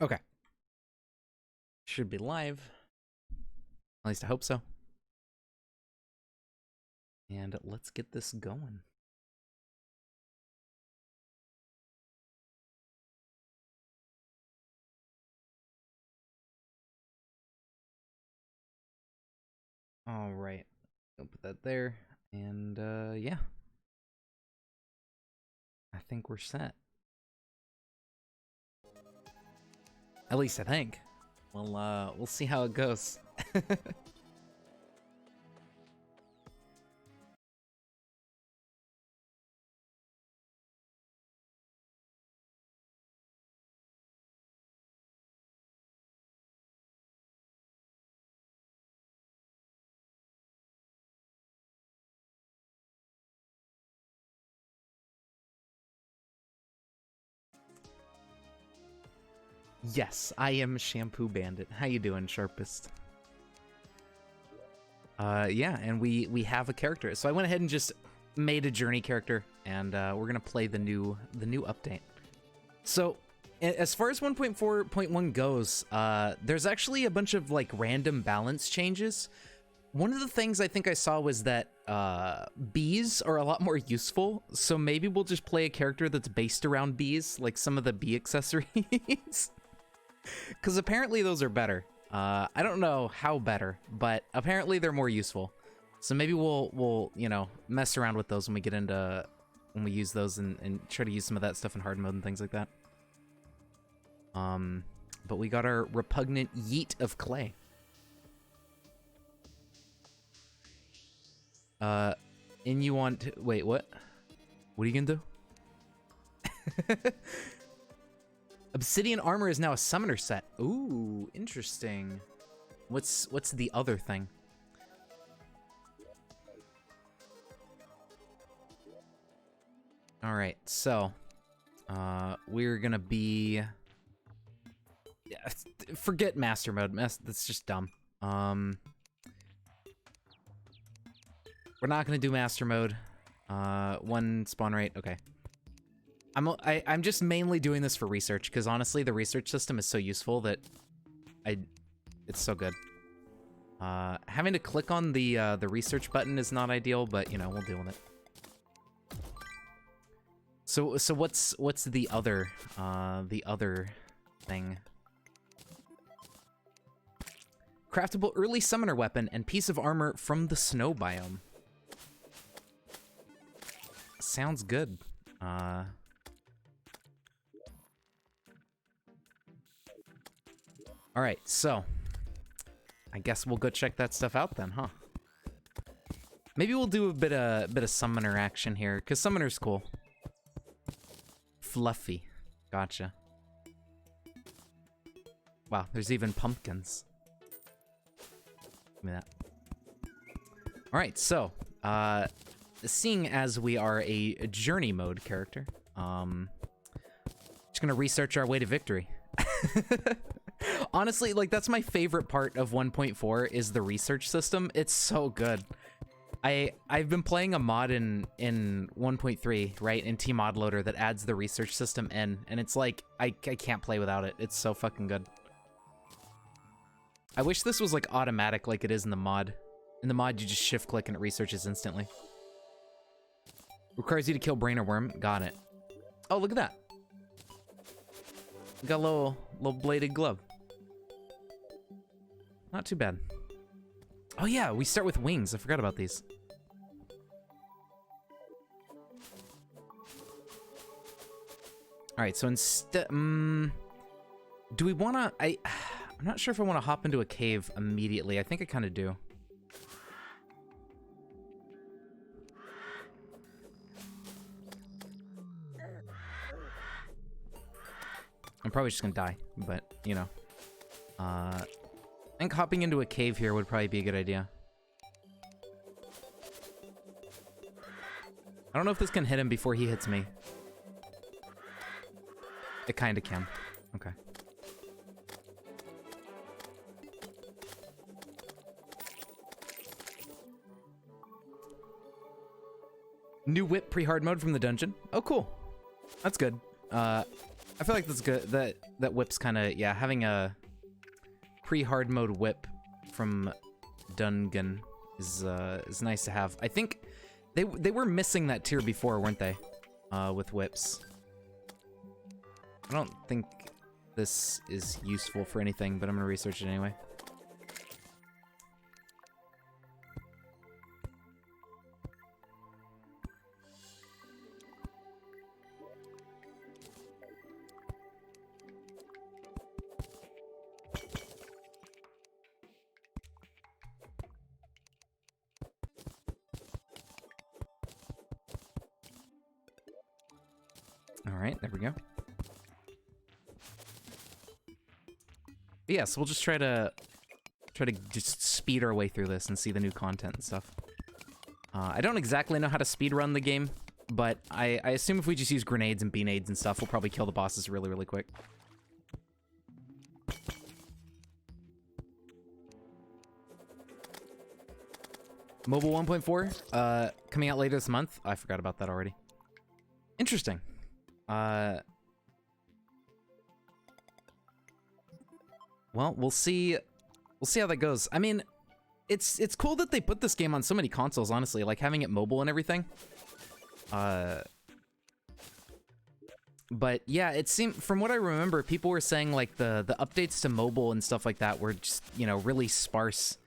Okay. Should be live. At least I hope so. And let's get this going. All right. I'll put that there. And yeah. I think we're set. At least I think. Well, we'll see how it goes. Yes, I am Shampoo Bandit. How you doing, Sharpest? Yeah, and we have a character. So I went ahead and just made a journey character, and we're gonna play the new update. So as far as 1.4.1 goes, there's actually a bunch of like random balance changes. One of the things I think I saw was that bees are a lot more useful, so maybe we'll just play a character that's based around bees, like some of the bee accessories. Because apparently those are better. I don't know how better, but apparently they're more useful. So maybe we'll you know, mess around with those when we use those and try to use some of that stuff in hard mode and things like that. But we got our repugnant yeet of clay. And you want to, wait, what? What are you gonna do? Obsidian armor is now a summoner set. Ooh, interesting. What's the other thing? All right, so we're gonna be, yeah, forget master mode. That's just dumb. We're not gonna do master mode. One spawn rate. Okay. I'm just mainly doing this for research because honestly, the research system is so useful that it's so good. Having to click on the research button is not ideal, but you know, we'll deal with it. So what's the other thing? Craftable early summoner weapon and piece of armor from the snow biome. Sounds good. All right, so I guess we'll go check that stuff out then, huh? Maybe we'll do a bit of summoner action here, because summoner's cool. Fluffy. Gotcha. Wow, there's even pumpkins. Give me that. All right, so seeing as we are a journey mode character, just gonna research our way to victory. Honestly, like, that's my favorite part of 1.4 is the research system. It's so good. I've been playing a mod in 1.3, right, in Tmod Loader that adds the research system in, and it's like, I can't play without it. It's so fucking good. I wish this was, like, automatic like it is in the mod. In the mod, you just shift-click and it researches instantly. Requires you to kill brain or worm. Got it. Oh, look at that. Got a little bladed glove. Not too bad. Oh yeah, we start with wings. I forgot about these. All right, so instead, do we wanna? I'm not sure if I want to hop into a cave immediately. I think I kind of do. I'm probably just gonna die, but you know, I think hopping into a cave here would probably be a good idea. I don't know if this can hit him before he hits me. It kind of can. Okay. New whip pre-hard mode from the dungeon. Oh, cool. That's good. I feel like that's good. That whip's kind of, yeah, having a pre-hard mode whip from Dungan is nice to have. I think they were missing that tier before, weren't they? With whips. I don't think this is useful for anything, but I'm gonna research it anyway. All right, there we go. But yeah, so we'll just try to just speed our way through this and see the new content and stuff. I don't exactly know how to speed run the game, but I assume if we just use grenades and beanades and stuff, we'll probably kill the bosses really, really quick. Mobile 1.4, coming out later this month. I forgot about that already. Interesting. Well, we'll see how that goes. I mean, it's cool that they put this game on so many consoles, honestly, like having it mobile and everything. But yeah, it seemed, from what I remember, people were saying like the updates to mobile and stuff like that were just, you know, really sparse.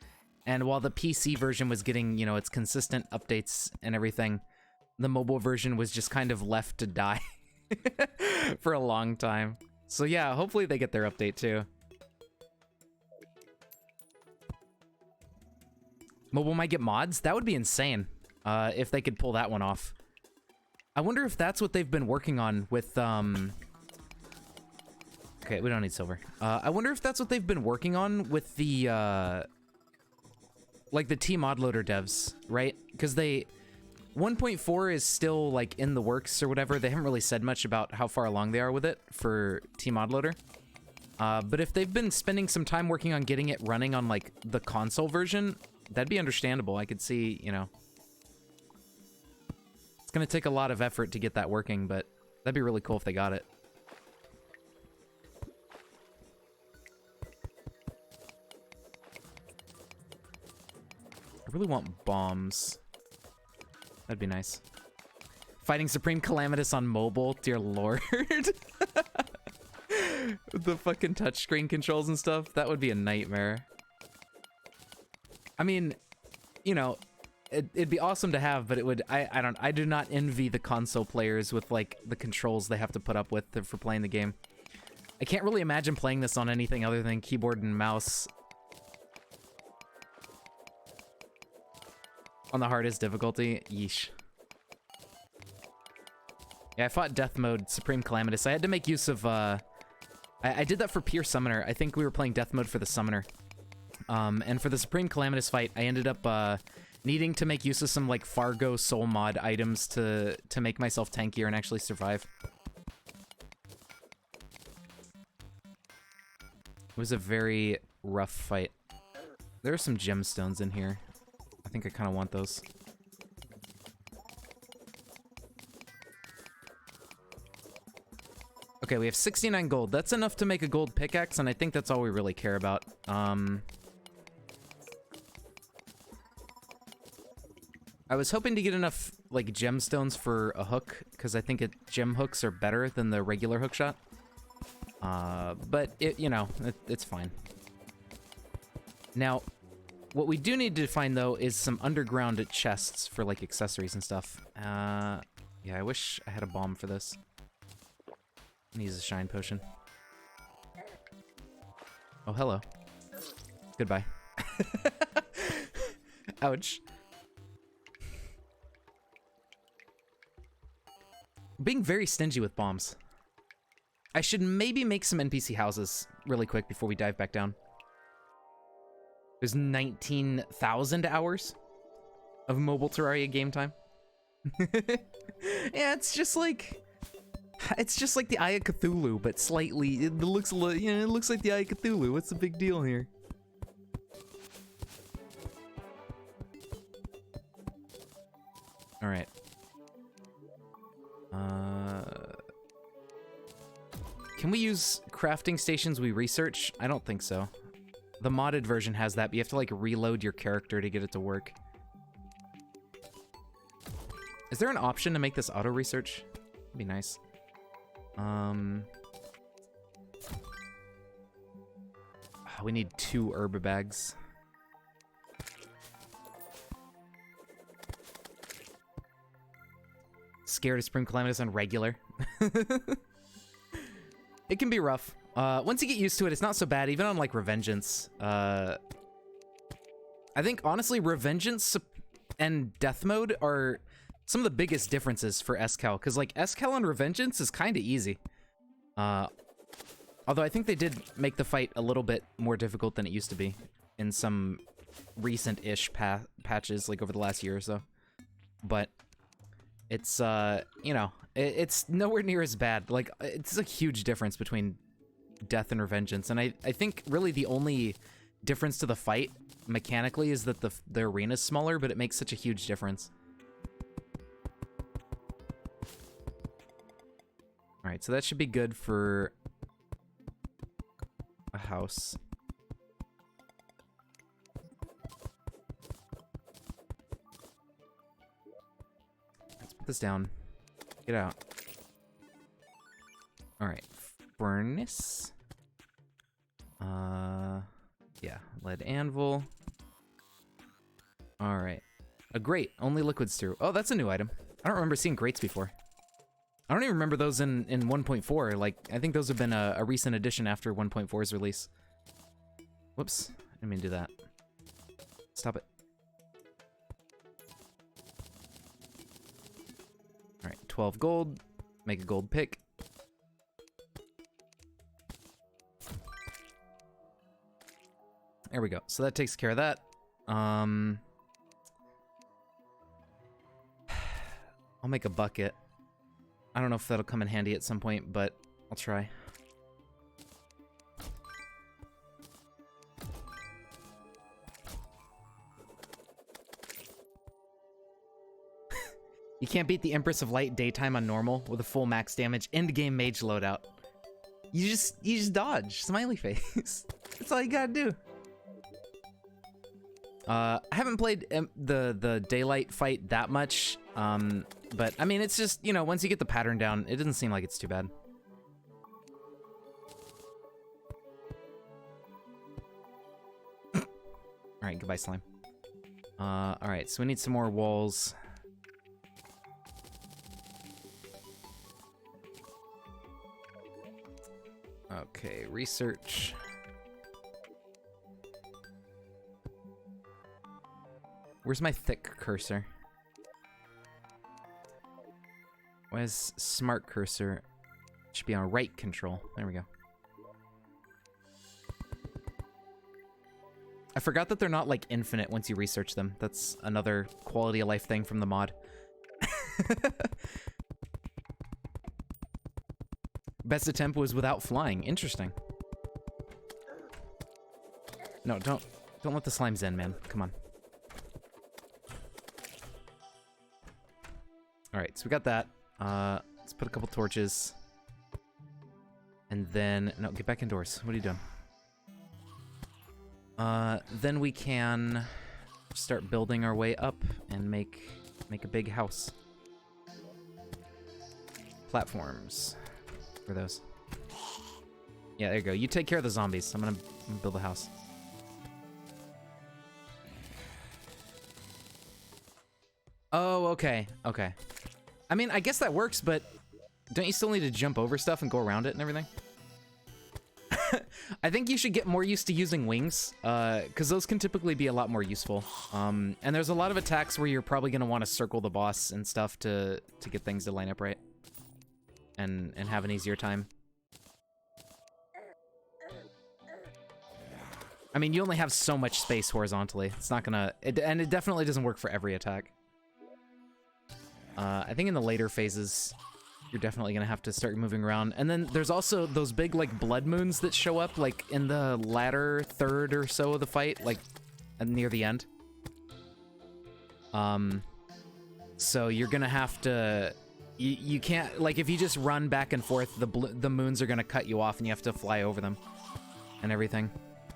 And while the PC version was getting, you know, its consistent updates and everything, the mobile version was just kind of left to die for a long time. So yeah, hopefully they get their update too. Mobile might get mods? That would be insane, if they could pull that one off. I wonder if that's what they've been working on with, okay, we don't need silver. I wonder if that's what they've been working on with the, like the tModLoader devs, right? Because 1.4 is still, like, in the works or whatever. They haven't really said much about how far along they are with it for tModLoader. But if they've been spending some time working on getting it running on, like, the console version, that'd be understandable. I could see, you know, it's gonna take a lot of effort to get that working, but that'd be really cool if they got it. I really want bombs. That'd be nice. Fighting Supreme Calamitous on mobile, dear lord. The fucking touchscreen controls and stuff, that would be a nightmare. I mean, you know, it'd be awesome to have, but it would, I do not envy the console players with, like, the controls they have to put up with for playing the game. I can't really imagine playing this on anything other than keyboard and mouse. On the hardest difficulty, yeesh. Yeah, I fought Death Mode, Supreme Calamitous. I had to make use of, I did that for Pure Summoner. I think we were playing Death Mode for the Summoner. And for the Supreme Calamitous fight, I ended up needing to make use of some like Fargo Soul Mod items to make myself tankier and actually survive. It was a very rough fight. There are some gemstones in here. I think I kind of want those. Okay, we have 69 gold. That's enough to make a gold pickaxe, and I think that's all we really care about. I was hoping to get enough, like, gemstones for a hook, because I think gem hooks are better than the regular hook shot. But, you know, it's fine. Now, what we do need to find, though, is some underground chests for, like, accessories and stuff. Yeah, I wish I had a bomb for this. I'm gonna use a shine potion. Oh, hello. Goodbye. Ouch. Being very stingy with bombs. I should maybe make some NPC houses really quick before we dive back down. There's 19,000 hours of mobile Terraria game time. Yeah, it's just like the Eye of Cthulhu, but slightly. It looks a little, it looks like the Eye of Cthulhu. What's the big deal here? All right. Can we use crafting stations we research? I don't think so. The modded version has that, but you have to like reload your character to get it to work. Is there an option to make this auto research? That'd be nice. We need 2 herb bags. Scared of Spring Calamitous on regular. It can be rough. Once you get used to it, it's not so bad, even on like Revengeance. I think honestly, Revengeance and Death Mode are some of the biggest differences for SCAL, because like SCAL on Revengeance is kind of easy. Although I think they did make the fight a little bit more difficult than it used to be in some recent-ish patches, like over the last year or so. But it's, you know, it's nowhere near as bad. Like, it's a huge difference between Death and Revengeance, and I think really the only difference to the fight mechanically is that the arena's smaller, but it makes such a huge difference. Alright, so that should be good for a house. Let's put this down. Get out. Alright, furnace. Yeah, lead anvil. Alright. A grate, only liquids through. Oh, that's a new item. I don't remember seeing grates before. I don't even remember those in 1.4. Like, I think those have been a recent addition after 1.4's release. Whoops. I didn't mean to do that. Stop it. Alright, 12 gold. Make a gold pick. There we go. So that takes care of that. I'll make a bucket. I don't know if that'll come in handy at some point, but I'll try. You can't beat the Empress of Light daytime on normal with a full max damage end-game mage loadout. You just dodge. Smiley face. That's all you gotta do. I haven't played the daylight fight that much, but I mean, it's just, you know, once you get the pattern down, it doesn't seem like it's too bad. Alright, goodbye, slime. Alright, so we need some more walls. Okay, research. Where's my thick cursor? Where's smart cursor? It should be on right control. There we go. I forgot that they're not like infinite once you research them. That's another quality of life thing from the mod. Best attempt was without flying. Interesting. No, don't let the slimes in, man. Come on. Alright, so we got that. Let's put a couple torches. And then... No, get back indoors. What are you doing? Then we can start building our way up and make a big house. Platforms. For those. Yeah, there you go. You take care of the zombies. I'm gonna build a house. Oh, okay. Okay. I mean, I guess that works, but don't you still need to jump over stuff and go around it and everything? I think you should get more used to using wings, because those can typically be a lot more useful. And there's a lot of attacks where you're probably going to want to circle the boss and stuff to get things to line up right. And have an easier time. I mean, you only have so much space horizontally. It's not gonna... and it definitely doesn't work for every attack. I think in the later phases, you're definitely gonna have to start moving around. And then there's also those big, like, blood moons that show up, like, in the latter third or so of the fight, like, near the end. So you're gonna have to You can't, like, if you just run back and forth, the moons are gonna cut you off and you have to fly over them and everything.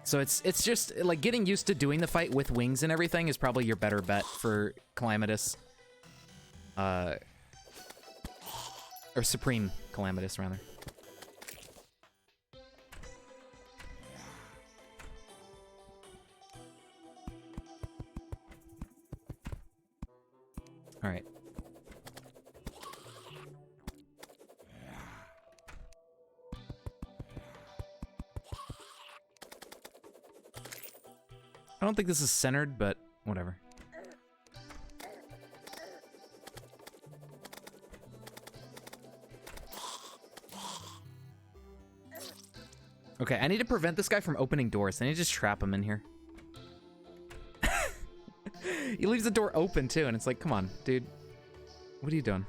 So it's just, like, getting used to doing the fight with wings and everything is probably your better bet for Calamitous. Or Supreme Calamitous, rather. All right. I don't think this is centered, but whatever. Okay, I need to prevent this guy from opening doors. I need to just trap him in here. He leaves the door open, too, and it's like, come on, dude. What are you doing?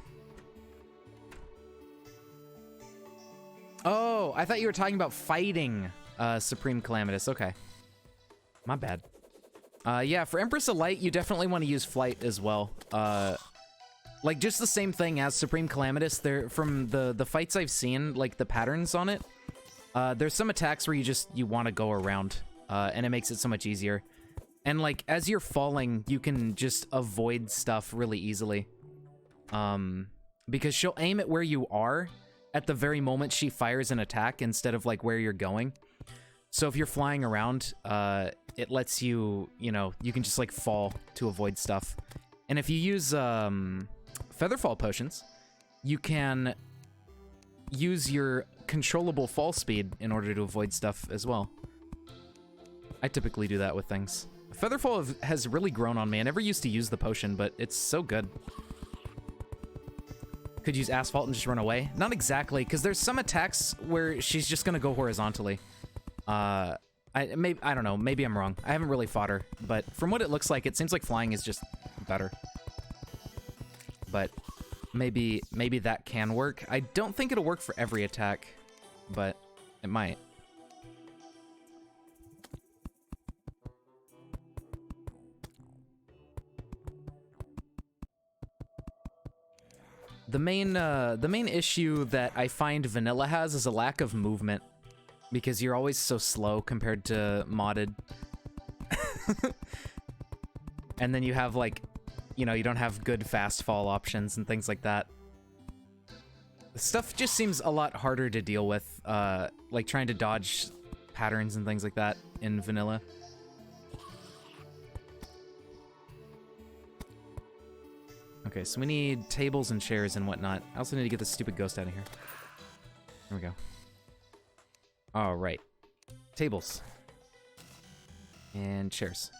Oh, I thought you were talking about fighting Supreme Calamitous. Okay. My bad. Yeah, for Empress of Light, you definitely want to use Flight as well. Like, just the same thing as Supreme Calamitous. There, from the fights I've seen, like, the patterns on it, there's some attacks where you want to go around, and it makes it so much easier. And, like, as you're falling, you can just avoid stuff really easily. Because she'll aim at where you are at the very moment she fires an attack instead of, like, where you're going. So if you're flying around, it lets you, you know, you can just, like, fall to avoid stuff. And if you use Featherfall potions, you can use your controllable fall speed in order to avoid stuff as well. I typically do that with things. Featherfall has really grown on me. I never used to use the potion, but it's so good. Could use Asphalt and just run away? Not exactly, because there's some attacks where she's just gonna go horizontally. I don't know, maybe I'm wrong. I haven't really fought her, but from what it looks like, it seems like flying is just better. But maybe that can work. I don't think it'll work for every attack, but it might. The main issue that I find vanilla has is a lack of movement, because you're always so slow compared to modded. And then you have, like, you know, you don't have good fast fall options and things like that. Stuff just seems a lot harder to deal with, like trying to dodge patterns and things like that in vanilla. Okay, so we need tables and chairs and whatnot. I also need to get this stupid ghost out of here. There we go. All right. Tables. And chairs.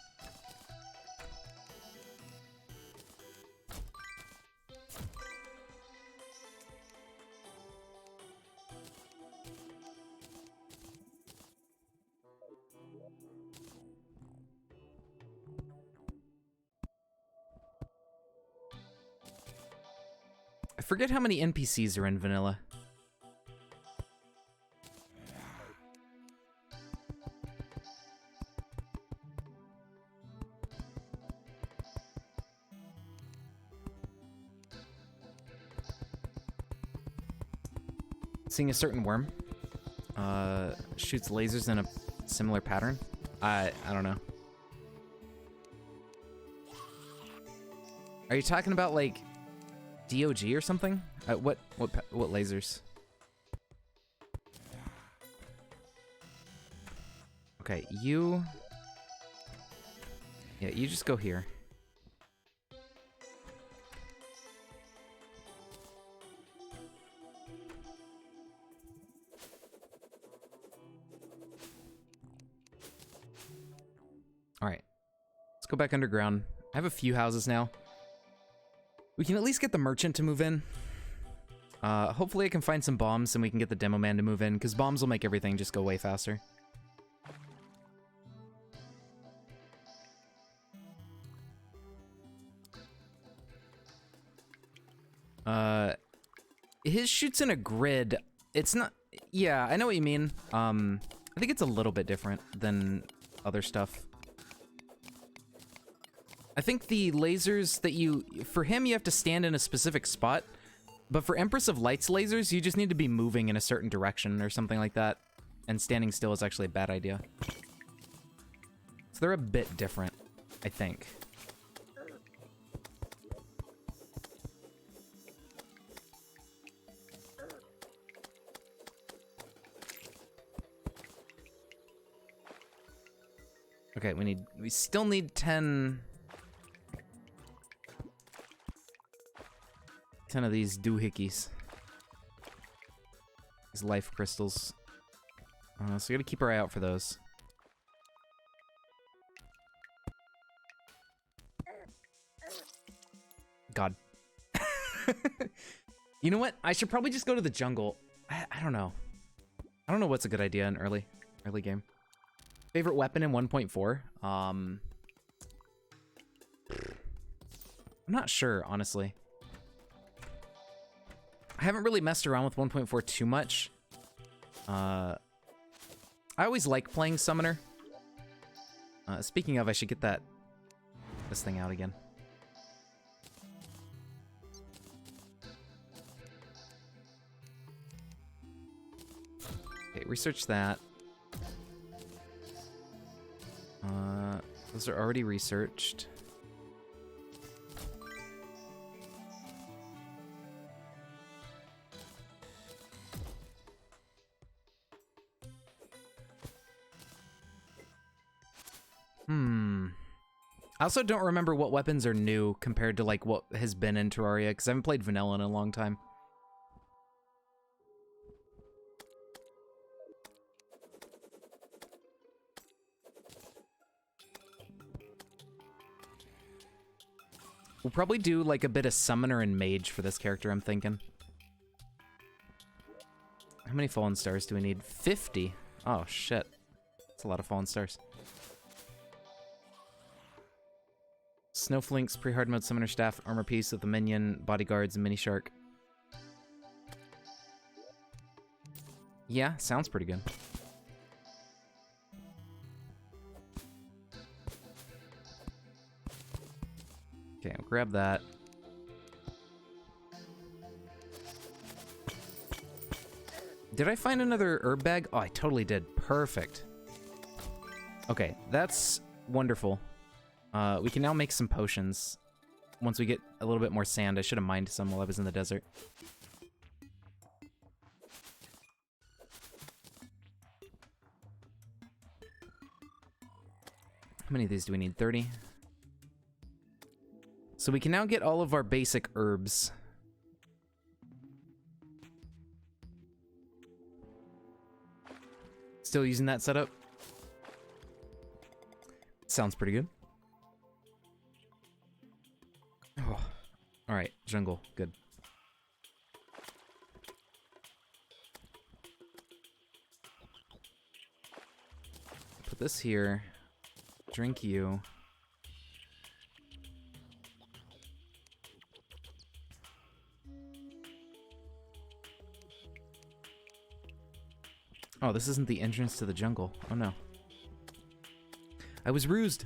I forget how many NPCs are in vanilla. Seeing a certain worm shoots lasers in a similar pattern. I don't know. Are you talking about, like, DOG or something? What lasers? Okay, you... Yeah, you just go here. Alright. Let's go back underground. I have a few houses now. We can at least get the merchant to move in. Hopefully I can find some bombs and we can get the demo man to move in, because bombs will make everything just go way faster. His shoots in a grid. It's not... Yeah, I know what you mean. I think it's a little bit different than other stuff. I think the lasers that you... For him, you have to stand in a specific spot, But for Empress of Light's lasers, you just need to be moving in a certain direction or something like that. And standing still is actually a bad idea. So they're a bit different, I think. Okay, we still need 10 of these doohickeys. These life crystals. So we gotta keep our eye out for those. God. You know what? I should probably just go to the jungle. I don't know. I don't know what's a good idea in early game. Favorite weapon in 1.4? I'm not sure, honestly. I haven't really messed around with 1.4 too much. I always like playing Summoner. Speaking of, I should get this thing out again. Okay, research that. Those are already researched. I also don't remember what weapons are new compared to like what has been in Terraria, because I haven't played vanilla in a long time. We'll probably do like a bit of Summoner and Mage for this character, I'm thinking. How many Fallen Stars do we need? 50. Oh, shit. That's a lot of Fallen Stars. Snowflinks, pre-hard mode Summoner Staff, Armor Piece with the Minion, Bodyguards, and Mini Shark. Yeah, sounds pretty good. Okay, I'll grab that. Did I find another herb bag? Oh, I totally did. Perfect. Okay, that's wonderful. We can now make some potions. Once we get a little bit more sand. I should have mined some while I was in the desert. How many of these do we need? 30? So we can now get all of our basic herbs. Still using that setup? Sounds pretty good. Oh, all right, jungle, good. Put this here. Drink you. Oh, this isn't the entrance to the jungle. Oh no. I was rused.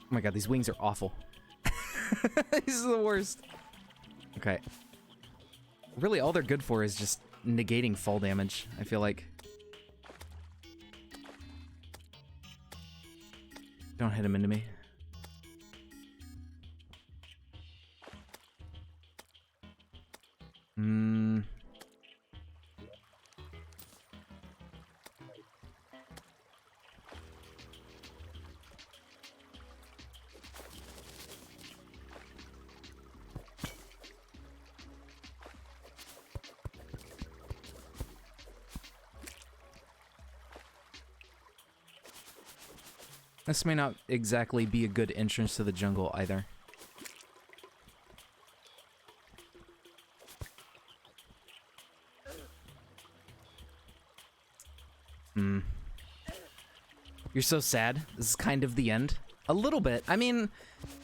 Oh my god, these wings are awful. These are the worst. Okay. Really, all they're good for is just negating fall damage, I feel like. Don't hit him into me. This may not exactly be a good entrance to the jungle either. You're so sad. This is kind of the end. A little bit. I mean,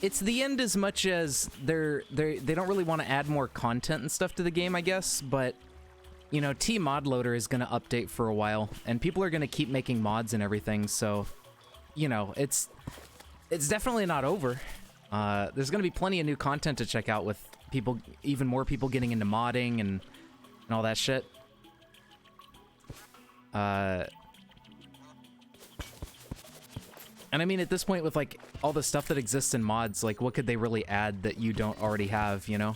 it's the end as much as they don't really want to add more content and stuff to the game, I guess, but you know, T-Mod Loader is going to update for a while, and people are going to keep making mods and everything, so, you know, it's definitely not over. There's going to be plenty of new content to check out with people, even more people getting into modding and all that shit. And I mean, at this point, with, like, all the stuff that exists in mods, like, what could they really add that you don't already have, you know?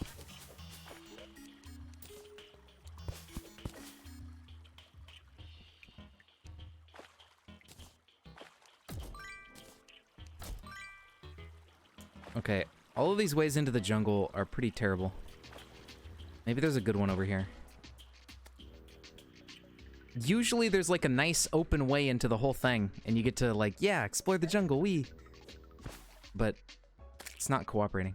Okay, all of these ways into the jungle are pretty terrible. Maybe there's a good one over here. Usually there's like a nice open way into the whole thing, and you get to like, yeah, explore the jungle, wee. But it's not cooperating.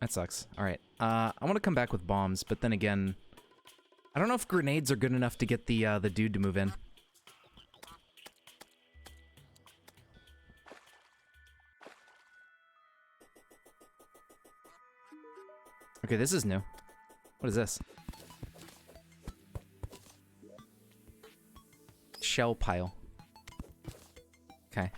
That sucks. Alright, I want to come back with bombs, but then again, I don't know if grenades are good enough to get the dude to move in. Okay, this is new. What is this? Shell pile. Okay.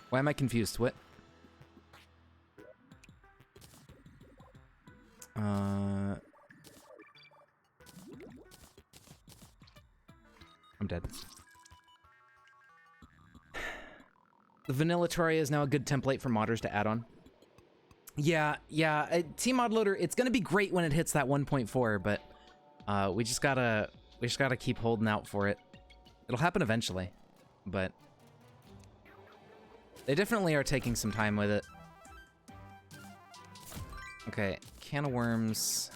Why am I confused? What? I'm dead. The vanilla Terraria is now a good template for modders to add on. Yeah, T-Mod Loader, it's gonna be great when it hits that 1.4, but we just gotta keep holding out for it. It'll happen eventually, but they definitely are taking some time with it. Okay, can of worms.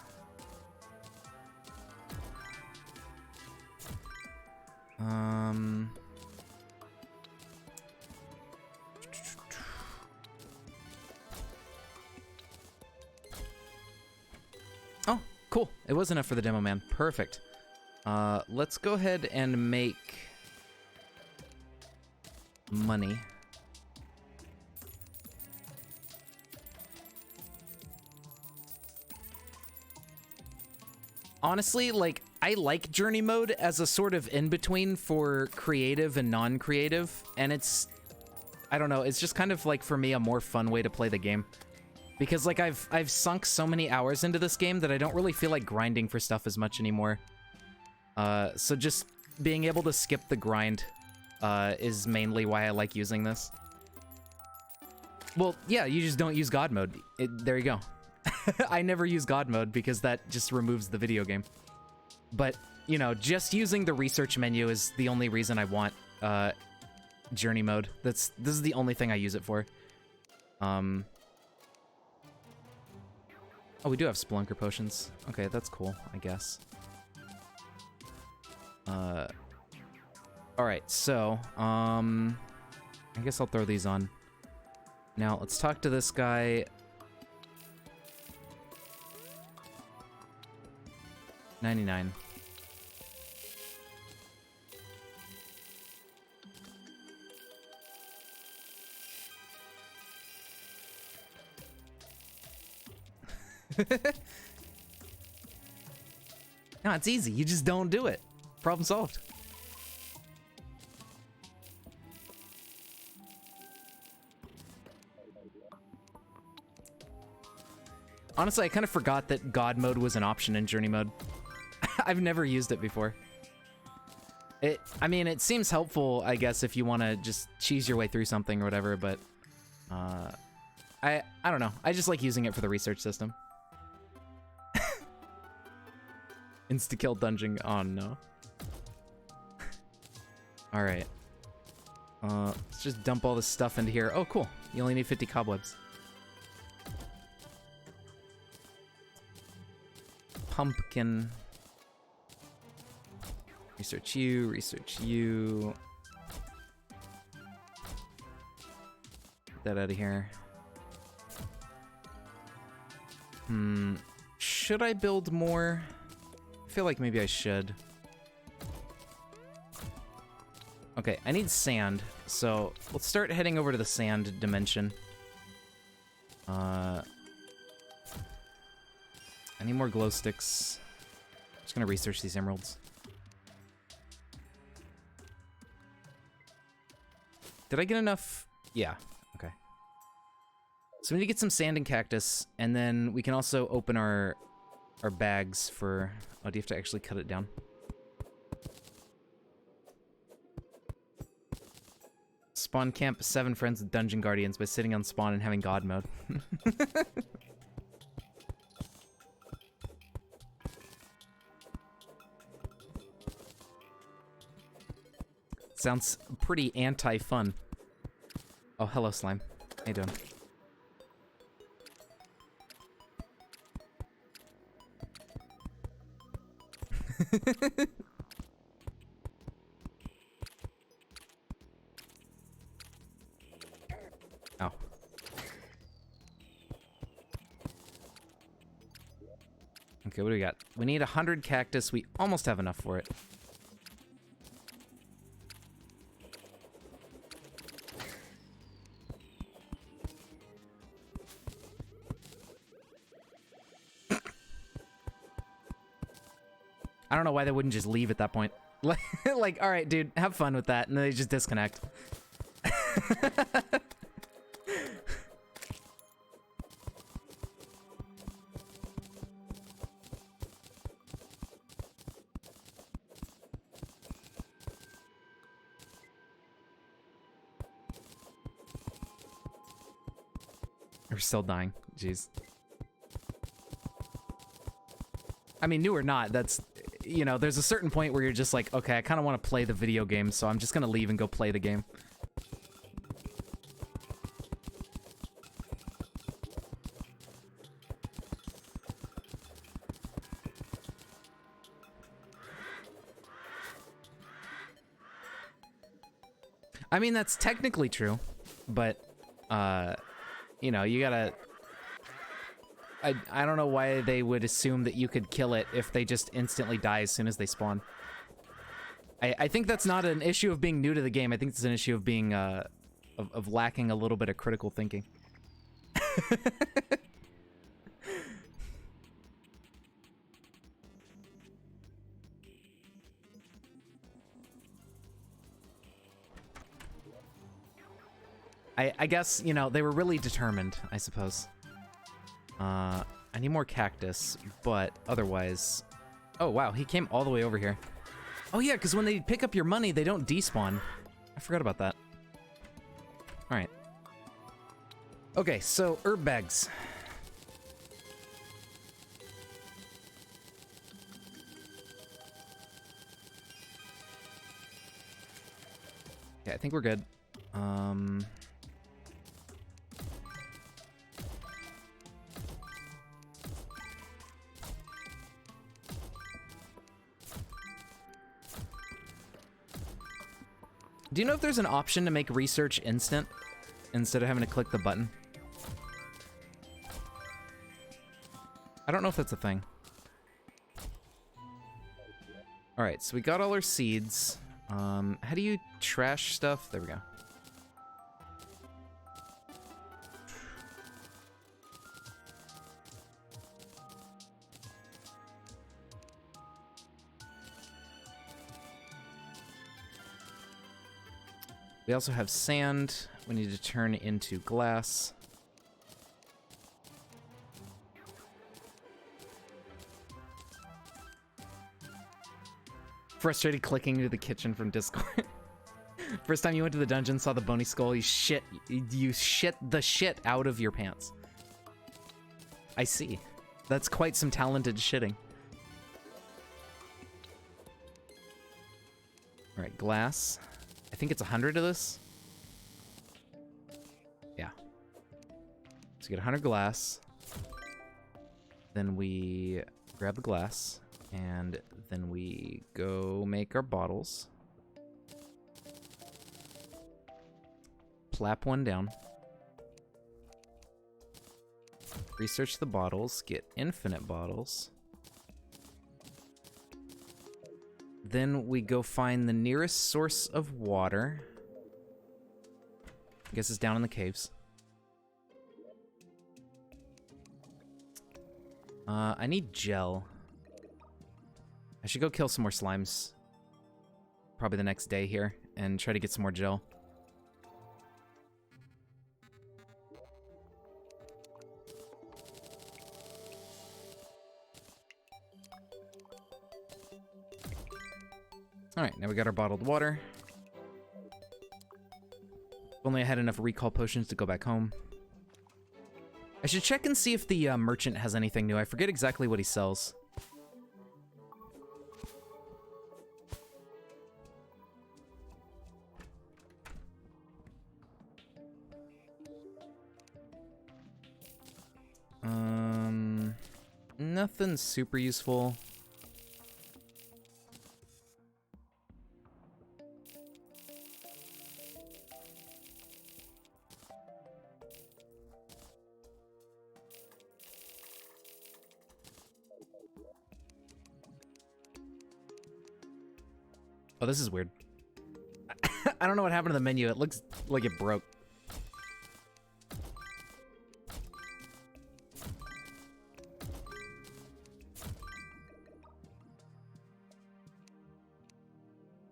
Oh, cool. It was enough for the demo man. Perfect. Let's go ahead and make money. Honestly, like, I like journey mode as a sort of in-between for creative and non-creative, and it's, I don't know, it's just kind of like, for me, a more fun way to play the game. Because, like, I've sunk so many hours into this game that I don't really feel like grinding for stuff as much anymore. So just being able to skip the grind is mainly why I like using this. Well, yeah, you just don't use God mode. There you go. I never use God mode because that just removes the video game. But, you know, just using the research menu is the only reason I want journey mode. This is the only thing I use it for. Oh, we do have Spelunker potions. Okay, that's cool, I guess. Alright, so, I guess I'll throw these on. Now, let's talk to this guy. 99. No, it's easy. You just don't do it. Problem solved. Honestly, I kind of forgot that God mode was an option in Journey mode. I've never used it before. I mean, it seems helpful, I guess, if you want to just cheese your way through something or whatever, but I don't know. I just like using it for the research system. Insta-kill dungeon. Oh, no. Alright. Let's just dump all this stuff into here. Oh, cool. You only need 50 cobwebs. Pumpkin. Research you, research you. Get that out of here. should I build more? I feel like maybe I should. Okay, I need sand, so let's start heading over to the sand dimension. I need more glow sticks. I'm just gonna research these emeralds. Did I get enough? Yeah, okay. So we need to get some sand and cactus, and then we can also open our bags for... Oh, do you have to actually cut it down? Spawn camp 7 friends with dungeon guardians by sitting on spawn and having god mode. Sounds pretty anti-fun. Oh, hello, slime. How you doing? Oh. Okay, what do we got? We need 100 cactus. We almost have enough for it. I don't know why they wouldn't just leave at that point. Like, all right, dude, have fun with that, and then they just disconnect. We're still dying. Jeez. I mean, new or not, that's... You know, there's a certain point where you're just like, okay, I kind of want to play the video game, so I'm just gonna leave and go play the game. I mean, that's technically true, but, you know, you gotta... I don't know why they would assume that you could kill it if they just instantly die as soon as they spawn. I think that's not an issue of being new to the game. I think it's an issue of being, of lacking a little bit of critical thinking. I guess, you know, they were really determined, I suppose. I need more cactus, but otherwise... Oh, wow, he came all the way over here. Oh, yeah, because when they pick up your money, they don't despawn. I forgot about that. All right. Okay, so herb bags. Yeah, I think we're good. Do you know if there's an option to make research instant instead of having to click the button? I don't know if that's a thing. All right, so we got all our seeds. How do you trash stuff? There we go. We also have sand. We need to turn into glass. Frustrated clicking to the kitchen from Discord. First time you went to the dungeon, saw the bony skull, you shit the shit out of your pants. I see. That's quite some talented shitting. All right, glass. I think it's 100 of this. Yeah. So get 100 glass. Then we grab the glass. And then we go make our bottles. Plap one down. Research the bottles, get infinite bottles. Then we go find the nearest source of water. I guess it's down in the caves. I need gel. I should go kill some more slimes. Probably the next day here, and try to get some more gel. Alright, now we got our bottled water. If only I had enough recall potions to go back home. I should check and see if the merchant has anything new. I forget exactly what he sells. Nothing super useful. Oh, this is weird. I don't know what happened to the menu. It looks like it broke.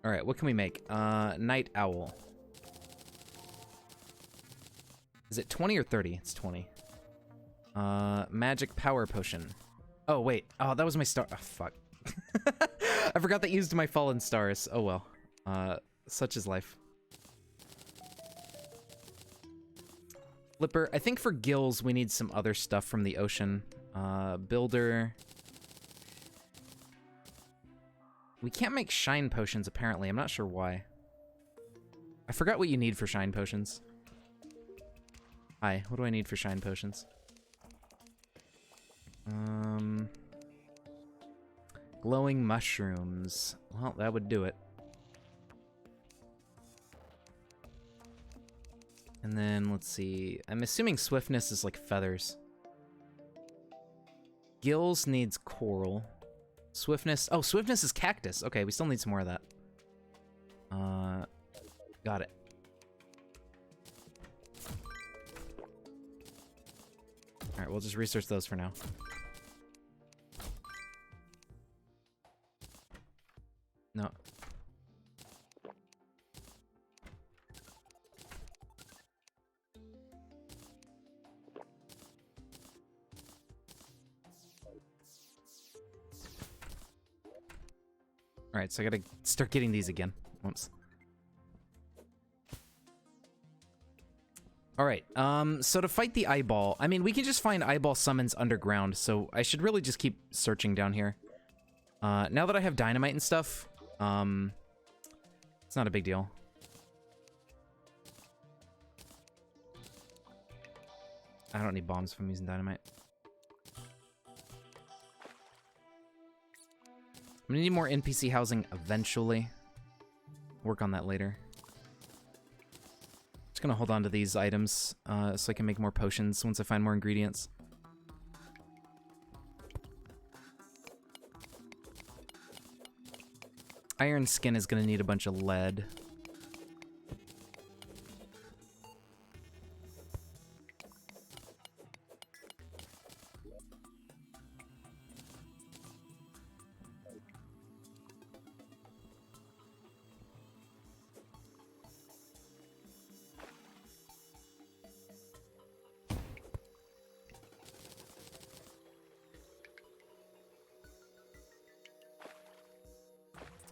All right, what can we make? Night Owl. Is it 20 or 30? It's 20. Magic Power Potion. Oh, wait. Oh, that was my star. Oh, fuck. I forgot that used my fallen stars. Oh, well. Such is life. Flipper. I think for gills, we need some other stuff from the ocean. Builder. We can't make shine potions, apparently. I'm not sure why. I forgot what you need for shine potions. Hi, what do I need for shine potions? Glowing mushrooms. Well, that would do it. And then, let's see. I'm assuming swiftness is like feathers. Gills needs coral. Swiftness. Oh, swiftness is cactus. Okay, we still need some more of that. Got it. Alright, we'll just research those for now. No. Alright, so I gotta start getting these again. Oops. Alright, so to fight the eyeball, I mean, we can just find eyeball summons underground, so I should really just keep searching down here. Now that I have dynamite and stuff, it's not a big deal. I don't need bombs if I'm using dynamite. I'm gonna need more NPC housing eventually. Work on that later. Just gonna hold on to these items so I can make more potions once I find more ingredients. Iron skin is gonna need a bunch of lead.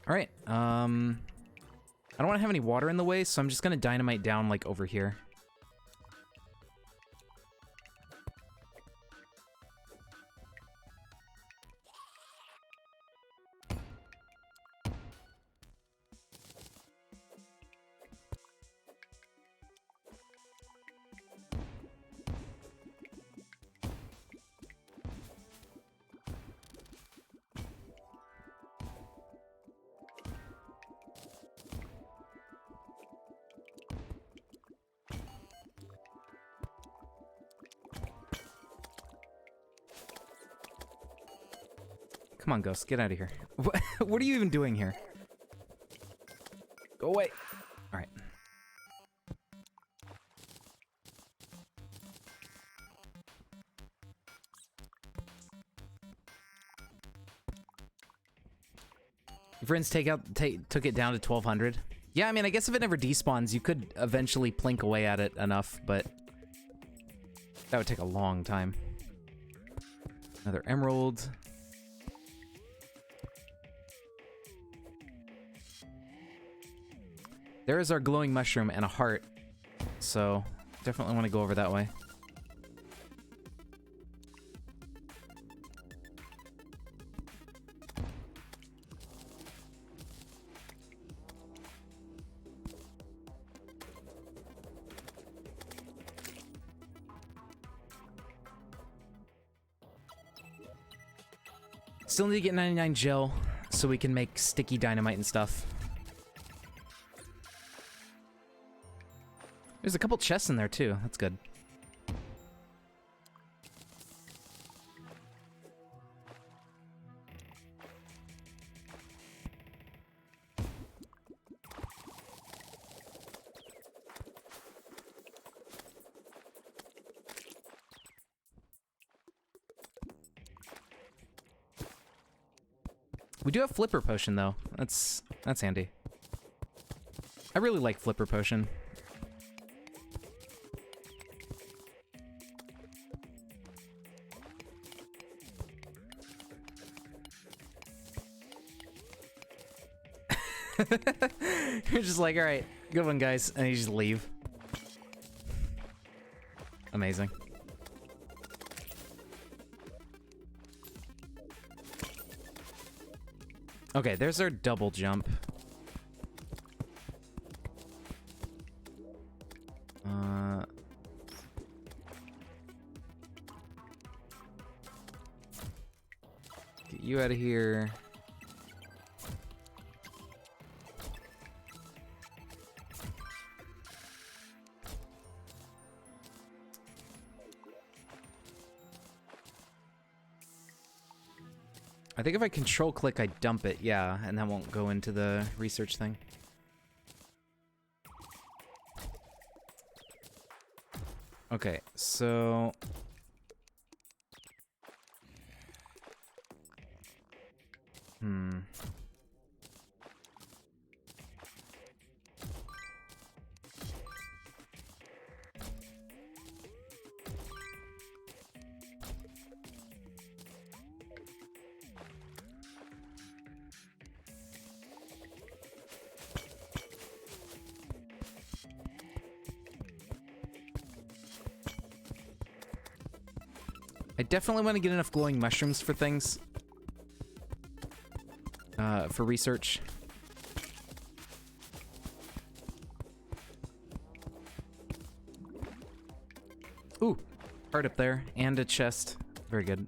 Alright, I don't want to have any water in the way, so I'm just gonna dynamite down, like, over here. Come on, Ghost, get out of here. What are you even doing here? Go away. All right. Your friends took it down to 1200. Yeah, I mean, I guess if it never despawns, you could eventually plink away at it enough, but that would take a long time. Another emerald. There is our glowing mushroom and a heart, so definitely want to go over that way. Still need to get 99 gel so we can make sticky dynamite and stuff. There's a couple chests in there too. That's good. We do have Flipper Potion, though. That's handy. I really like Flipper Potion. You're just like, all right, good one, guys, and you just leave. Amazing. Okay, there's our double jump. Get you out of here. I think if I control click, I dump it, yeah, and that won't go into the research thing. Okay, so... I definitely want to get enough glowing mushrooms for things. For research. Ooh, heart up there, and a chest. Very good.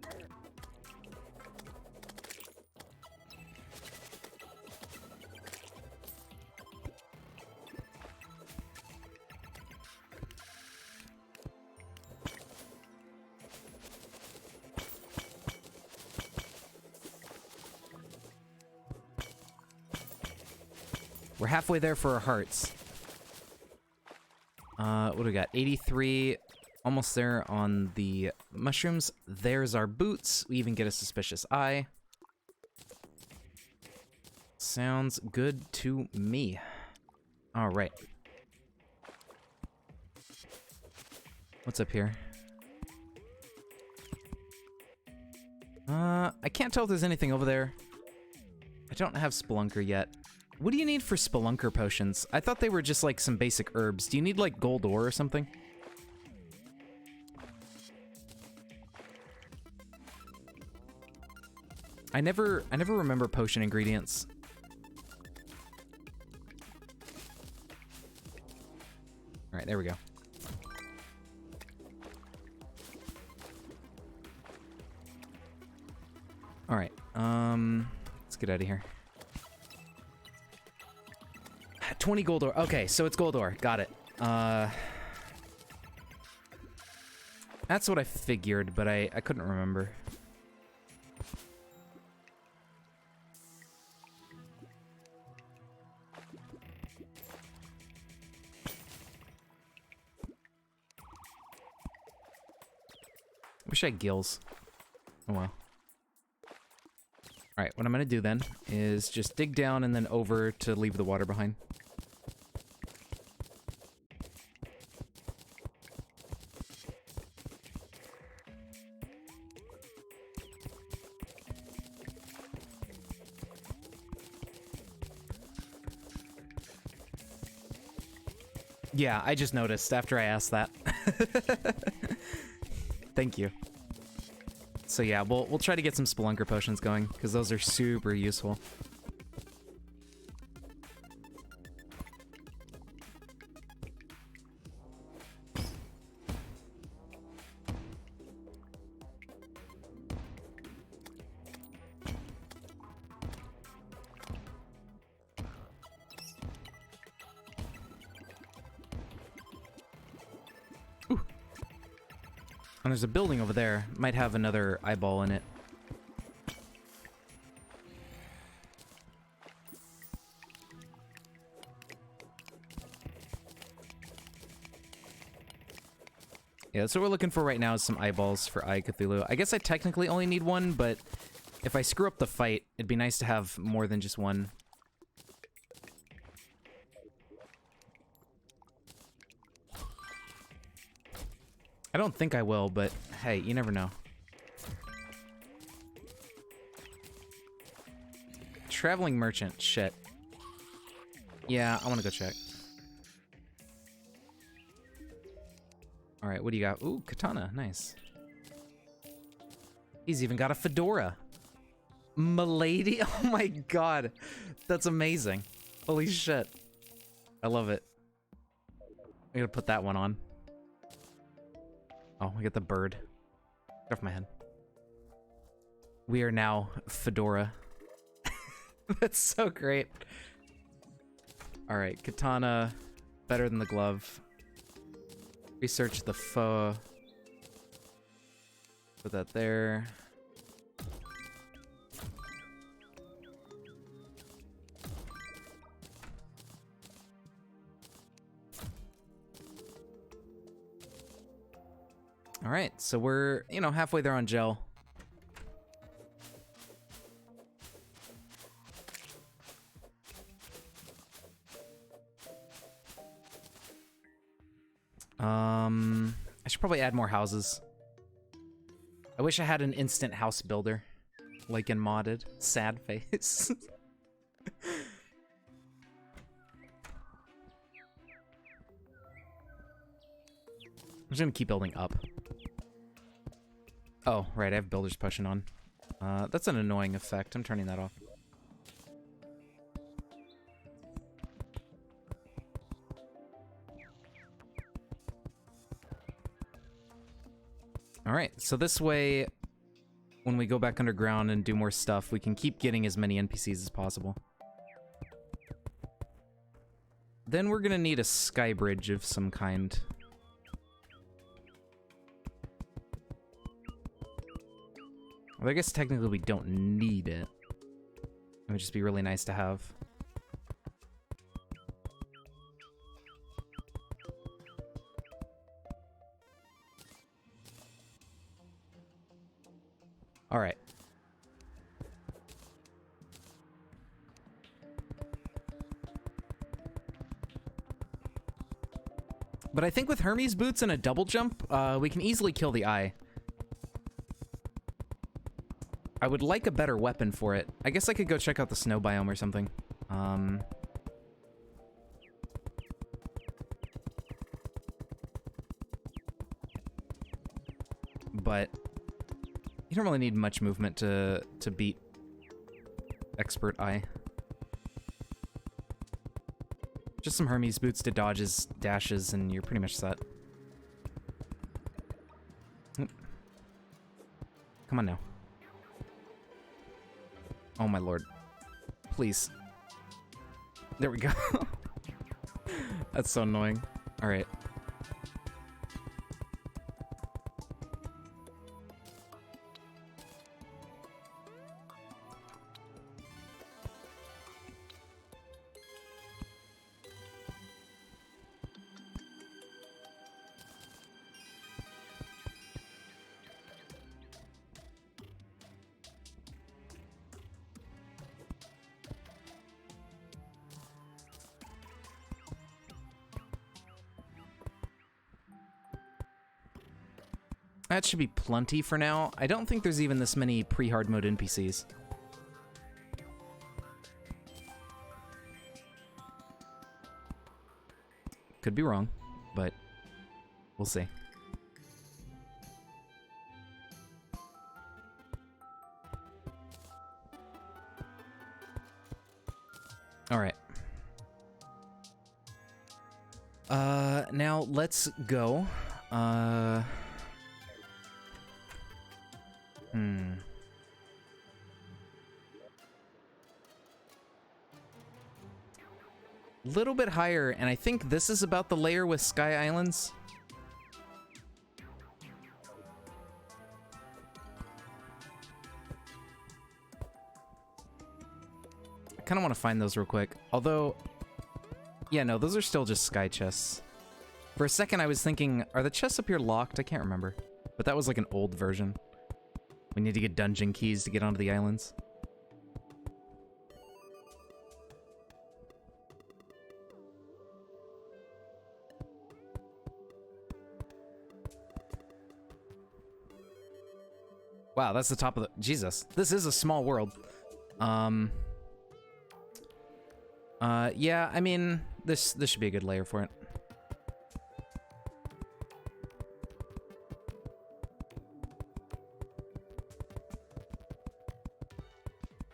We're halfway there for our hearts. What do we got? 83. Almost there on the mushrooms. There's our boots. We even get a suspicious eye. Sounds good to me. All right. What's up here? I can't tell if there's anything over there. I don't have Spelunker yet. What do you need for Spelunker potions? I thought they were just like some basic herbs. Do you need like gold ore or something? I never remember potion ingredients. All right, there we go. All right, let's get out of here. 20 gold ore. Okay, so it's gold ore. Got it. That's what I figured, but I couldn't remember. Wish I had gills. Oh well. Alright, what I'm gonna do then is just dig down and then over to leave the water behind. Yeah, I just noticed after I asked that. Thank you. So yeah, we'll try to get some Spelunker potions going, because those are super useful. And there's a building over there. Might have another eyeball in it. Yeah, that's what we're looking for right now is some eyeballs for Eye Cthulhu. I guess I technically only need one, but if I screw up the fight, it'd be nice to have more than just one. I don't think I will, but hey, you never know. Traveling merchant, shit. Yeah, I want to go check. Alright, what do you got? Ooh, katana, nice. He's even got a fedora. Milady? Oh my god. That's amazing. Holy shit. I love it. I'm gonna put that one on. Oh, we got the bird. Get off my head. We are now Fedora. That's so great. Alright, katana. Better than the glove. Research the foe. Put that there. Alright, so we're, you know, halfway there on gel. I should probably add more houses. I wish I had an instant house builder, like in modded. Sad face. I'm just gonna keep building up. Oh, right, I have builder's potion on. That's an annoying effect. I'm turning that off. Alright, so this way, when we go back underground and do more stuff, we can keep getting as many NPCs as possible. Then we're gonna need a sky bridge of some kind. Well, I guess technically we don't need it. It would just be really nice to have. All right. But I think with Hermes boots and a double jump, we can easily kill the eye. I would like a better weapon for it. I guess I could go check out the snow biome or something. But you don't really need much movement to beat Expert Eye. Just some Hermes boots to dodge his dashes and you're pretty much set. Come on now. Oh my lord. Please. There we go. That's so annoying. Alright. That should be plenty for now. I don't think there's even this many pre-hard mode NPCs. Could be wrong, but we'll see. All right. Now let's go. Little bit higher, and I think this is about the layer with Sky Islands. I kind of want to find those real quick. Although, yeah, no, those are still just sky chests. For a second, I was thinking, are the chests up here locked? I can't remember. But that was like an old version. We need to get dungeon keys to get onto the islands. Wow, that's the top of the... Jesus, this is a small world. Yeah, I mean, this should be a good layer for it.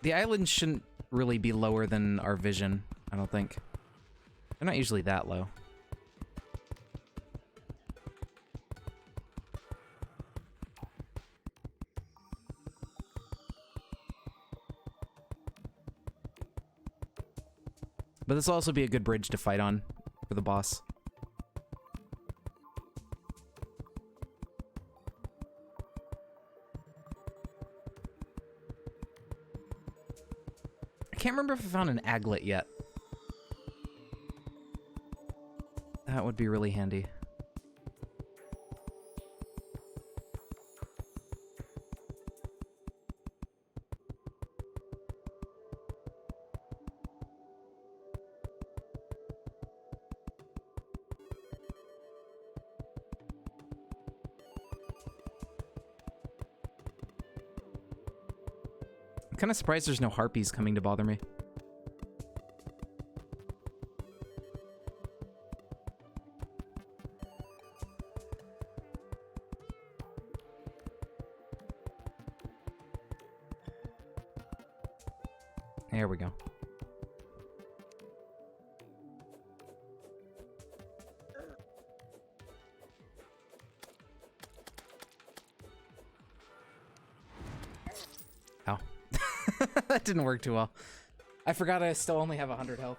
The islands shouldn't really be lower than our vision, I don't think. They're not usually that low. But this will also be a good bridge to fight on for the boss. I can't remember if I found an aglet yet. That would be really handy. I'm kind of surprised there's no harpies coming to bother me. There we go. Ow. That didn't work too well. I forgot I still only have 100 health.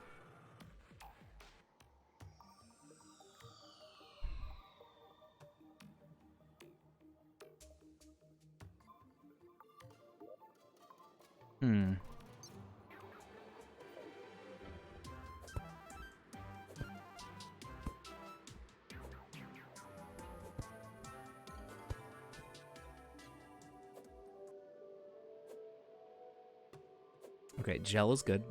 Okay, gel is good.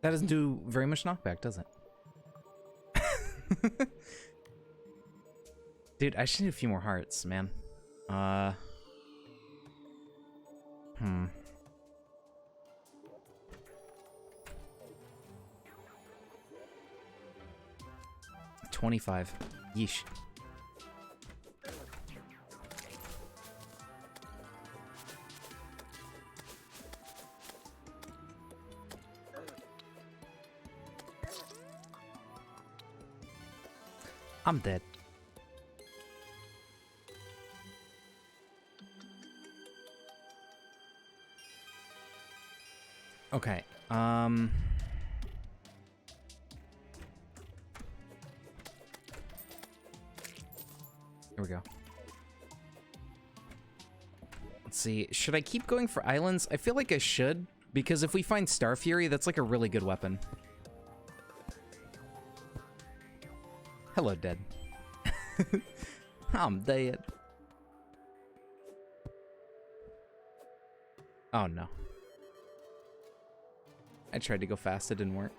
That doesn't do very much knockback, does it? Dude, I should need a few more hearts, man. 25. Yeesh. I'm dead. Okay, here we go. Let's see, should I keep going for islands? I feel like I should, because if we find Star Fury, that's like a really good weapon. Hello, dead. I'm dead. Oh no. I tried to go fast, it didn't work.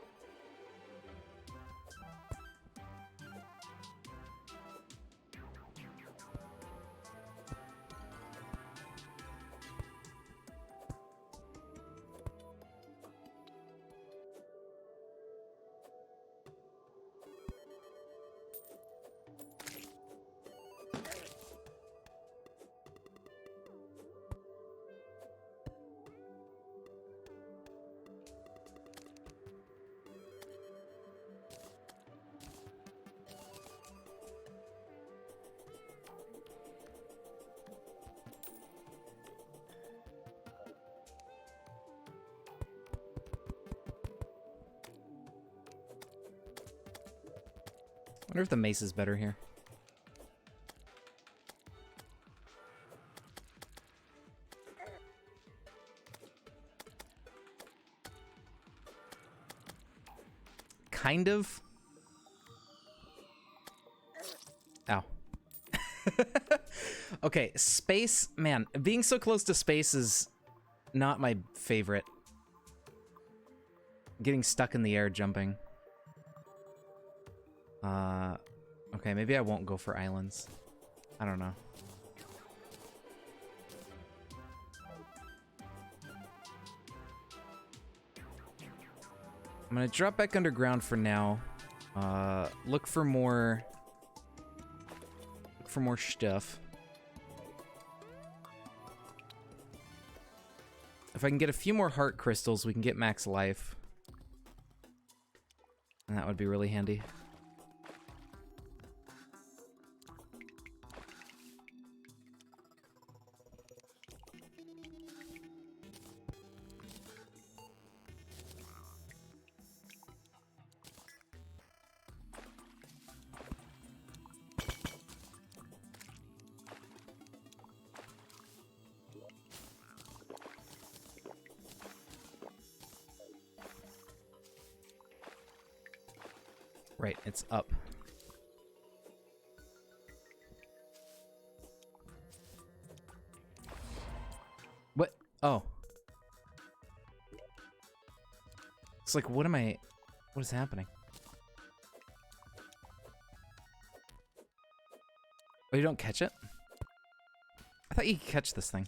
I wonder if the mace is better here. Kind of. Ow. Okay, space, man, being so close to space is not my favorite. Getting stuck in the air jumping. Okay, maybe I won't go for islands. I don't know. I'm gonna drop back underground for now. Look for more stuff. If I can get a few more heart crystals, we can get max life. And that would be really handy. Right, it's up. What? Oh. It's like, what is happening? Oh, you don't catch it? I thought you could catch this thing.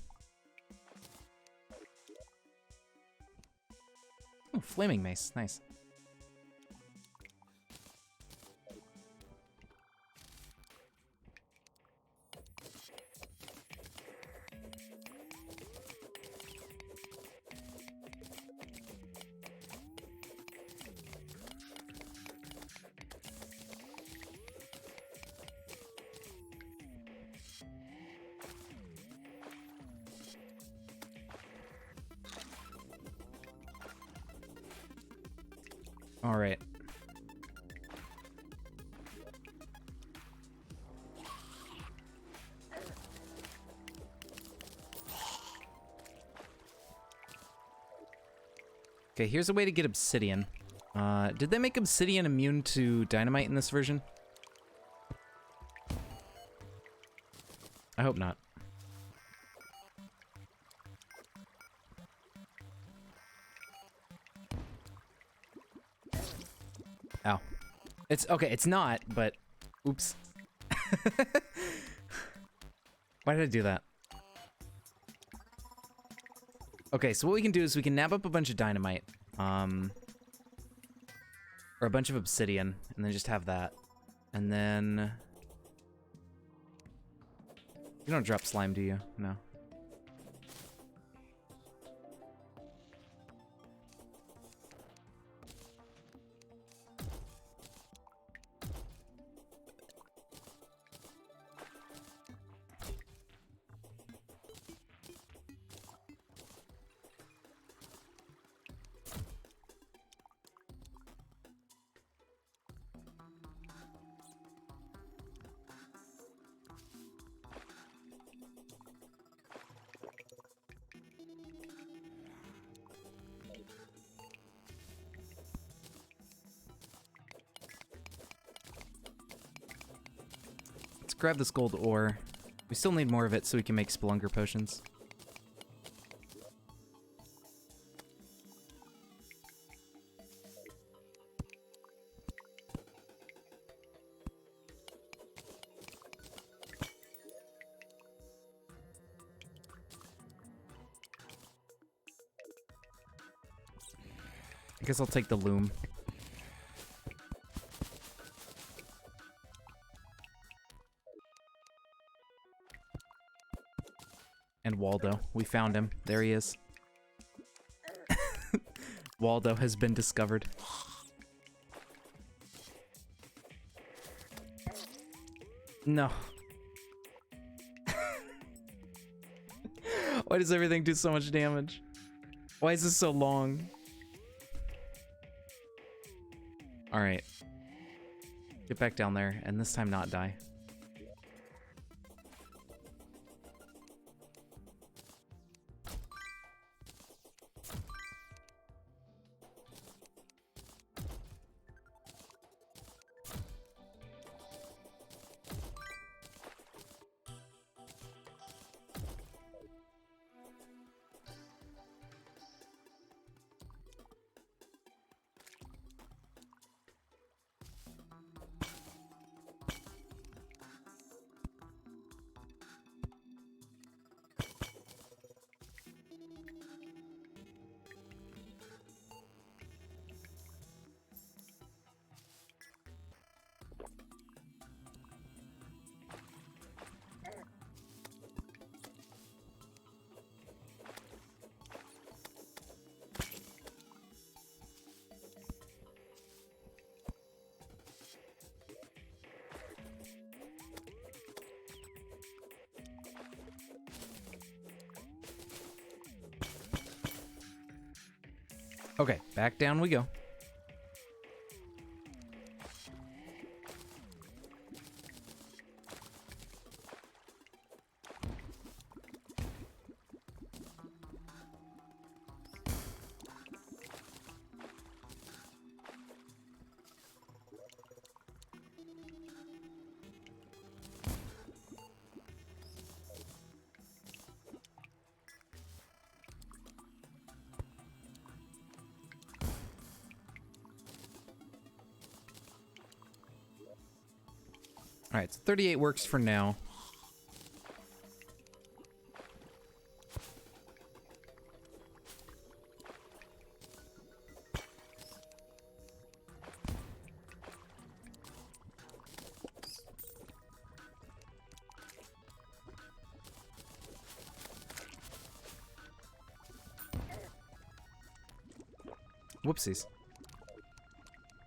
Oh, flaming mace, nice. All right. Okay, here's a way to get obsidian. Did they make obsidian immune to dynamite in this version? I hope not. Ow. It's okay, it's not, but oops. Why did I do that? Okay, so what we can do is we can nab up a bunch of dynamite, or a bunch of obsidian, and then just have that. And then you don't drop slime, do you? No. grab this gold ore. We still need more of it so we can make Spelunker potions. I guess I'll take the loom. And Waldo. We found him. There he is. Waldo has been discovered. No. Why does everything do so much damage? Why is this so long? Alright. Get back down there, and this time not die. Okay, back down we go. Alright, so 38 works for now. Whoopsies.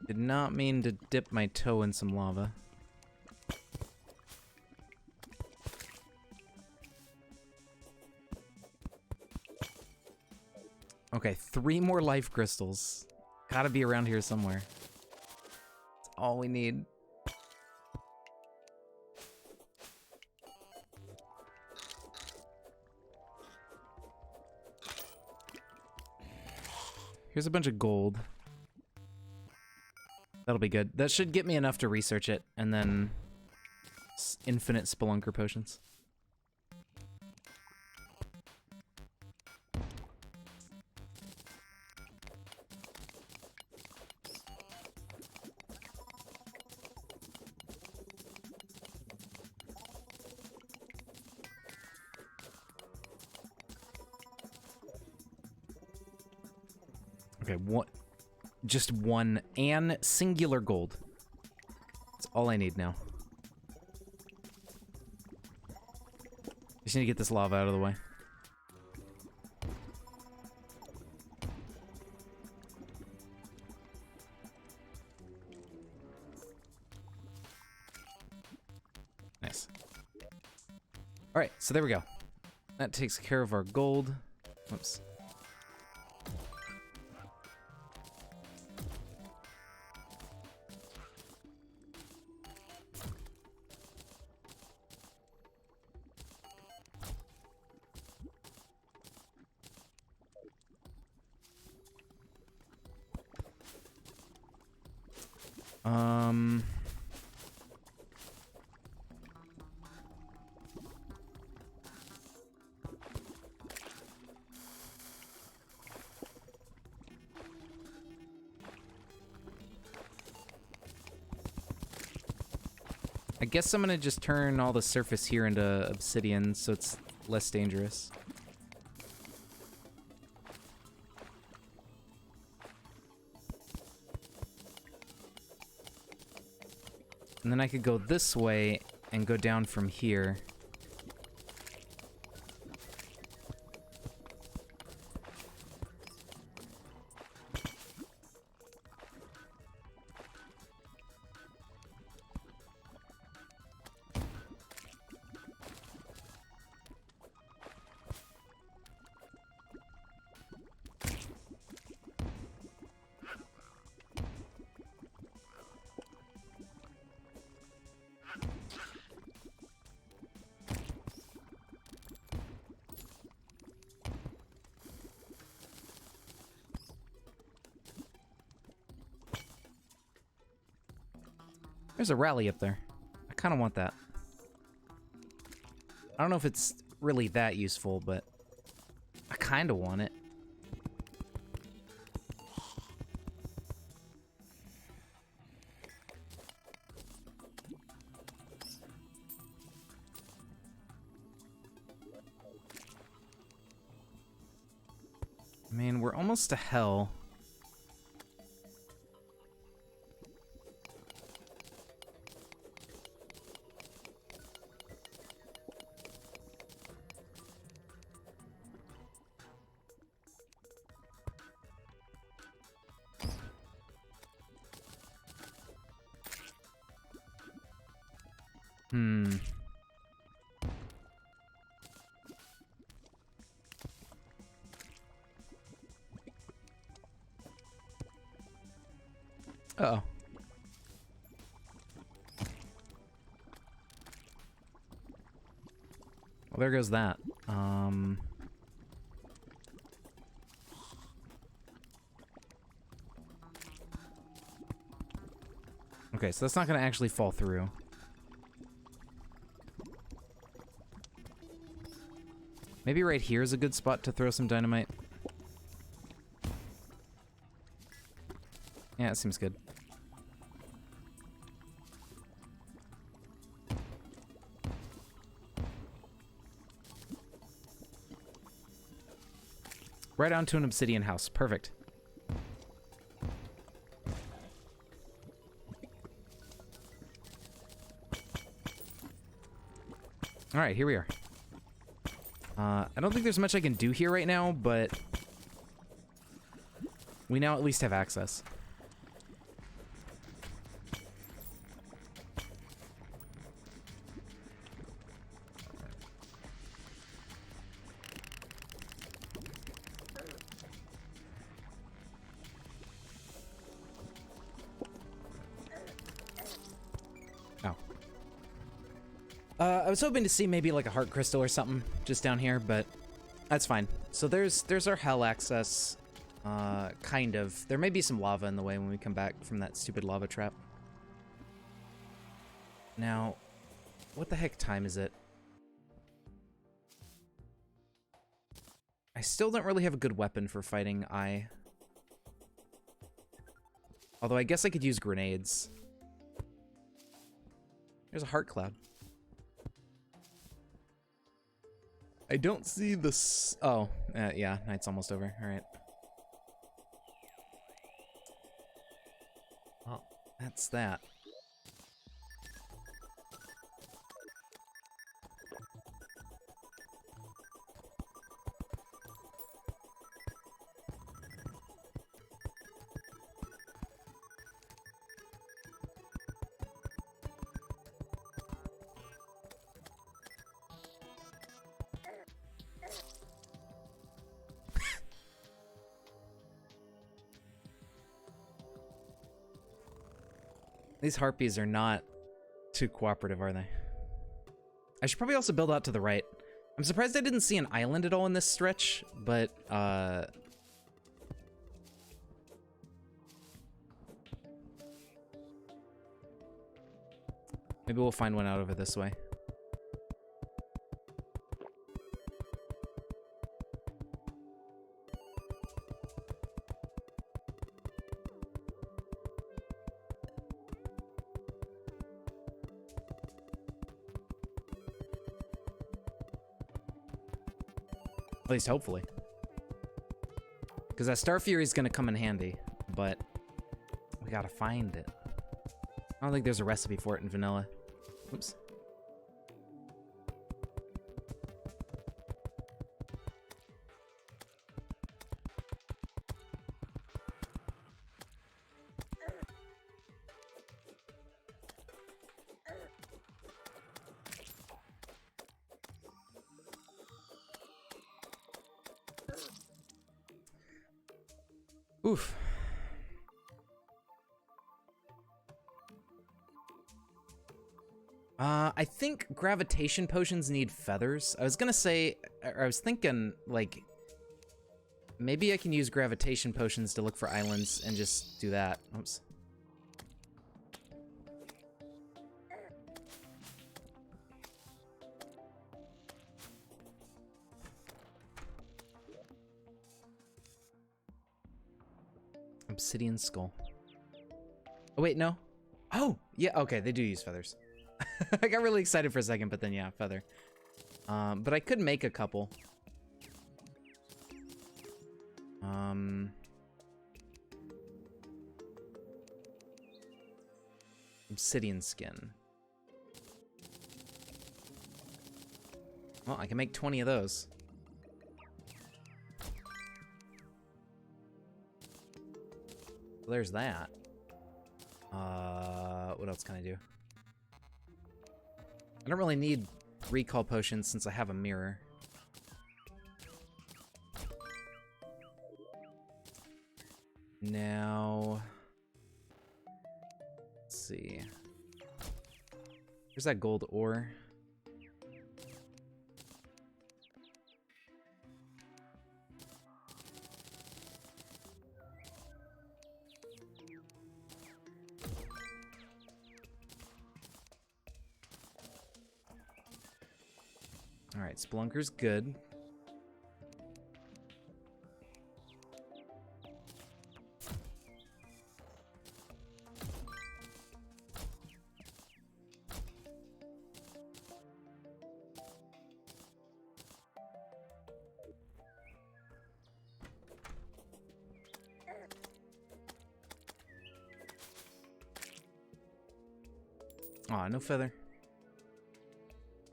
Did not mean to dip my toe in some lava. Okay, 3 more life crystals. Gotta be around here somewhere. That's all we need. Here's a bunch of gold. That'll be good. That should get me enough to research it, and then infinite Spelunker potions. Okay, just one and singular gold. That's all I need now. Just need to get this lava out of the way. Nice. Alright, so there we go. That takes care of our gold. Whoops. I guess I'm gonna just turn all the surface here into obsidian so it's less dangerous. And then I could go this way and go down from here. There's a rally up there. I kind of want that. I don't know if it's really that useful, but I kind of want it. I mean, we're almost to hell. Uh-oh. Well, there goes that. Okay, so that's not gonna actually fall through. Maybe right here is a good spot to throw some dynamite. Yeah, it seems good. Right onto an obsidian house. Perfect. Alright, here we are. I don't think there's much I can do here right now, but we now at least have access. I was hoping to see maybe like a heart crystal or something just down here, but that's fine. So there's our hell access, kind of. There may be some lava in the way when we come back from that stupid lava trap. Now, what the heck time is it? I still don't really have a good weapon for fighting Eye. Although I guess I could use grenades. There's a heart cloud. I don't see this. Oh, yeah, night's almost over. All right. Well, that's that. These harpies are not too cooperative, are they? I should probably also build out to the right. I'm surprised I didn't see an island at all in this stretch, but, maybe we'll find one out over this way. At least hopefully. Because that Star Fury is going to come in handy, but we gotta find it. I don't think there's a recipe for it in vanilla. Oops. Oof. I think gravitation potions need feathers. I was gonna say, or I was thinking, like, maybe I can use gravitation potions to look for islands and just do that. Oops. Obsidian skull. Oh, wait, no. Oh, yeah, okay, they do use feathers. I got really excited for a second, but then yeah, feather. But I could make a couple. Obsidian skin. Well, I can make 20 of those. Well, there's that. What else can I do? I don't really need recall potions since I have a mirror. Now, let's see. Where's that gold ore? Alright, Spelunker's good. Aw, no feather.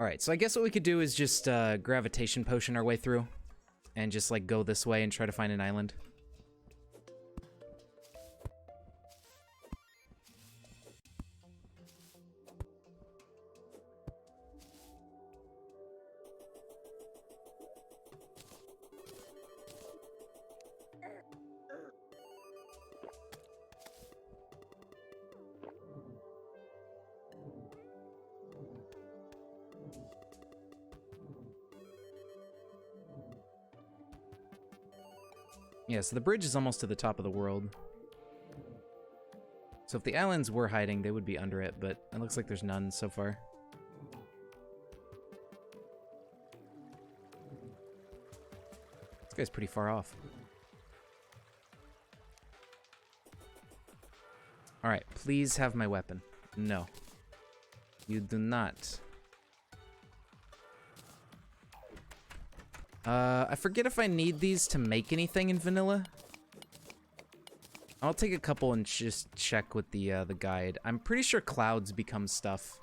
Alright, so I guess what we could do is just gravitation potion our way through. And just like go this way and try to find an island. Yeah, so the bridge is almost to the top of the world. So if the islands were hiding, they would be under it, but it looks like there's none so far. This guy's pretty far off. Alright, please have my weapon. No. You do not. I forget if I need these to make anything in vanilla. I'll take a couple and just check with the guide. I'm pretty sure clouds become stuff.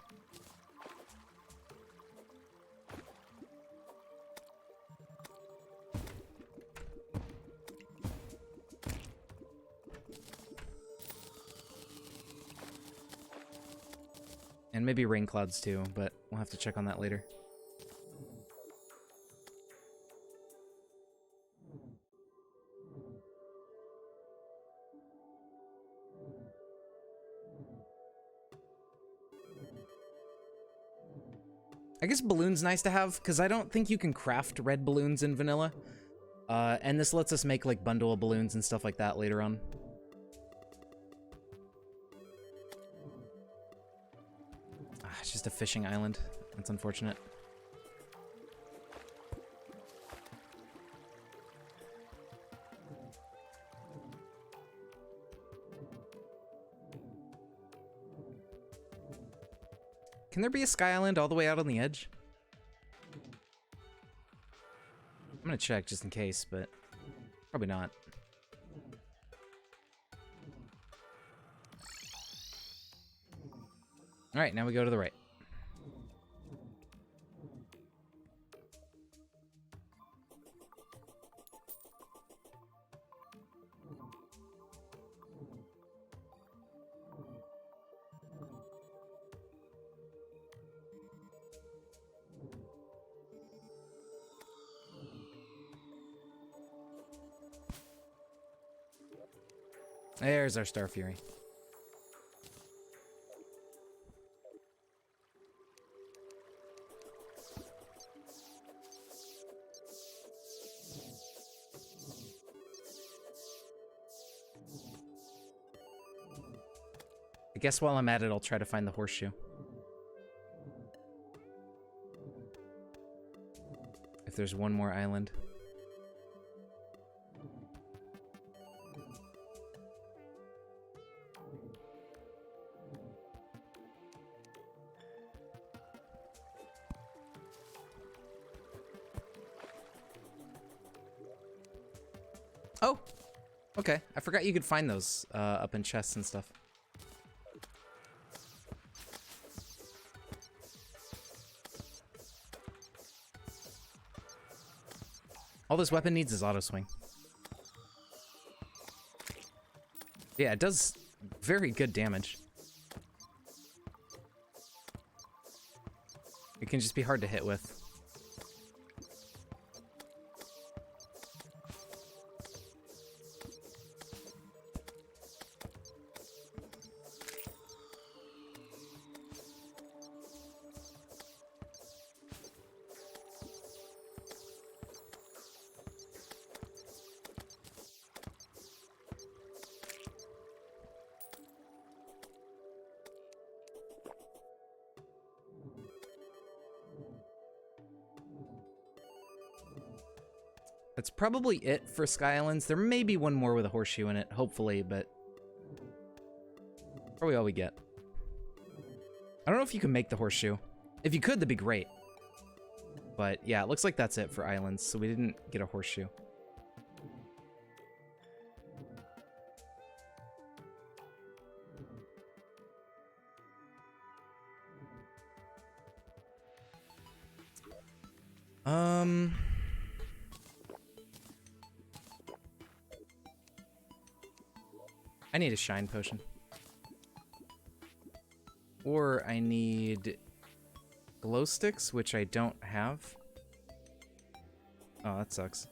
And maybe rain clouds too, but we'll have to check on that later. I guess balloons nice to have, because I don't think you can craft red balloons in vanilla. And this lets us make, like, bundle of balloons and stuff like that later on. Ah, it's just a fishing island. That's unfortunate. Can there be a sky island all the way out on the edge? I'm gonna check just in case, but probably not. Alright, now we go to the right. There's our Star Fury. I guess while I'm at it, I'll try to find the horseshoe. If there's one more island. Oh, okay. I forgot you could find those up in chests and stuff. All this weapon needs is auto swing. Yeah, it does very good damage. It can just be hard to hit with. That's probably it for Sky Islands. There may be one more with a horseshoe in it, hopefully, but probably all we get. I don't know if you can make the horseshoe. If you could, that'd be great. But yeah, it looks like that's it for islands, so we didn't get a horseshoe. I need a shine potion. Or I need glow sticks, which I don't have. Oh, that sucks.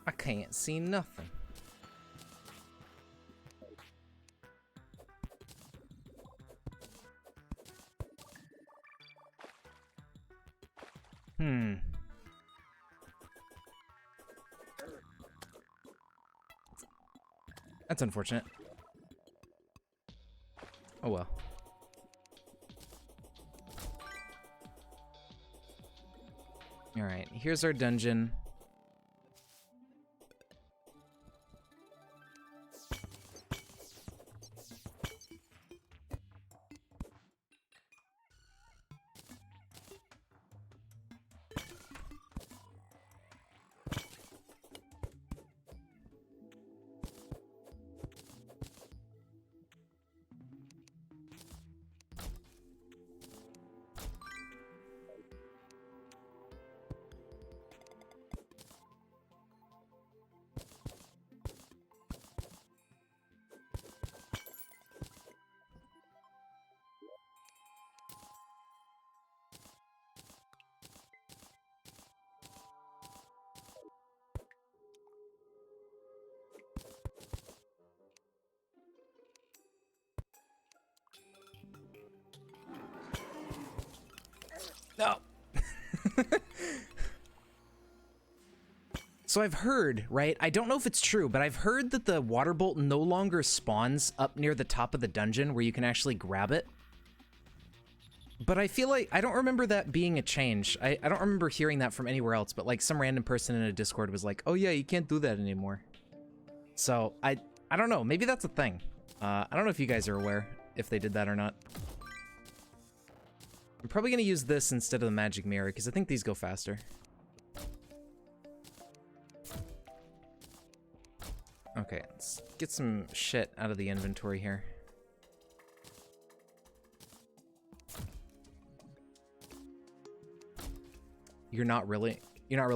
I can't see nothing. That's unfortunate. Oh well. Alright, here's our dungeon. No. So I've heard, right? I don't know if it's true, but I've heard that the water bolt no longer spawns up near the top of the dungeon where you can actually grab it. But I feel like, I don't remember that being a change. I don't remember hearing that from anywhere else, but like some random person in a Discord was like, oh yeah, you can't do that anymore. So I don't know, maybe that's a thing. I don't know if you guys are aware if they did that or not. I'm probably gonna use this instead of the magic mirror, because I think these go faster. Okay, let's get some shit out of the inventory here. You're not really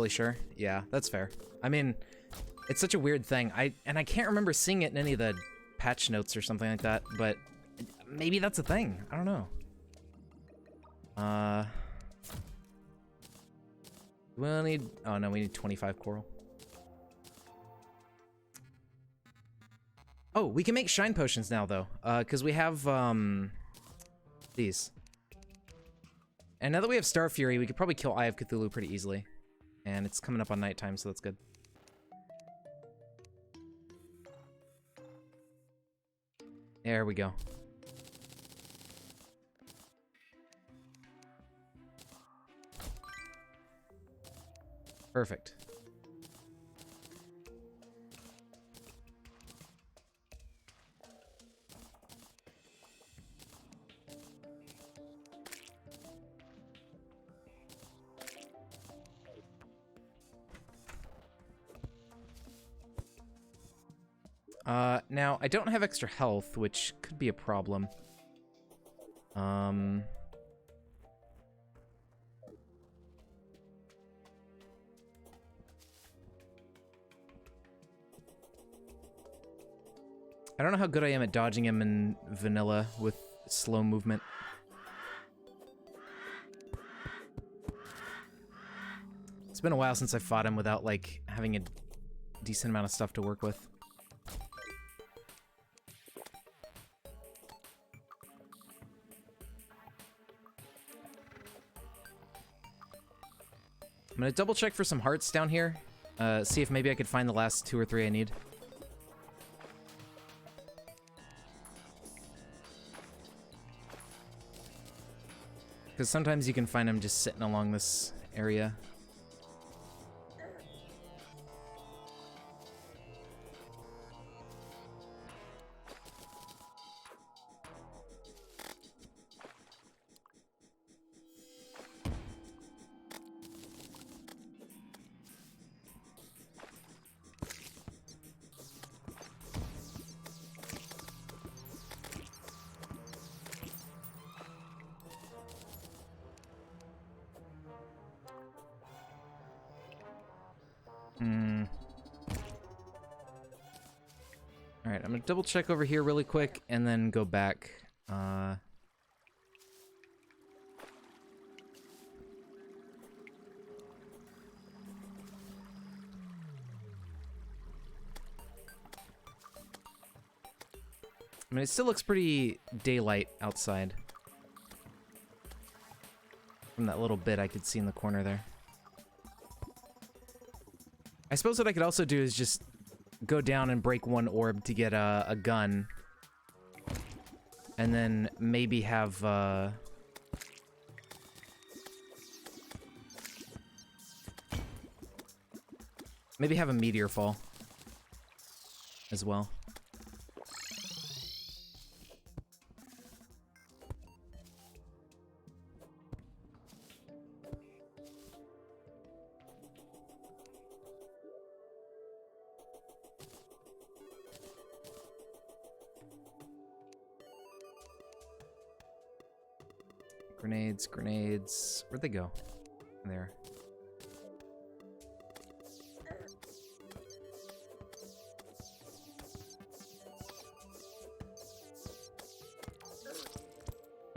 sure? Yeah, that's fair. I mean, it's such a weird thing. I can't remember seeing it in any of the patch notes or something like that, but maybe that's a thing. I don't know. We'll need, oh no, we need 25 coral. Oh, we can make shine potions now though, because we have these. And now that we have Star Fury, we could probably kill Eye of Cthulhu pretty easily. And it's coming up on nighttime, so that's good. There we go. Perfect. Now, I don't have extra health, which could be a problem. I don't know how good I am at dodging him in vanilla with slow movement. It's been a while since I fought him without, like, having a decent amount of stuff to work with. I'm gonna double check for some hearts down here. See if maybe I could find the last 2 or 3 I need. Because sometimes you can find them just sitting along this area. Alright, I'm gonna double check over here really quick and then go back. I mean, it still looks pretty daylight outside. From that little bit I could see in the corner there. I suppose what I could also do is just go down and break one orb to get a gun. And then maybe have, maybe have a meteor fall as well. Grenades, grenades. Where'd they go? There.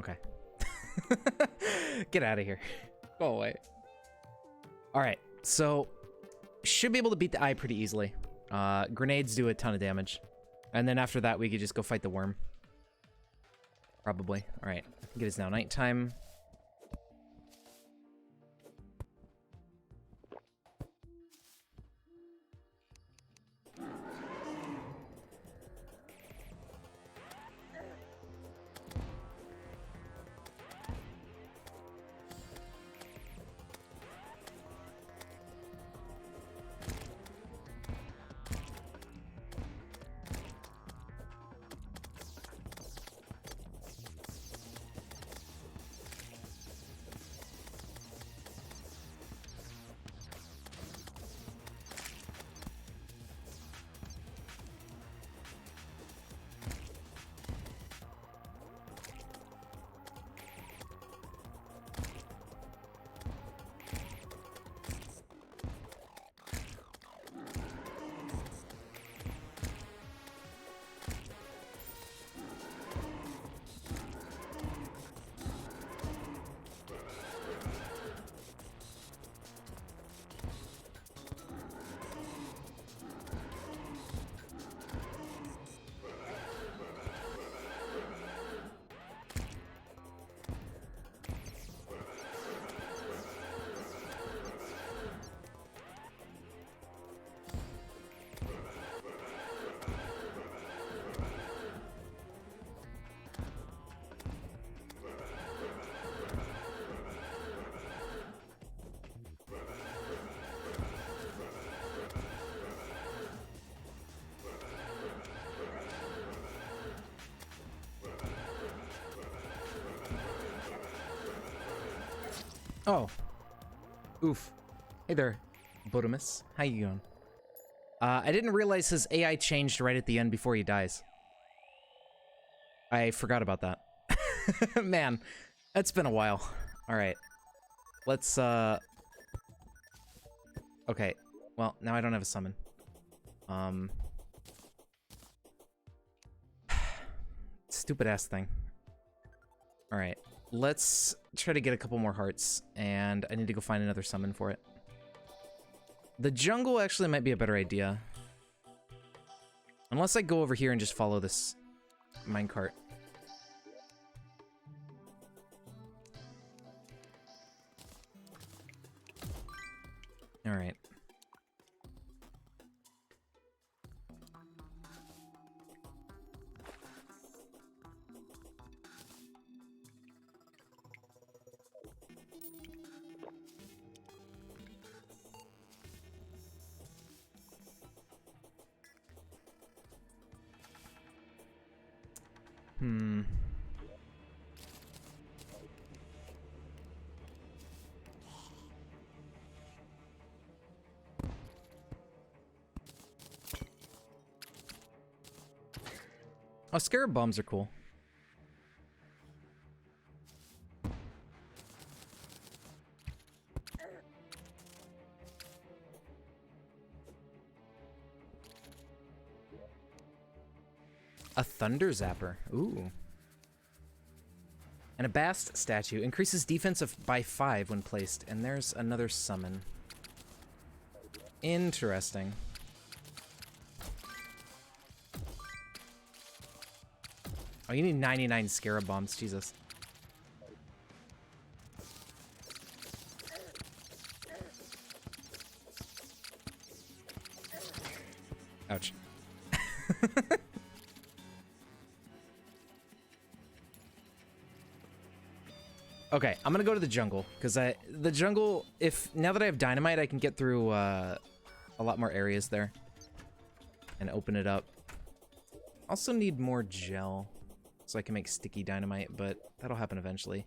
Okay. Get out of here. Go away. Alright, so should be able to beat the eye pretty easily. Grenades do a ton of damage. And then after that, we could just go fight the worm. Probably. Alright, I think it is now nighttime. Oh. Oof. Hey there, Botomus. How you doing? I didn't realize his AI changed right at the end before he dies. I forgot about that. Man, that's been a while. Alright. Let's, okay. Well, now I don't have a summon. Stupid-ass thing. Alright. Let's try to get a couple more hearts, and I need to go find another summon for it. The jungle actually might be a better idea. Unless I go over here and just follow this minecart. Alright. Oh, scarab bombs are cool. A thunder zapper. Ooh. And a Bast statue increases defense by 5 when placed, and there's another summon. Interesting. Oh, you need 99 scarab bombs, Jesus. Ouch. Okay, I'm gonna go to the jungle, because the jungle, now that I have dynamite, I can get through a lot more areas there and open it up. Also need more gel so I can make sticky dynamite, but that'll happen eventually.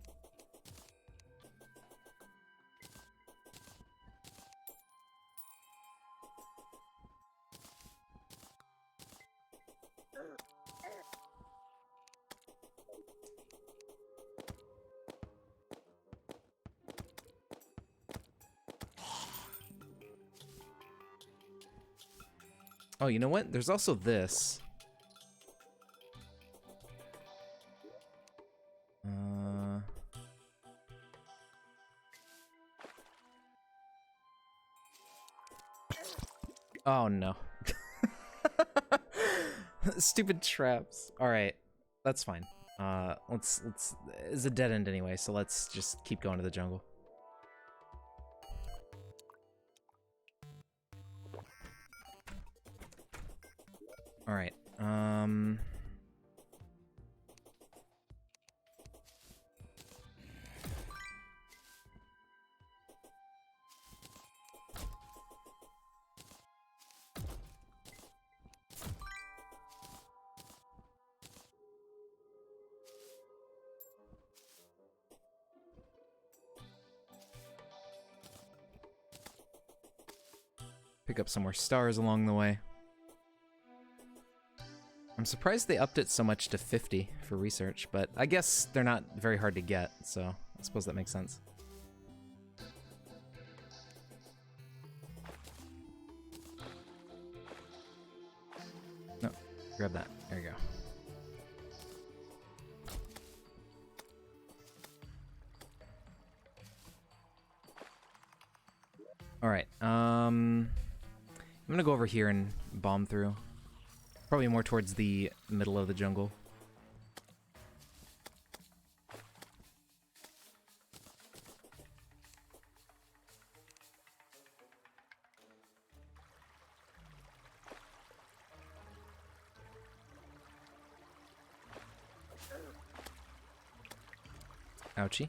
Oh, you know what? There's also this. Oh no. Stupid traps. All right. That's fine. Let's it's a dead end anyway, so let's just keep going to the jungle. All right. Pick up some more stars along the way. I'm surprised they upped it so much to 50 for research, but I guess they're not very hard to get, so I suppose that makes sense. No, grab that. There you go. Alright, I'm gonna go over here and bomb through. Probably more towards the middle of the jungle. Ouchie.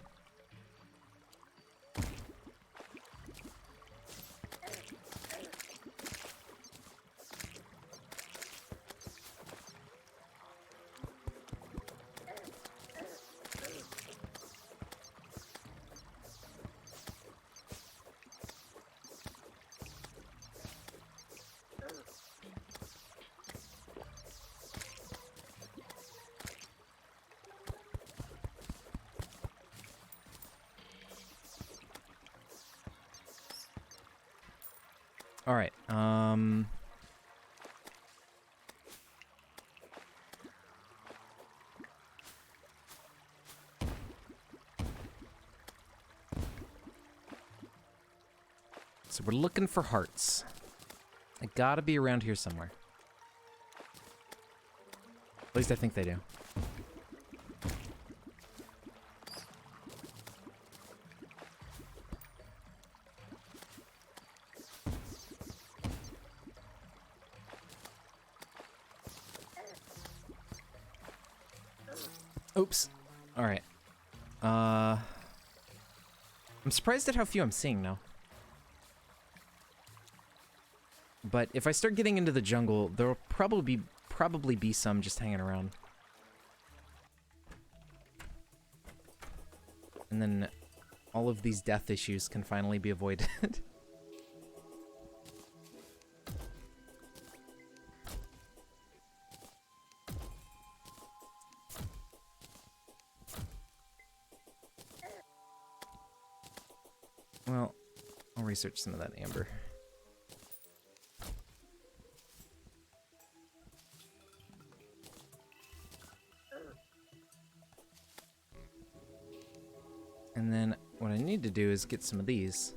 All right. So we're looking for hearts. They gotta be around here somewhere. At least I think they do. Oops. All right. I'm surprised at how few I'm seeing now. But if I start getting into the jungle, there'll probably be some just hanging around. And then all of these death issues can finally be avoided. Well, I'll research some of that amber. And then what I need to do is get some of these.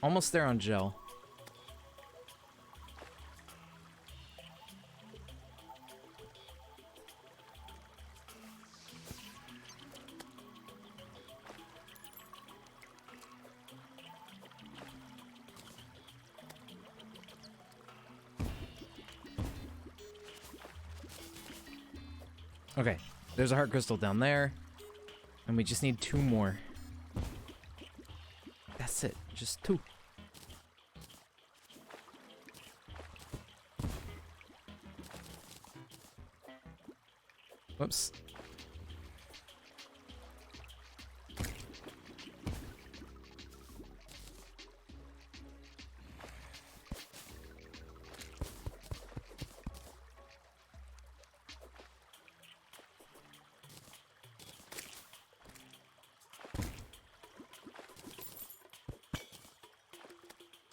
Almost there on gel. Okay, there's a heart crystal down there, and we just need 2 more. That's it, just 2. Whoops.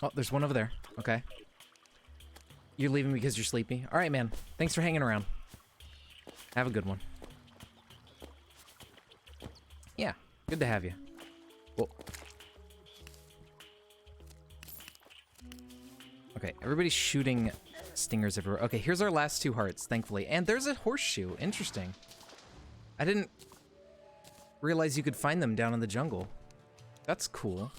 Oh, there's one over there. Okay. You're leaving because you're sleepy? All right, man. Thanks for hanging around. Have a good one. Yeah, good to have you. Whoa. Okay, everybody's shooting stingers everywhere. Okay, here's our last 2 hearts, thankfully. And there's a horseshoe. Interesting. I didn't realize you could find them down in the jungle. That's cool.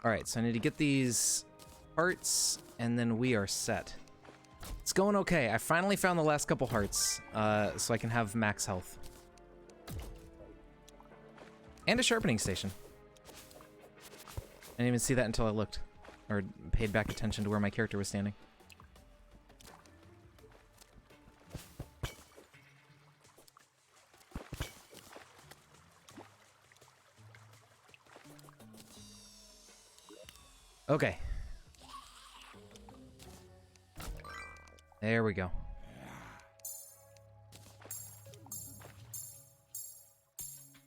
Alright, so I need to get these hearts, and then we are set. It's going okay. I finally found the last couple hearts, so I can have max health. And a sharpening station. I didn't even see that until I looked, or paid back attention to where my character was standing. Okay. There we go.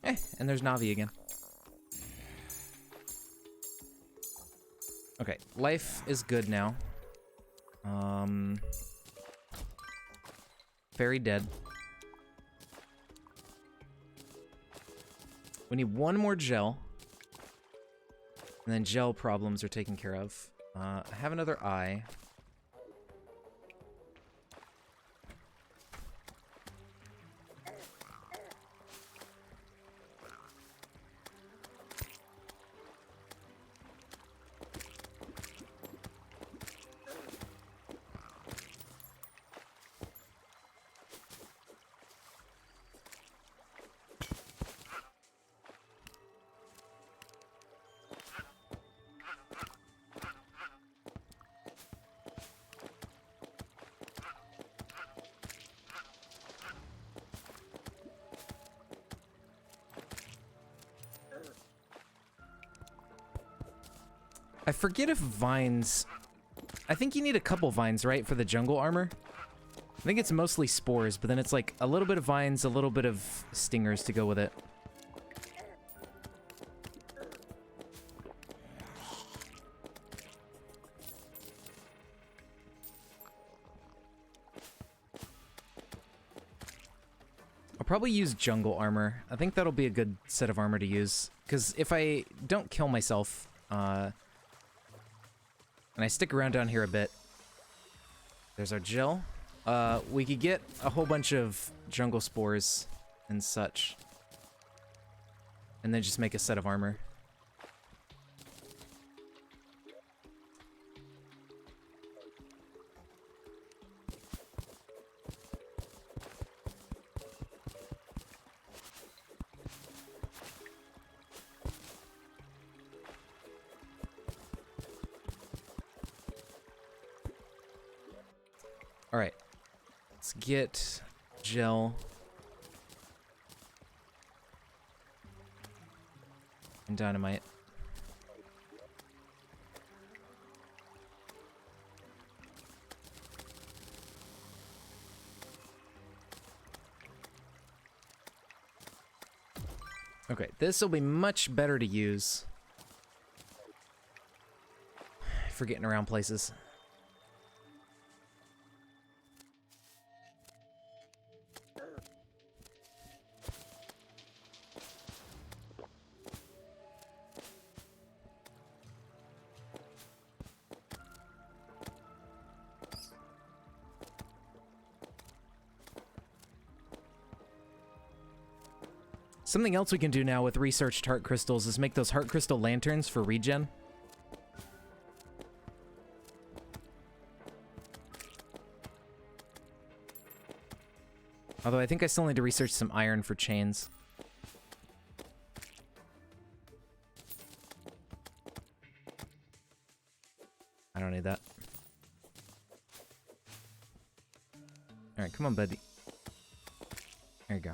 And there's Navi again. Okay, life is good now. Fairy dead. We need 1 more gel. And then gel problems are taken care of. I have another eye. I forget if vines... I think you need a couple vines, right, for the jungle armor? I think it's mostly spores, but then it's like a little bit of vines, a little bit of stingers to go with it. I'll probably use jungle armor. I think that'll be a good set of armor to use. Because if I don't kill myself, and I stick around down here a bit, there's our gel. We could get a whole bunch of jungle spores and such. And then just make a set of armor. All right, let's get gel and dynamite. Okay, this will be much better to use for getting around places. Something else we can do now with researched heart crystals is make those heart crystal lanterns for regen. Although I think I still need to research some iron for chains. I don't need that. Alright, come on, buddy. There you go.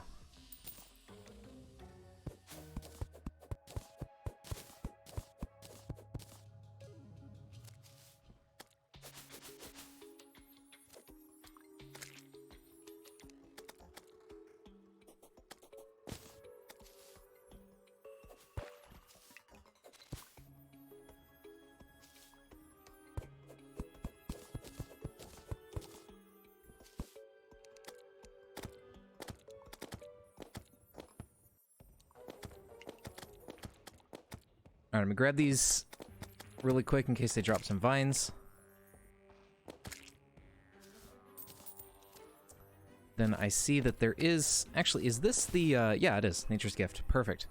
Alright, I'm gonna grab these really quick in case they drop some vines. Then I see that there is... Actually, is this the... yeah, it is. Nature's Gift. Perfect.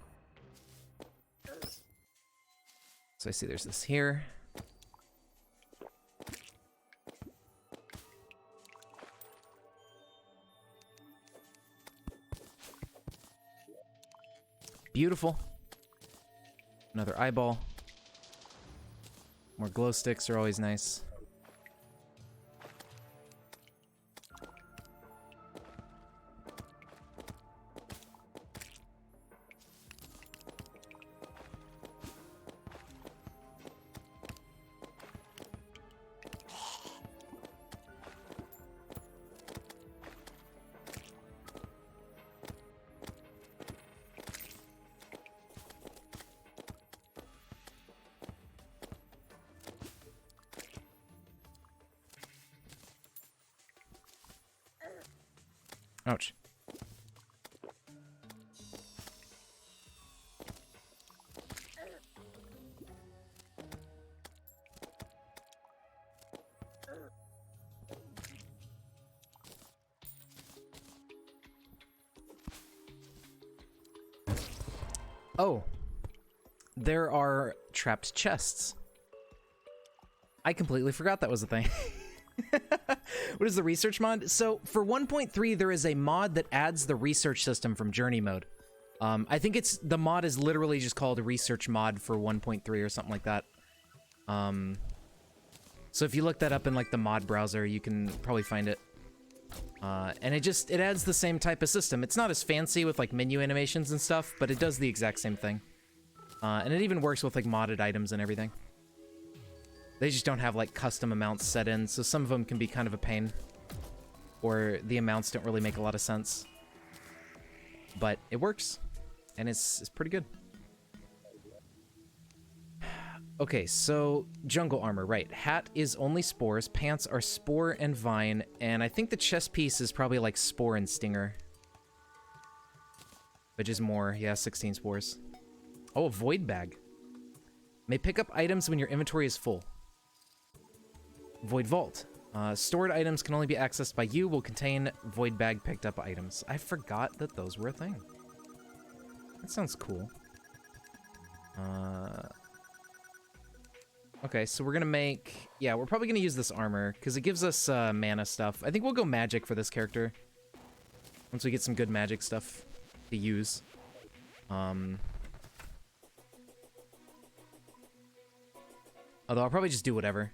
So I see there's this here. Beautiful. Another eyeball. More glow sticks are always nice. Ouch. Oh. There are trapped chests. I completely forgot that was a thing. What is the research mod? So for 1.3, there is a mod that adds the research system from Journey mode. I think it's the mod is literally just called research mod for 1.3 or something like that. So if you look that up in like the mod browser, you can probably find it. And it adds the same type of system. It's not as fancy with like menu animations and stuff, but it does the exact same thing. And it even works with like modded items and everything. They just don't have like custom amounts set in, so some of them can be kind of a pain. Or the amounts don't really make a lot of sense. But it works, and it's pretty good. Okay, so jungle armor, right. Hat is only spores, pants are spore and vine, and I think the chest piece is probably like spore and stinger. Which is more, yeah, 16 spores. Oh, a void bag. May pick up items when your inventory is full. Void vault. Stored items can only be accessed by you, will contain void bag picked up items. I forgot that those were a thing. That sounds cool. Okay, so we're gonna make... Yeah, we're probably gonna use this armor, because it gives us mana stuff. I think we'll go magic for this character. Once we get some good magic stuff to use. Although I'll probably just do whatever,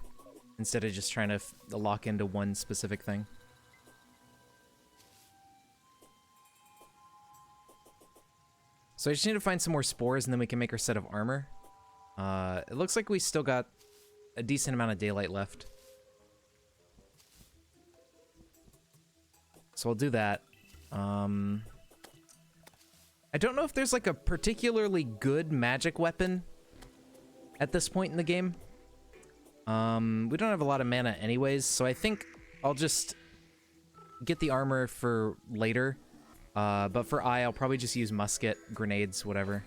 instead of just trying to lock into one specific thing. So I just need to find some more spores, and then we can make our set of armor. It looks like we still got a decent amount of daylight left. So I'll do that. I don't know if there's like a particularly good magic weapon at this point in the game. We don't have a lot of mana anyways, so I think I'll just get the armor for later. But for I'll probably just use musket, grenades, whatever.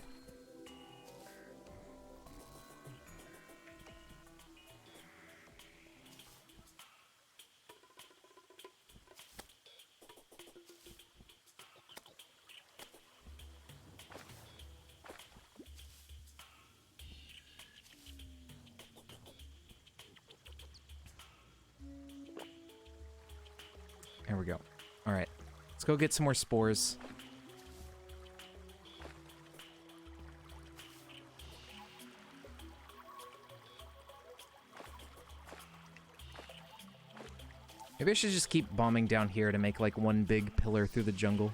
There we go. All right, let's go get some more spores. Maybe I should just keep bombing down here to make like one big pillar through the jungle.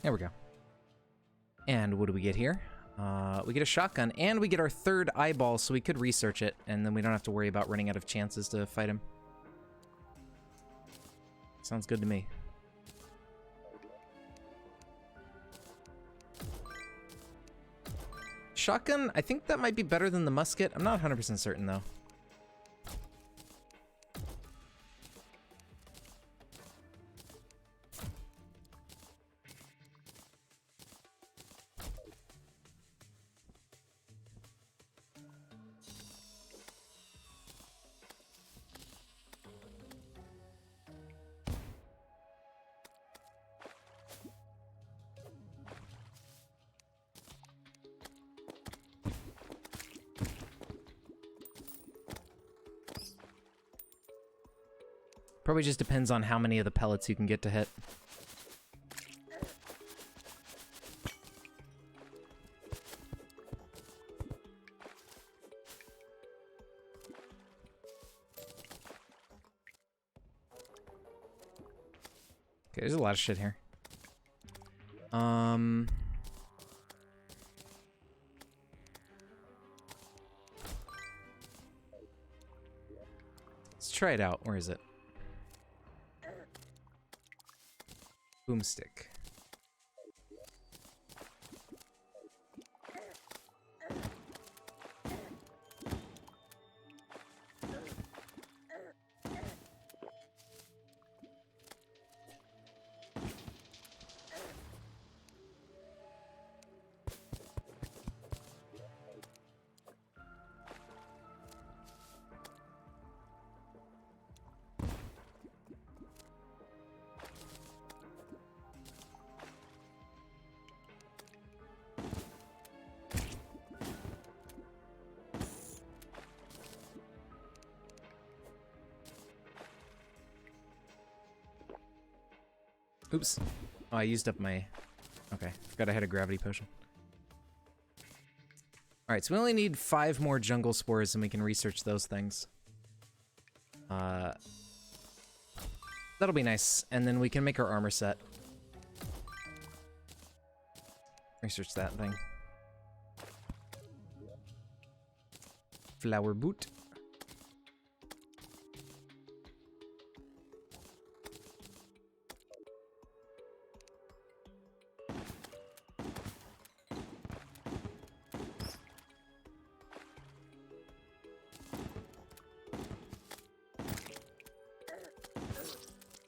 There we go. And what do we get here? We get a shotgun, and we get our third eyeball, so we could research it, and then we don't have to worry about running out of chances to fight him. Sounds good to me. Shotgun, I think that might be better than the musket. I'm not 100% certain, though. Probably just depends on how many of the pellets you can get to hit. Okay, there's a lot of shit here. Let's try it out. Where is it? Boomstick. Oops. Oh, I used up my... Okay, forgot I had a gravity potion. Alright, so we only need 5 more jungle spores and we can research those things. That'll be nice. And then we can make our armor set. Research that thing. Flower boot.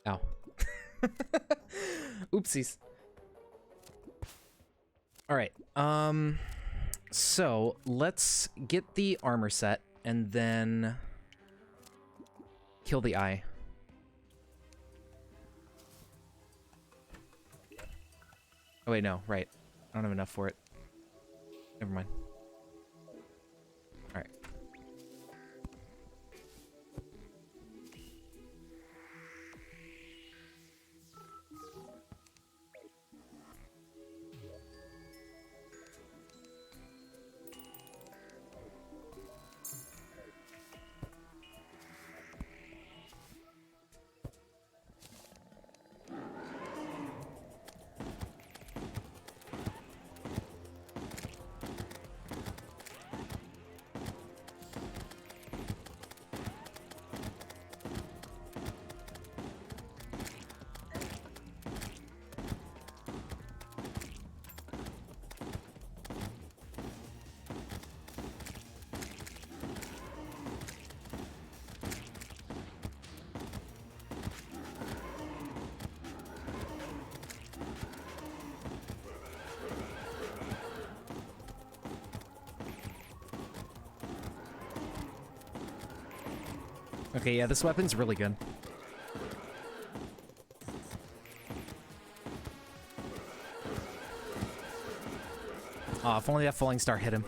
Ow. Oopsies. Alright, so let's get the armor set and then kill the eye. Oh wait, no, right. I don't have enough for it. Never mind. Alright. Okay, yeah, this weapon's really good. Aw, if only that falling star hit him.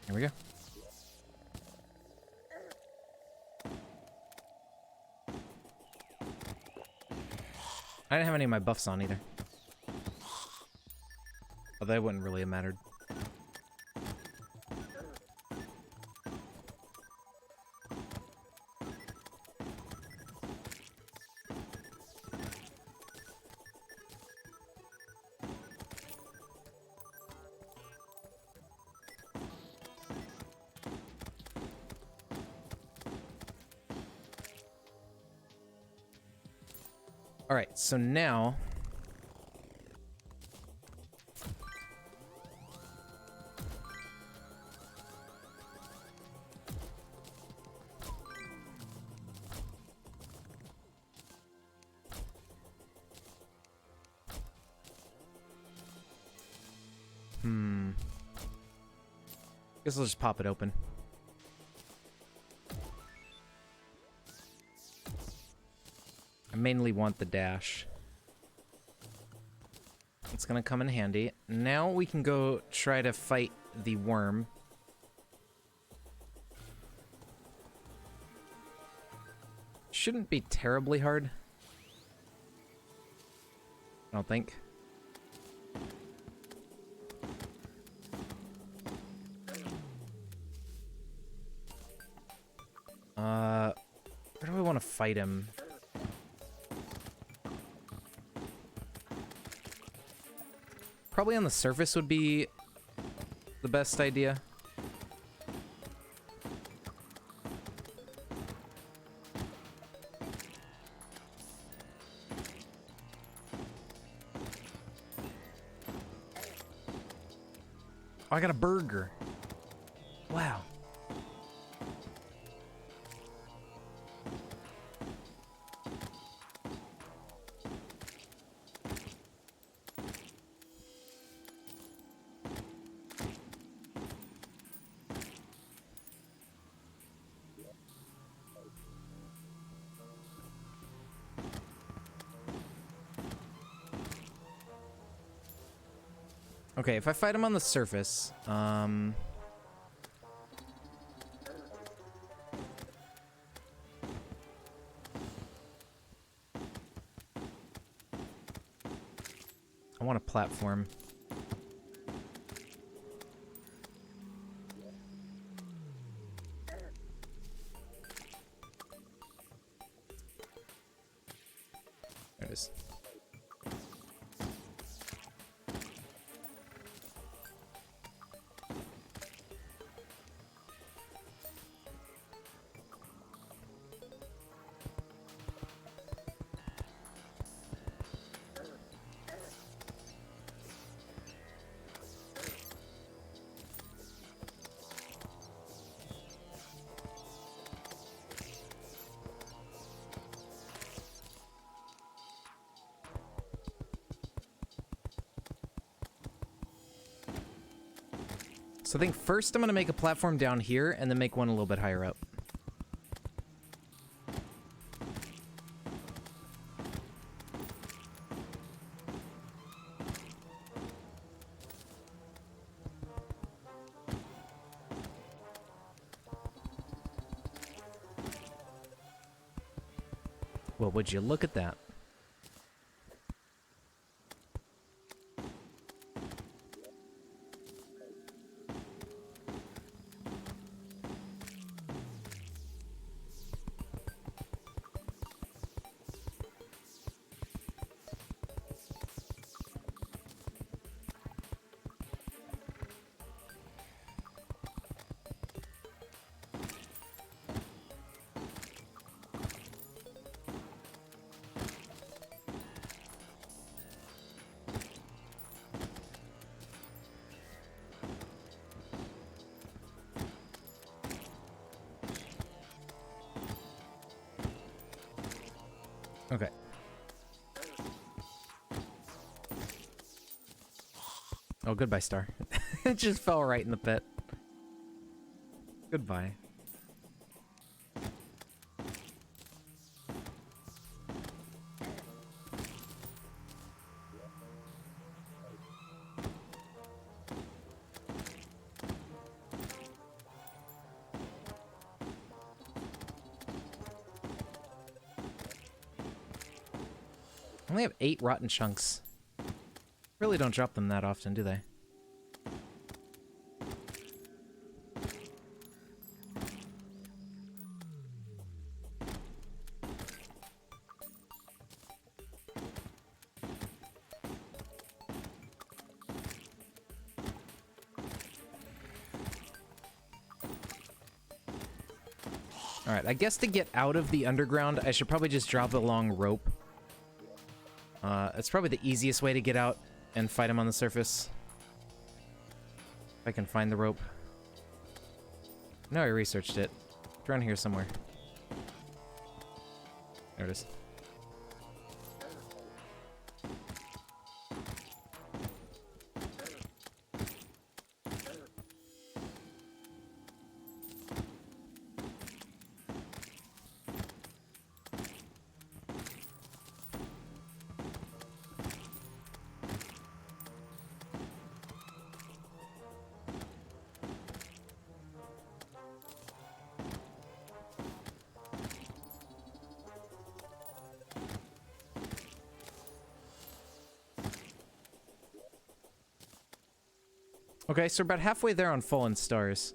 Here we go. I didn't have any of my buffs on either. But that wouldn't really have mattered. Alright, so now... Guess I'll just pop it open. I mainly want the dash. It's gonna come in handy. Now we can go try to fight the worm. Shouldn't be terribly hard. I don't think. Where do I want to fight him? Probably on the surface would be the best idea. Oh, I got a burger. Wow. Okay, if I fight him on the surface, I want a platform. There it is. So I think first I'm going to make a platform down here and then make one a little bit higher up. Well, would you look at that? Okay. Oh, goodbye, star. It just fell right in the pit. Goodbye. I only have 8 rotten chunks. Really don't drop them that often, do they? Alright, I guess to get out of the underground, I should probably just drop a long rope. It's probably the easiest way to get out and fight him on the surface. If I can find the rope. No, I researched it. It's around here somewhere. There it is. Okay, so we're about halfway there on Fallen Stars.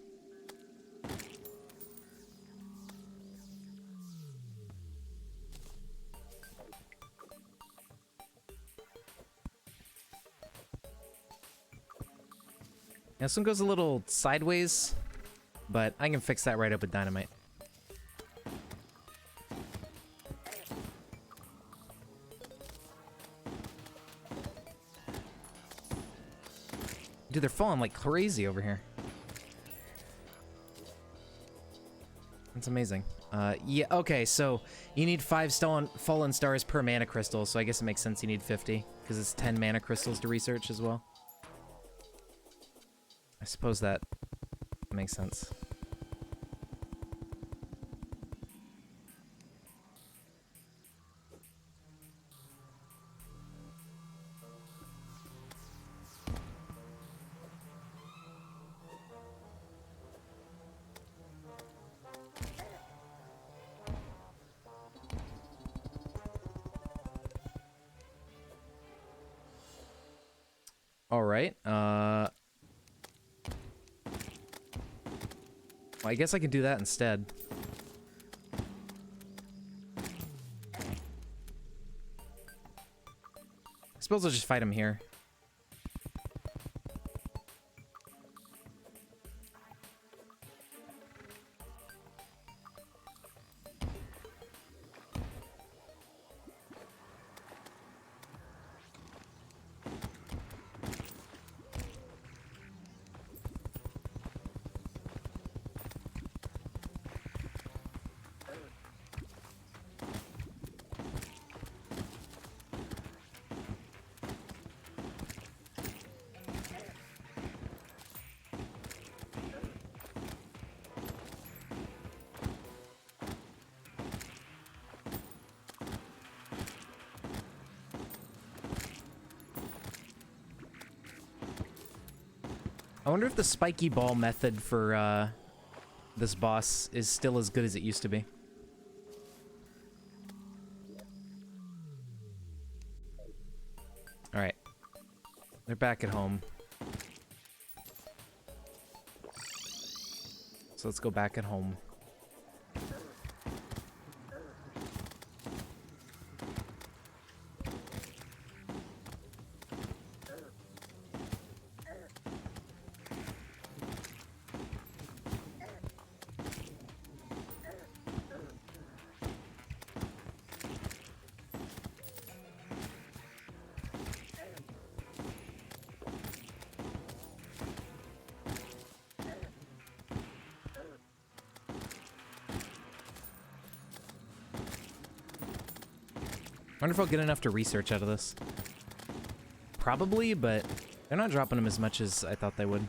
Now, this one goes a little sideways, but I can fix that right up with dynamite. Dude, they're falling like crazy over here. That's amazing. Yeah, okay, so you need 5 Fallen Stars per mana crystal, so I guess it makes sense you need 50, because it's 10 mana crystals to research as well. I suppose that makes sense. All right. Well, I guess I can do that instead. I suppose I'll just fight him here. I wonder if the spiky ball method for this boss is still as good as it used to be. All right, they're back at home. So let's go back at home. I wonder if I'll get enough to research out of this. Probably, but they're not dropping them as much as I thought they would.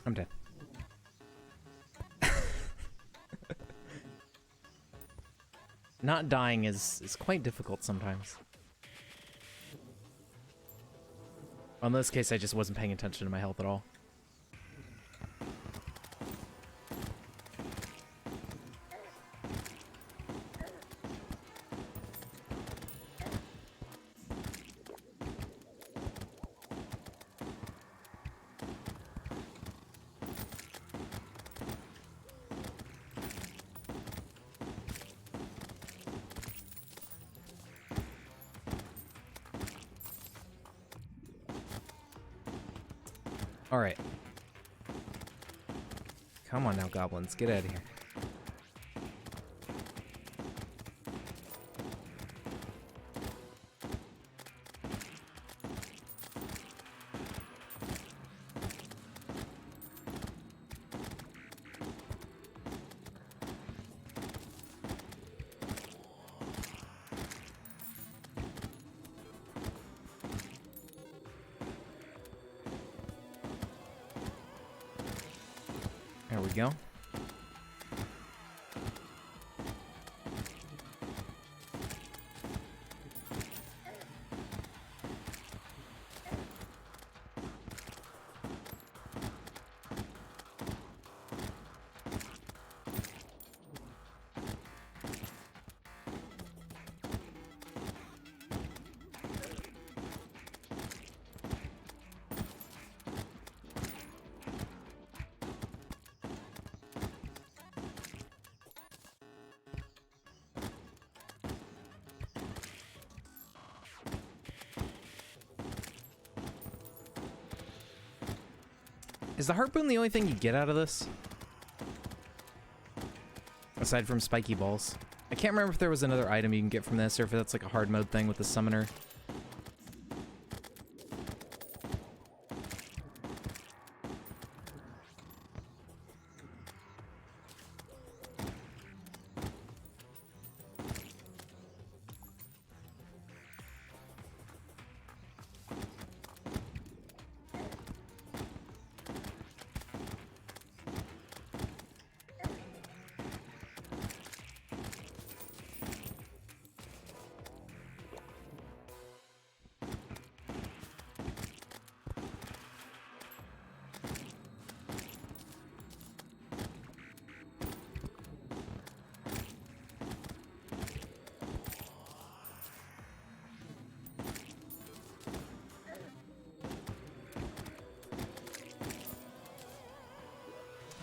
I'm dead. Not dying is quite difficult sometimes. Well, in this case, I just wasn't paying attention to my health at all. All right. Come on now, goblins. Get out of here. There we go. Is the harpoon the only thing you get out of this? Aside from spiky balls. I can't remember if there was another item you can get from this or if that's like a hard mode thing with the summoner.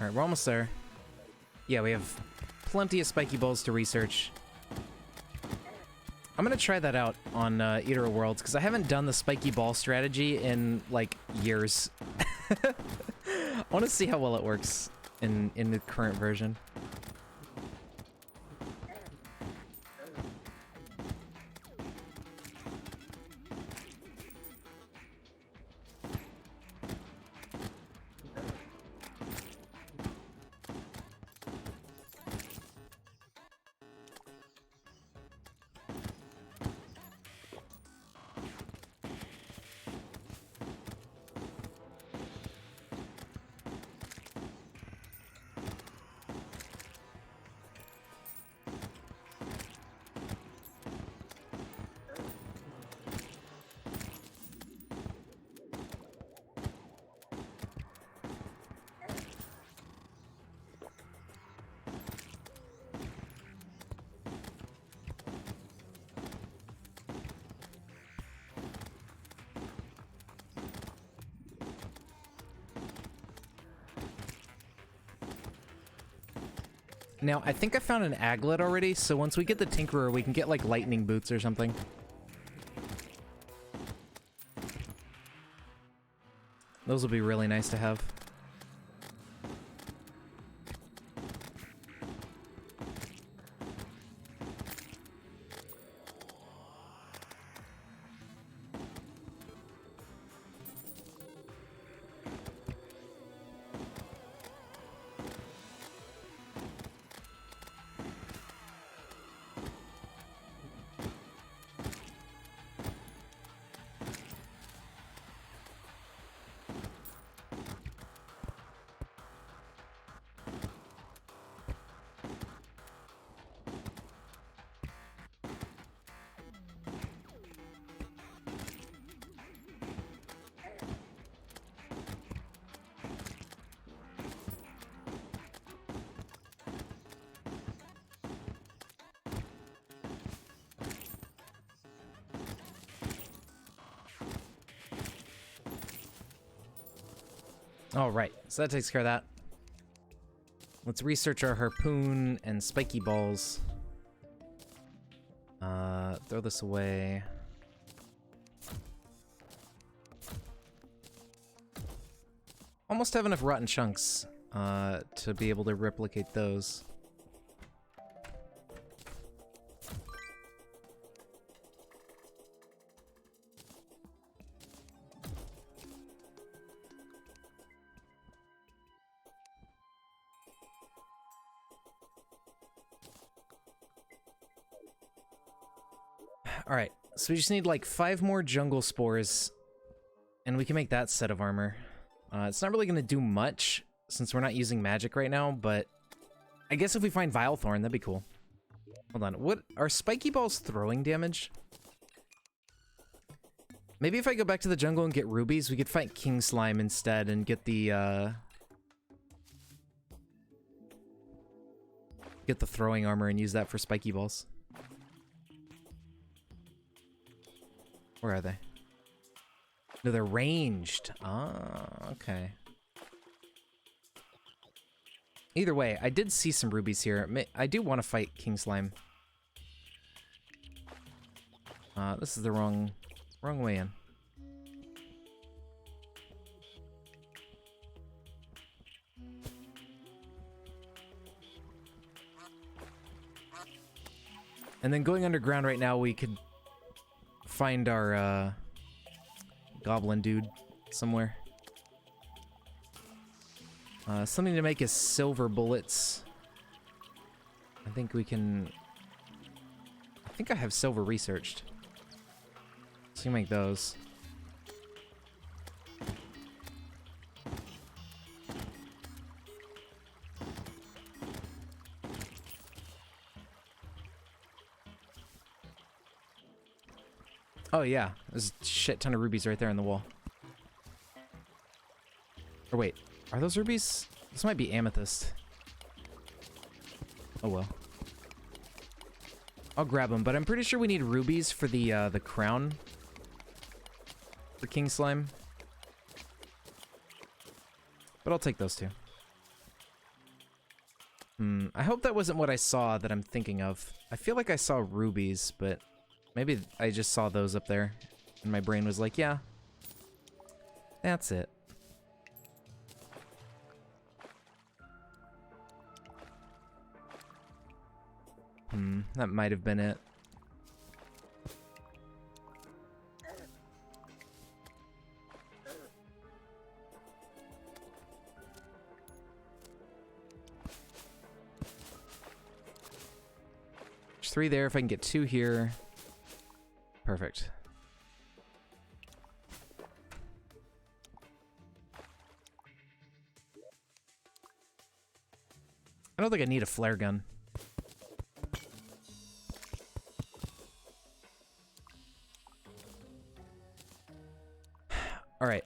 Alright, we're almost there. Yeah, we have plenty of spiky balls to research. I'm gonna try that out on Eater of Worlds, because I haven't done the spiky ball strategy in, like, years. I want to see how well it works in the current version. Now, I think I found an aglet already, so once we get the Tinkerer, we can get, like, lightning boots or something. Those will be really nice to have. All right, so that takes care of that. Let's research our harpoon and spiky balls. Throw this away. Almost have enough rotten chunks to be able to replicate those. Alright, so we just need like 5 more jungle spores, and we can make that set of armor. It's not really going to do much, since we're not using magic right now, but I guess if we find Vilethorn, that'd be cool. Hold on, what are spiky balls throwing damage? Maybe if I go back to the jungle and get rubies, we could fight King Slime instead and get the throwing armor and use that for spiky balls. Where are they? No, they're ranged. Ah, okay. Either way, I did see some rubies here. I do want to fight King Slime. This is the wrong way in. And then going underground right now, we could find our goblin dude somewhere. Something to make his silver bullets. I think we can... I think I have silver researched. So you make those. Oh yeah, there's a shit ton of rubies right there on the wall. Or wait, are those rubies? This might be amethyst. Oh well. I'll grab them, but I'm pretty sure we need rubies for the crown for King Slime. But I'll take those two. I hope that wasn't what I saw that I'm thinking of. I feel like I saw rubies, but maybe I just saw those up there. And my brain was like, yeah, that's it. That might have been it. There's 3 there. If I can get 2 here. Perfect. I don't think I need a flare gun. All right.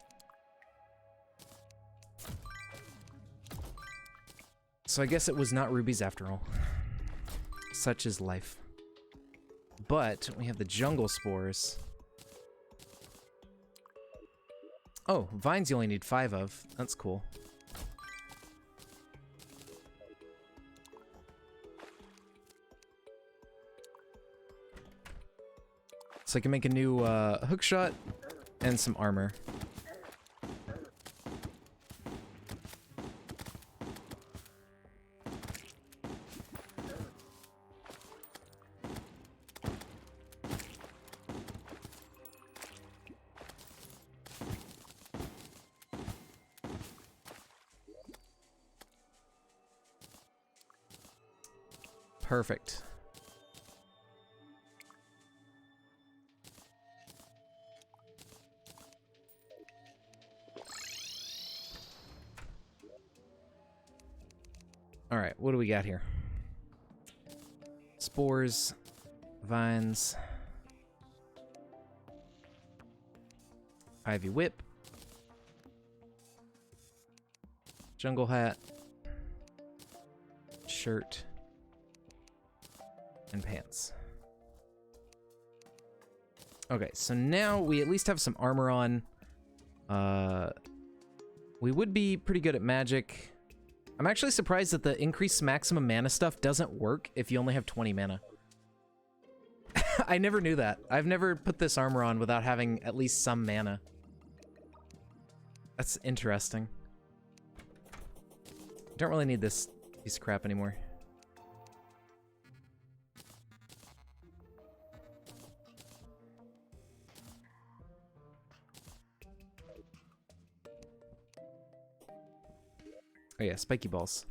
So I guess it was not rubies after all. Such is life. But we have the jungle spores. Oh, vines you only need 5 of. That's cool. So I can make a new hook shot and some armor. Perfect. All right, what do we got here? Spores, vines, ivy whip, jungle hat, shirt, and pants. Okay, so now we at least have some armor on. We would be pretty good at magic. I'm actually surprised that the increased maximum mana stuff doesn't work if you only have 20 mana. I never knew that. I've never put this armor on without having at least some mana. That's interesting. Don't really need this piece of crap anymore. Oh yeah, spiky balls.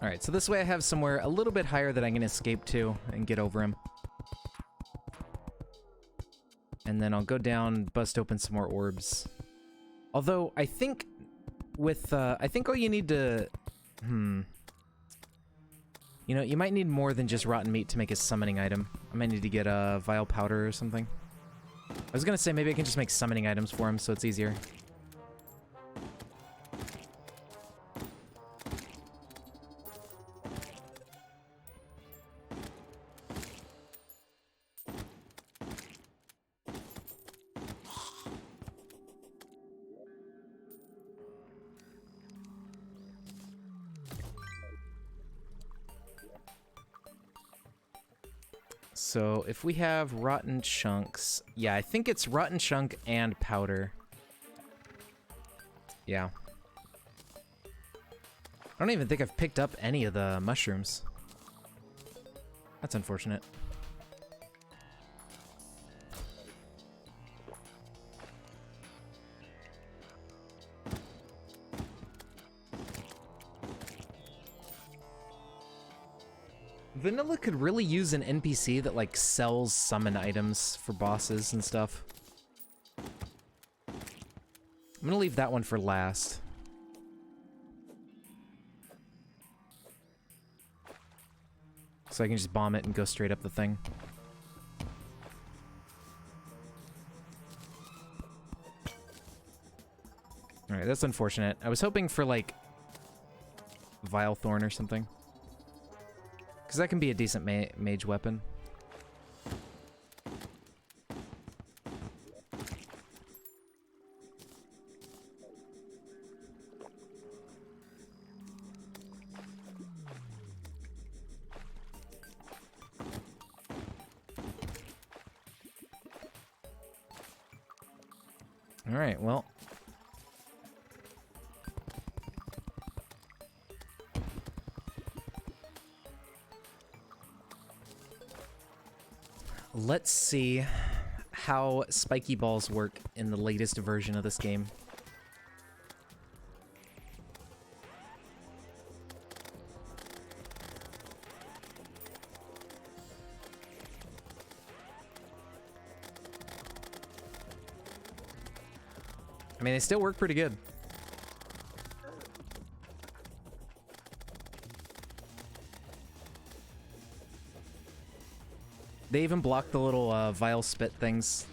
Alright, so this way I have somewhere a little bit higher that I can escape to and get over him. And then I'll go down, bust open some more orbs. Although, I think with, I think all you need to... You know, you might need more than just rotten meat to make a summoning item. I might need to get a vile powder or something. I was gonna say maybe I can just make summoning items for him so it's easier. So if we have rotten chunks, yeah, I think it's rotten chunk and powder. Yeah. I don't even think I've picked up any of the mushrooms. That's unfortunate. Vanilla could really use an NPC that, like, sells summon items for bosses and stuff. I'm gonna leave that one for last. So I can just bomb it and go straight up the thing. Alright, that's unfortunate. I was hoping for, like, Vile Thorn or something. Because that can be a decent mage weapon. Alright, well. Let's see how spiky balls work in the latest version of this game. I mean, they still work pretty good. They even block the little vile spit things.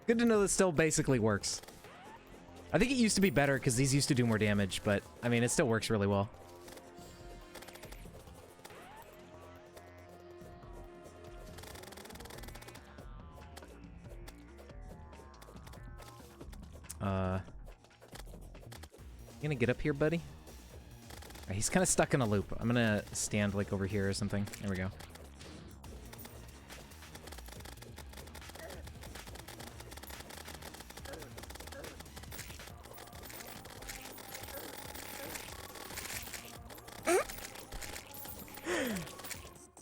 Good to know that still basically works. I think it used to be better because these used to do more damage, but I mean, it still works really well. You gonna get up here, buddy? Alright, he's kind of stuck in a loop. I'm gonna stand like over here or something. There we go.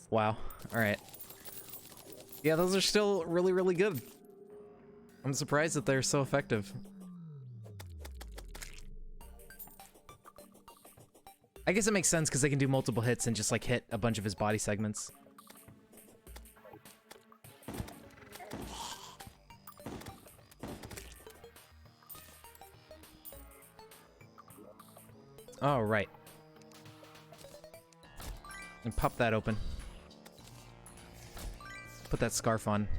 Wow. Alright. Yeah, those are still really, really good. I'm surprised that they're so effective. I guess it makes sense because they can do multiple hits and just like hit a bunch of his body segments. All right. And pop that open. Put that scarf on.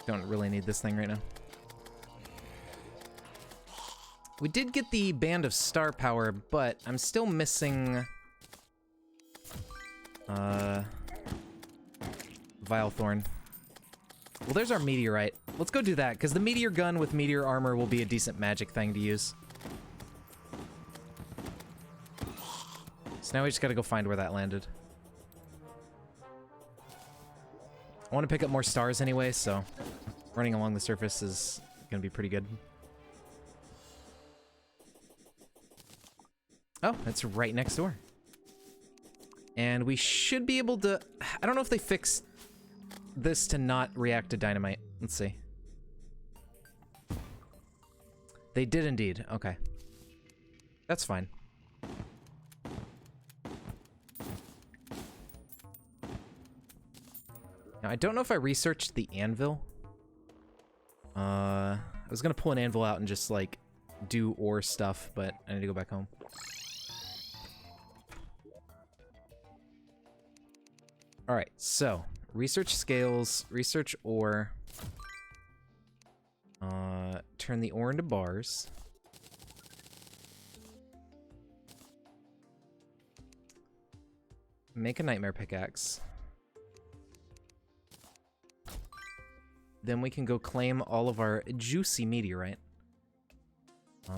Don't really need this thing right now. We did get the Band of Star Power, but I'm still missing... Vile Thorn. Well, there's our Meteorite. Let's go do that, because the Meteor Gun with Meteor Armor will be a decent magic thing to use. So now we just gotta go find where that landed. I want to pick up more stars anyway, so running along the surface is gonna be pretty good. Oh, that's right next door. And we should be able to... I don't know if they fixed this to not react to dynamite. Let's see. They did indeed. Okay. That's fine. Now, I don't know if I researched the anvil. I was gonna pull an anvil out and just, like, do ore stuff, but I need to go back home. Alright, so, research scales, research ore. Turn the ore into bars. Make a nightmare pickaxe. then we can go claim all of our juicy meteorite. I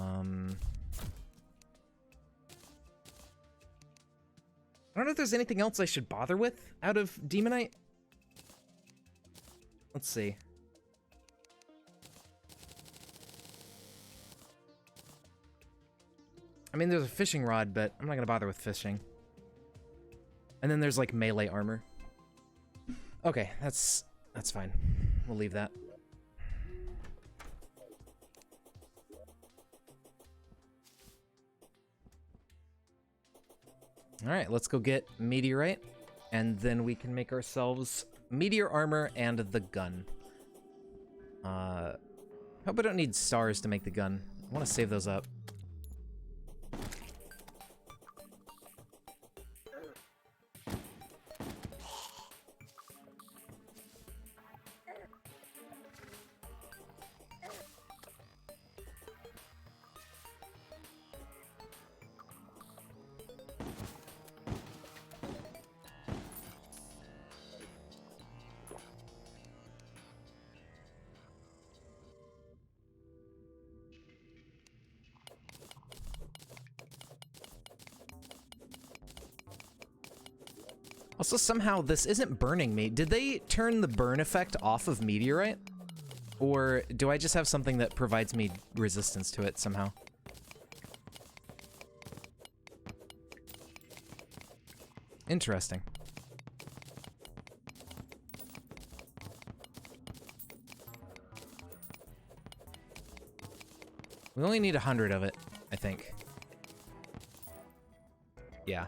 don't know if there's anything else I should bother with out of Demonite. Let's see. I mean, there's a fishing rod, but I'm not gonna bother with fishing. And then there's like melee armor. Okay, that's fine. We'll leave that. All right, let's go get meteorite, and then we can make ourselves meteor armor and the gun. Hope I don't need stars to make the gun. I want to save those up. Also, somehow this isn't burning me. Did they turn the burn effect off of meteorite? Or do I just have something that provides me resistance to it somehow? Interesting. We only need 100 of it, I think. Yeah.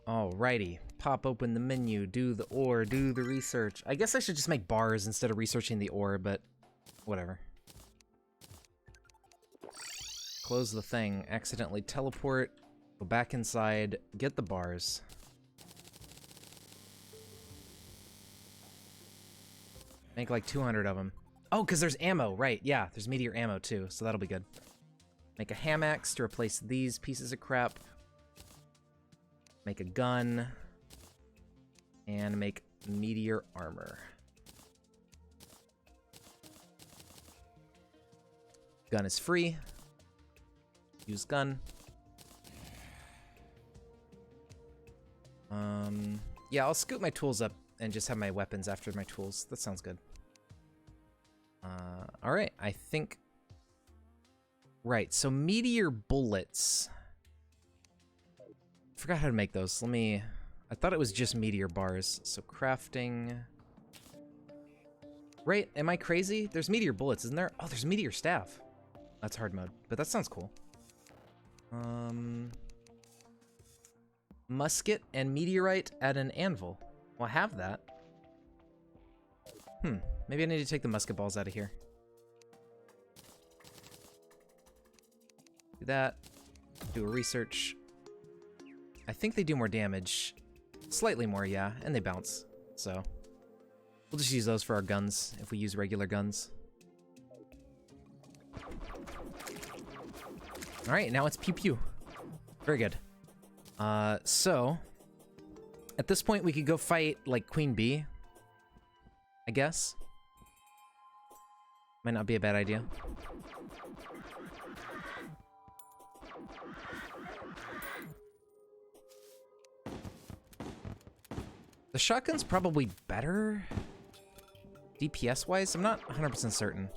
Alrighty, pop open the menu, do the ore, do the research. I guess I should just make bars instead of researching the ore, but whatever. Close the thing, accidentally teleport, go back inside, get the bars. Make like 200 of them. Oh, because there's ammo, right, yeah, there's meteor ammo too, so that'll be good. Make a ham axe to replace these pieces of crap. Make a gun, and make meteor armor. Gun is free. Use gun. Yeah, I'll scoot my tools up and just have my weapons after my tools. That sounds good. All right, I think. Right, so meteor bullets. Forgot how to make those. I thought it was just meteor bars. So crafting. Right, am I crazy? There's meteor bullets, isn't there? Oh, there's meteor staff. That's hard mode, but that sounds cool. Musket and meteorite at an anvil. Well, I have that. Maybe I need to take the musket balls out of here. Do that. Do a research. I think they do more damage. Slightly more, yeah, and they bounce. So we'll just use those for our guns if we use regular guns. All right, now it's pew pew. Very good. So at this point we could go fight like Queen Bee, I guess. Might not be a bad idea. The shotgun's probably better DPS-wise. I'm not 100% certain.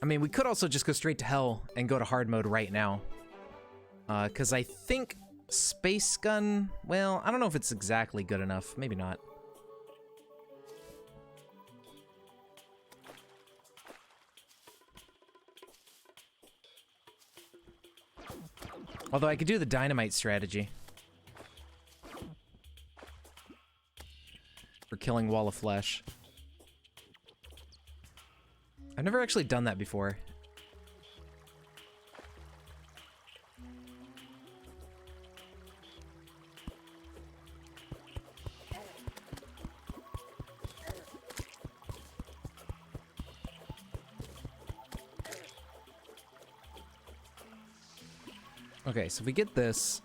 I mean, we could also just go straight to hell and go to hard mode right now. Because I think Space Gun, well, I don't know if it's exactly good enough. Maybe not. Although I could do the dynamite strategy for killing Wall of Flesh. I've never actually done that before. Okay, so if we get this...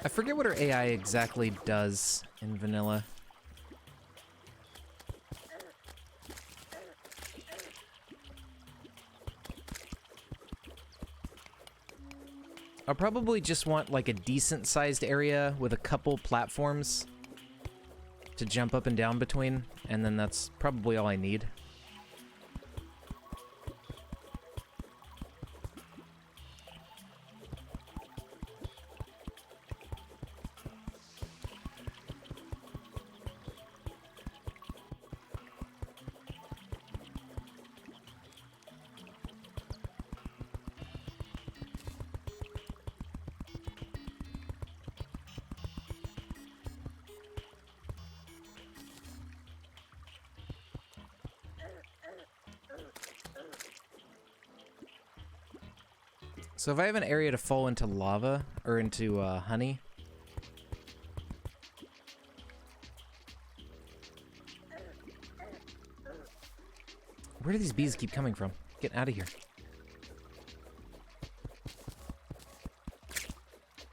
I forget what her AI exactly does in vanilla. I'll probably just want like a decent sized area with a couple platforms to jump up and down between, and then that's probably all I need. So if I have an area to fall into lava, or into honey... Where do these bees keep coming from? Get out of here.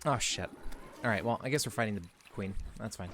Oh, shit. Alright, well, I guess we're fighting the queen. That's fine.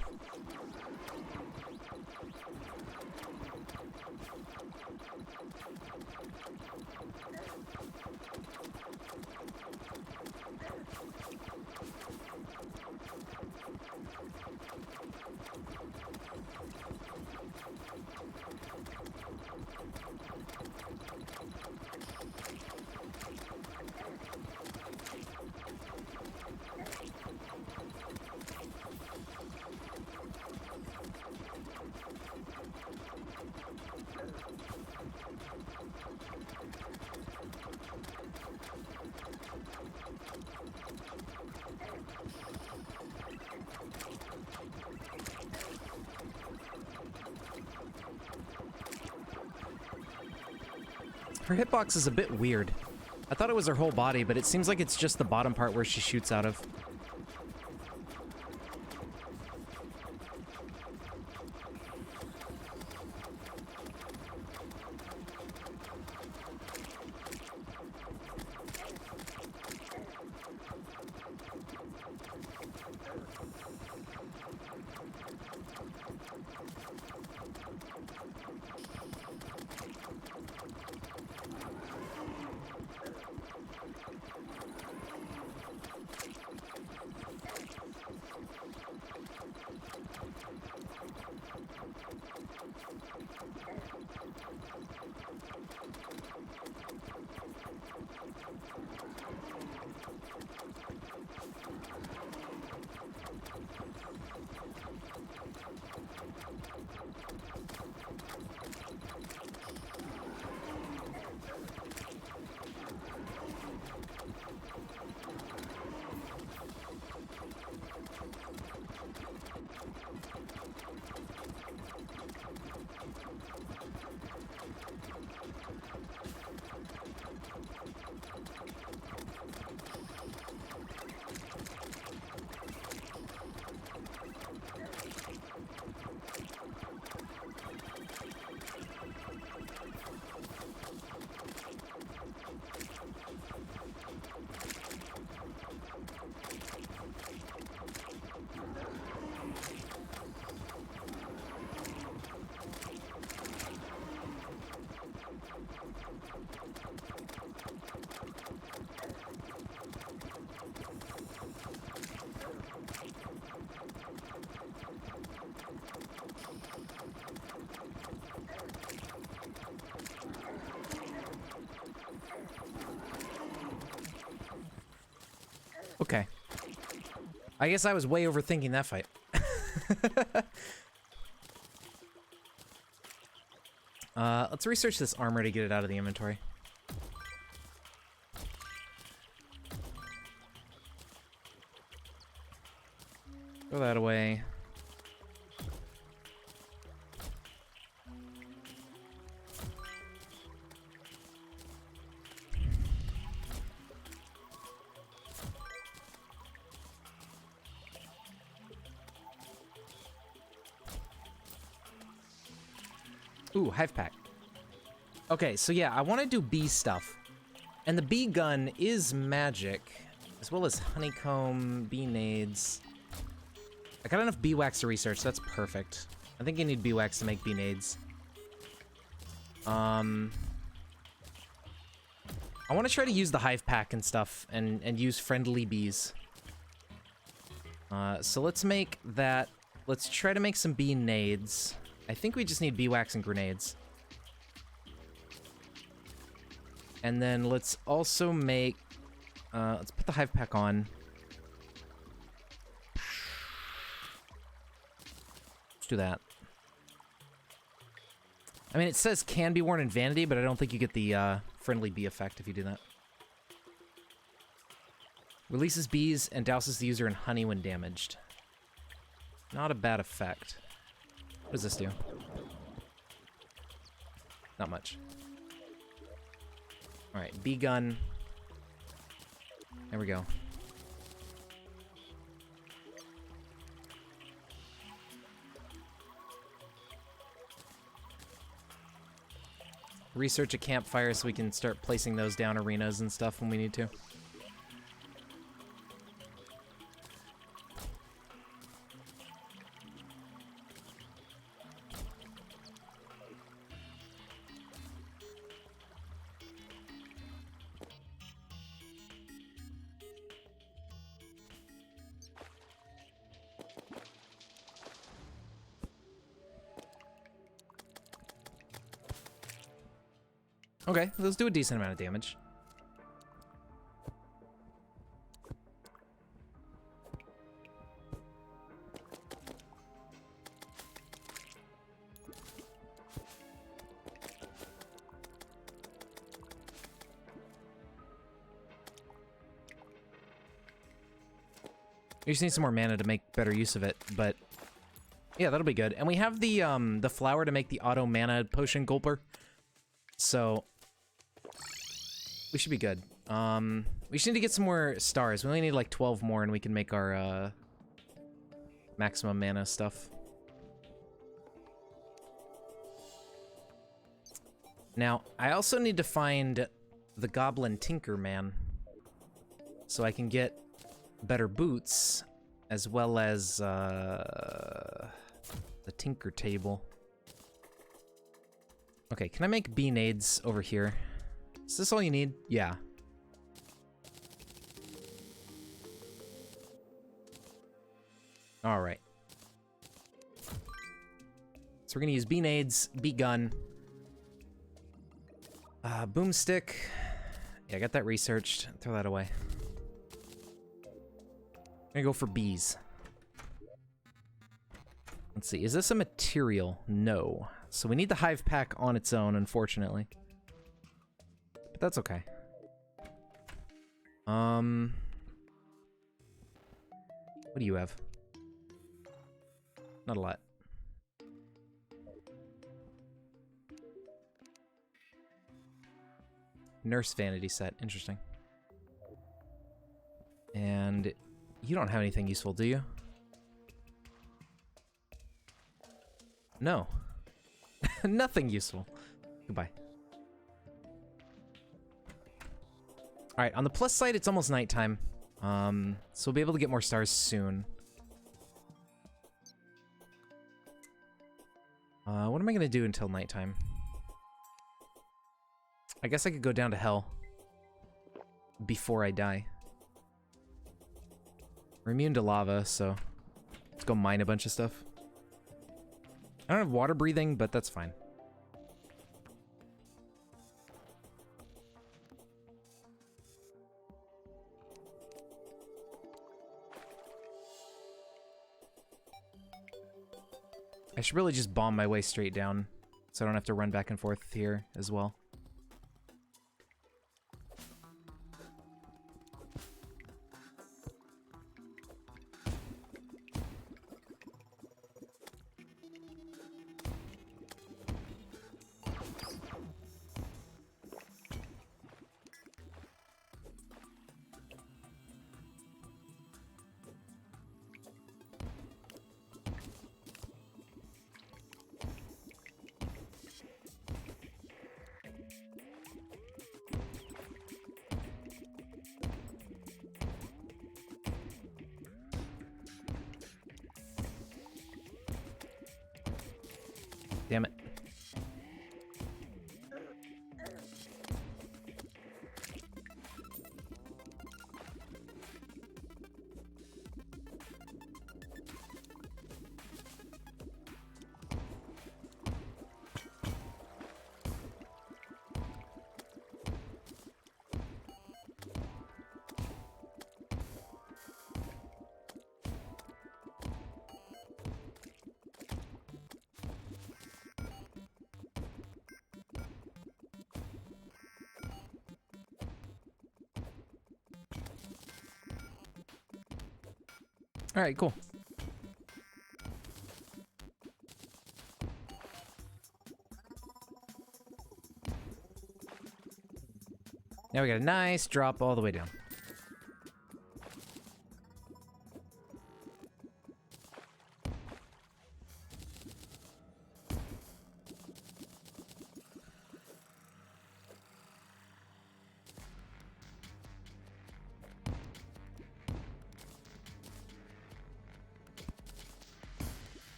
Her hitbox is a bit weird. I thought it was her whole body, but it seems like it's just the bottom part where she shoots out of. I guess I was way overthinking that fight. Let's research this armor to get it out of the inventory. Throw that away. Ooh, hive pack. Okay, so yeah, I want to do bee stuff. And the bee gun is magic, as well as honeycomb, bee nades. I got enough bee wax to research, that's perfect. I think you need bee wax to make bee nades. I want to try to use the hive pack and stuff, and use friendly bees. So let's make that. Let's try to make some bee nades. I think we just need bee wax and grenades. And then let's also make, let's put the hive pack on. Let's do that. I mean, it says can be worn in Vanity, but I don't think you get the friendly bee effect if you do that. Releases bees and douses the user in honey when damaged. Not a bad effect. What does this do? Not much. Alright, bee gun. There we go. Research a campfire so we can start placing those down arenas and stuff when we need to. Okay, those do a decent amount of damage. We just need some more mana to make better use of it, but yeah, that'll be good. And we have the flower to make the auto mana potion gulper, so we should be good. We just need to get some more stars. We only need like 12 more and we can make our maximum mana stuff. Now, I also need to find the Goblin Tinker Man so I can get better boots as well as the Tinker Table. Okay, can I make bee nades over here? Is this all you need? Yeah. All right. So we're gonna use bee nades, bee gun, boomstick. Yeah, I got that researched. Throw that away. I'm gonna go for bees. Let's see, is this a material? No. So we need the hive pack on its own, unfortunately. But that's okay. What do you have? Not a lot. Nurse vanity set, interesting. And you don't have anything useful, do you? No. Nothing useful. Goodbye. Alright, on the plus side, it's almost nighttime. So we'll be able to get more stars soon. What am I gonna do until nighttime? I guess I could go down to hell before I die. We're immune to lava, so let's go mine a bunch of stuff. I don't have water breathing, but that's fine. I should really just bomb my way straight down, so I don't have to run back and forth here as well. Damn it. All right, cool. Now we got a nice drop all the way down.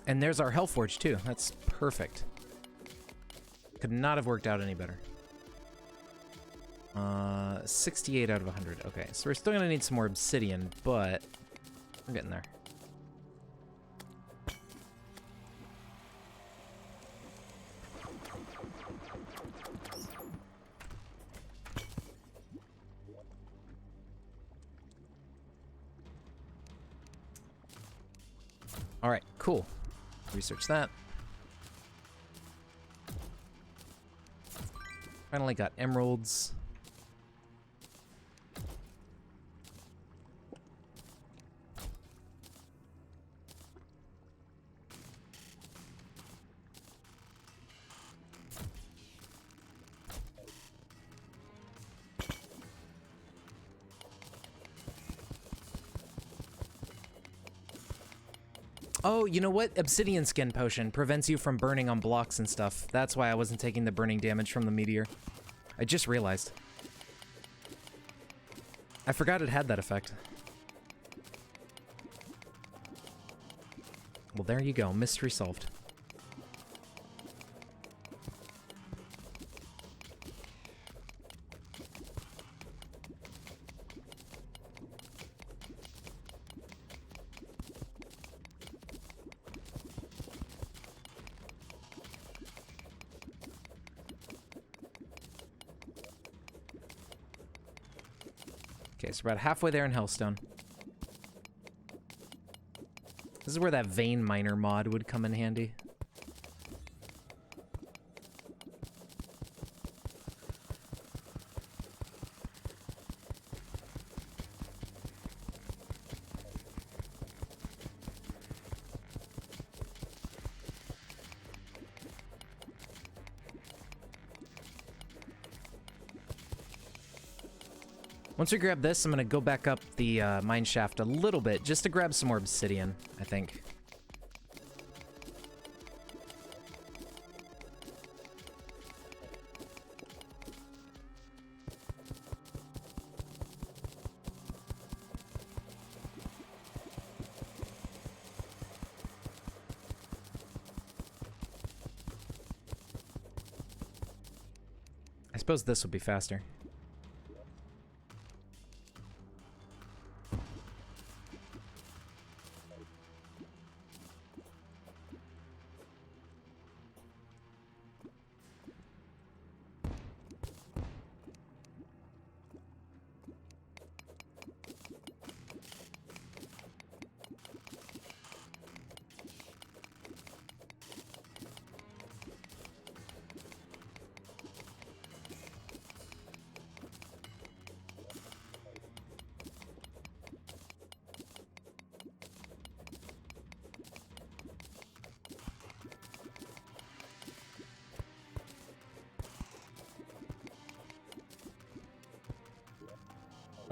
And there's our Hellforge, too. That's perfect. Could not have worked out any better. 68 out of 100. Okay, so we're still gonna need some more obsidian, but we're getting there. All right, cool. Research that. Finally got emeralds. Oh, you know what? Obsidian skin potion prevents you from burning on blocks and stuff. That's why I wasn't taking the burning damage from the meteor. I just realized. I forgot it had that effect. Well, there you go. Mystery solved. Okay, so we're about halfway there in Hellstone. This is where that vein miner mod would come in handy. Once we grab this, I'm gonna go back up the mine shaft a little bit, just to grab some more obsidian, I think. I suppose this would be faster.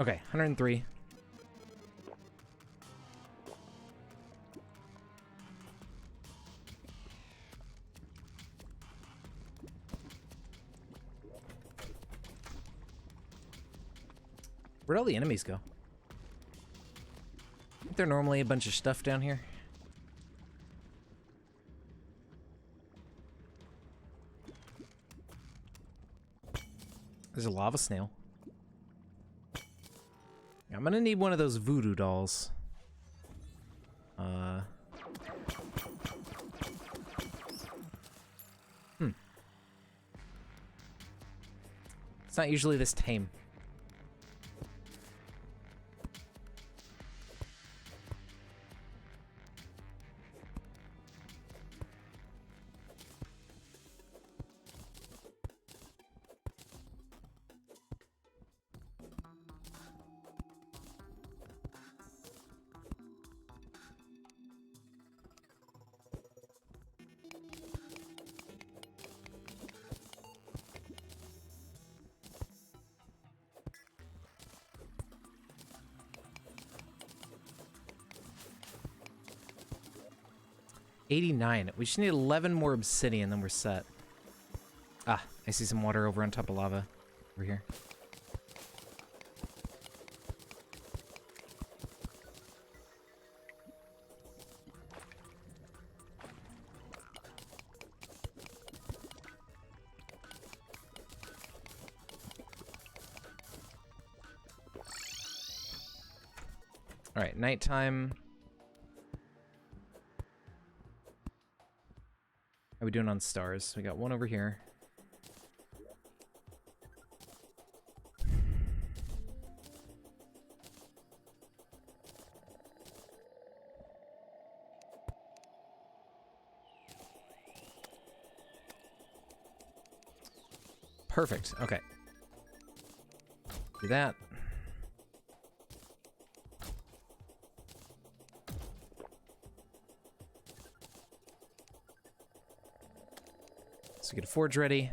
Okay, 103. Where'd all the enemies go? Isn't there normally a bunch of stuff down here? There's a lava snail. I'm gonna need one of those voodoo dolls. It's not usually this tame. $89. We just need 11 more obsidian, then we're set. Ah, I see some water over on top of lava. Over here. Alright, nighttime. How are we doing on stars? We got one over here. Perfect. Okay. Do that. So get a forge ready.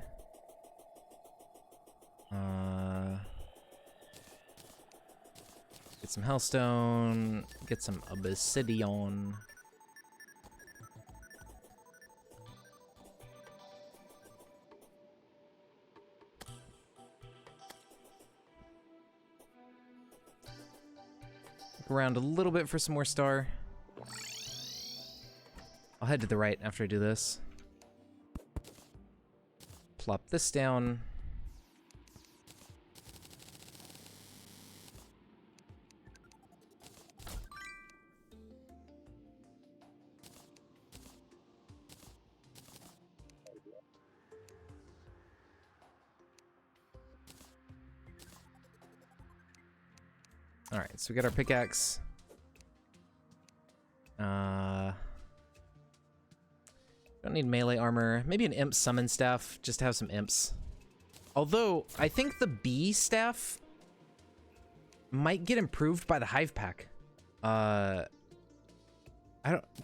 Get some hellstone. Get some obsidian. Look around a little bit for some more star. I'll head to the right after I do this. Plop this down. All right, so we got our pickaxe. Don't need melee armor. Maybe an imp summon staff, just to have some imps. Although, I think the bee staff might get improved by the hive pack. Can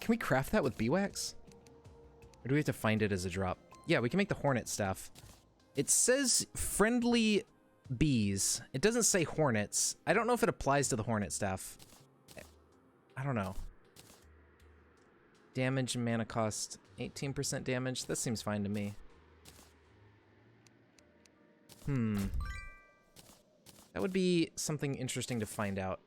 we craft that with bee wax? Or do we have to find it as a drop? Yeah, we can make the hornet staff. It says friendly bees. It doesn't say hornets. I don't know if it applies to the hornet staff. I don't know. Damage and mana cost. 18% damage. That seems fine to me. That would be something interesting to find out.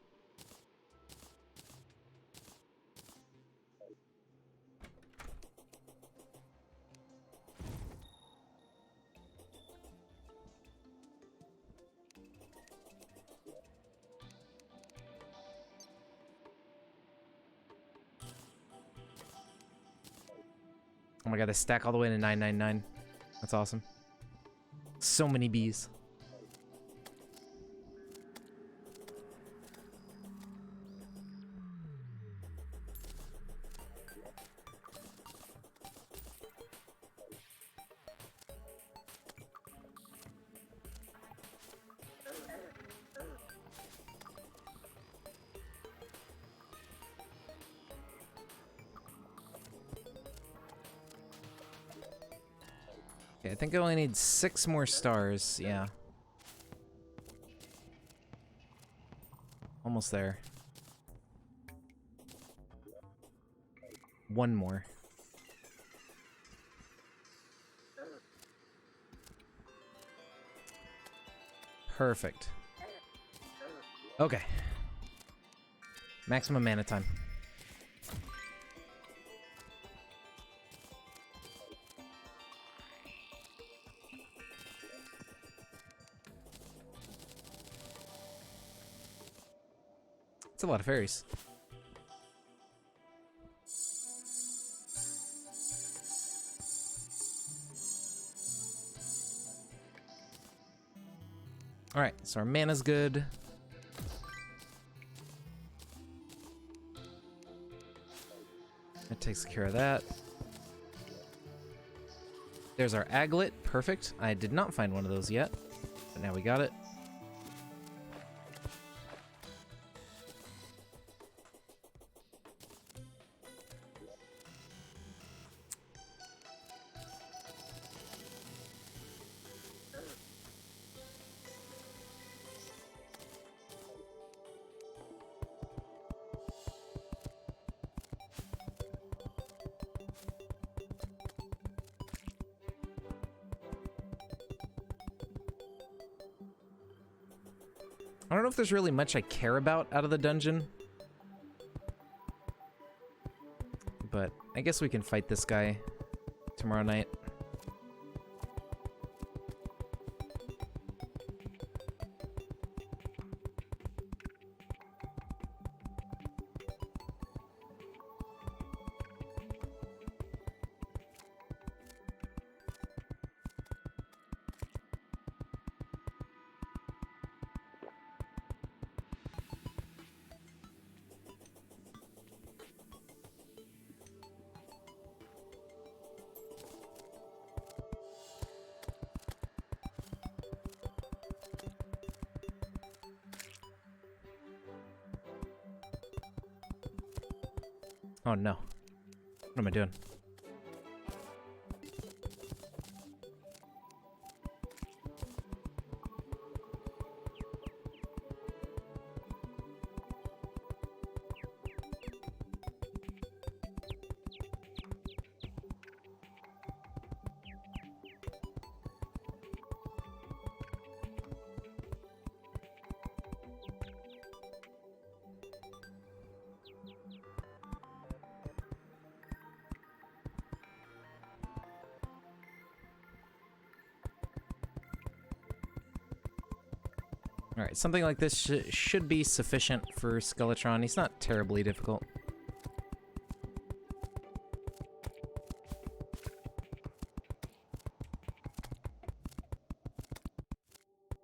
Oh my god, they stack all the way to 999. That's awesome. So many bees. Okay, I think I only need 6 more stars, yeah. almost there. One more. Perfect. Okay. Maximum mana time. It's a lot of fairies. Alright, so our mana's good. That takes care of that. There's our aglet. Perfect. I did not find one of those yet, but now we got it. I don't know if there's really much I care about out of the dungeon. But I guess we can fight this guy tomorrow night. Oh no. What am I doing? Alright, something like this should be sufficient for Skeletron. He's not terribly difficult.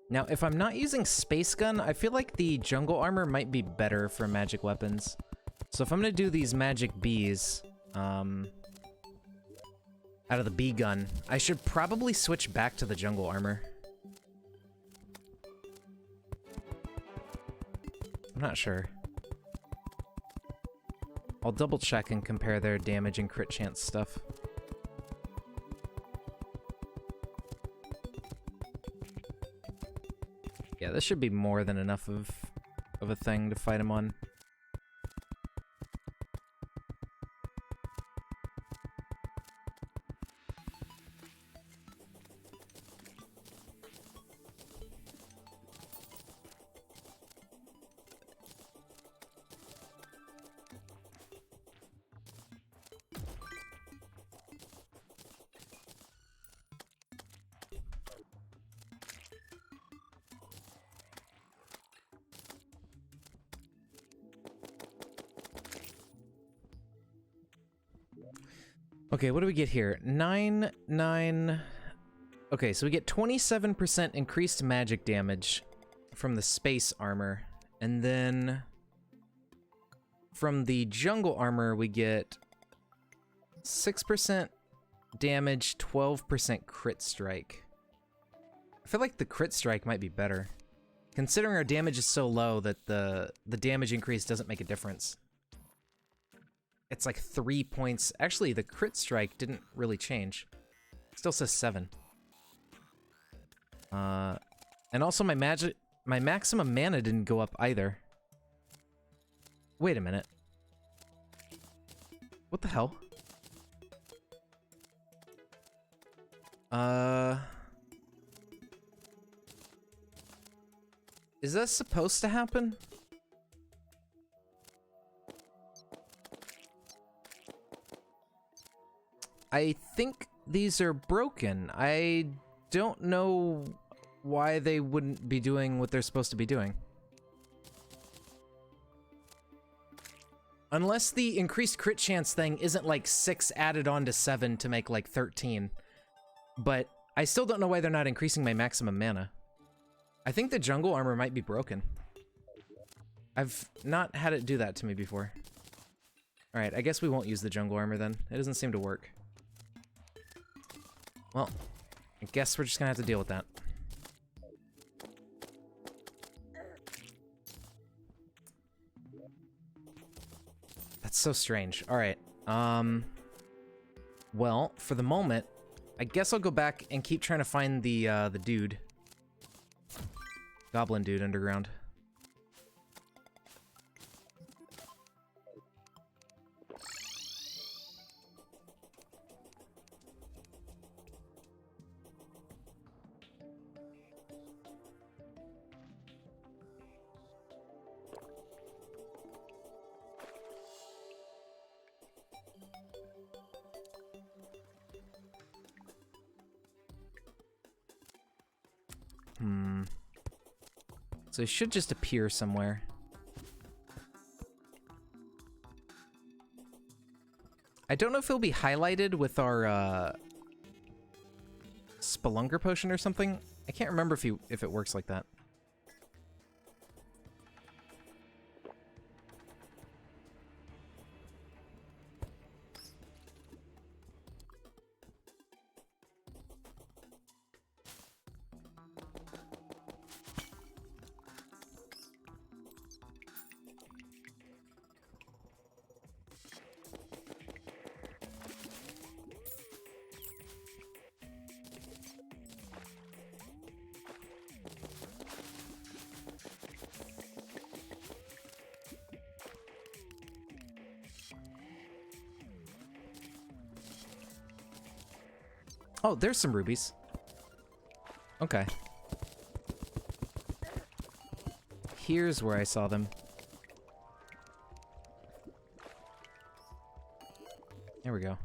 Now, if I'm not using Space Gun, I feel like the Jungle Armor might be better for magic weapons. So if I'm gonna do these magic bees, out of the bee gun, I should probably switch back to the Jungle Armor. I'm not sure. I'll double check and compare their damage and crit chance stuff. Yeah, this should be more than enough of a thing to fight him on. Okay, what do we get here? 9. Okay, so we get 27% increased magic damage from the space armor. And then from the jungle armor, we get 6% damage, 12% crit strike. I feel like the crit strike might be better, considering our damage is so low that the damage increase doesn't make a difference. It's like 3 points. Actually, the crit strike didn't really change. It still says 7. And also my maximum mana didn't go up either. Wait a minute. What the hell? Is that supposed to happen? I think these are broken. I don't know why they wouldn't be doing what they're supposed to be doing. Unless the increased crit chance thing isn't like 6 added on to 7 to make like 13. But I still don't know why they're not increasing my maximum mana. I think the jungle armor might be broken. I've not had it do that to me before. Alright, I guess we won't use the jungle armor then. It doesn't seem to work. Well, I guess we're just gonna have to deal with that. That's so strange. Alright, well, for the moment, I guess I'll go back and keep trying to find the dude. Goblin dude underground. So it should just appear somewhere. I don't know if it'll be highlighted with our Spelunker potion or something. I can't remember if it works like that. Oh, there's some rubies. Okay. Here's where I saw them. There we go.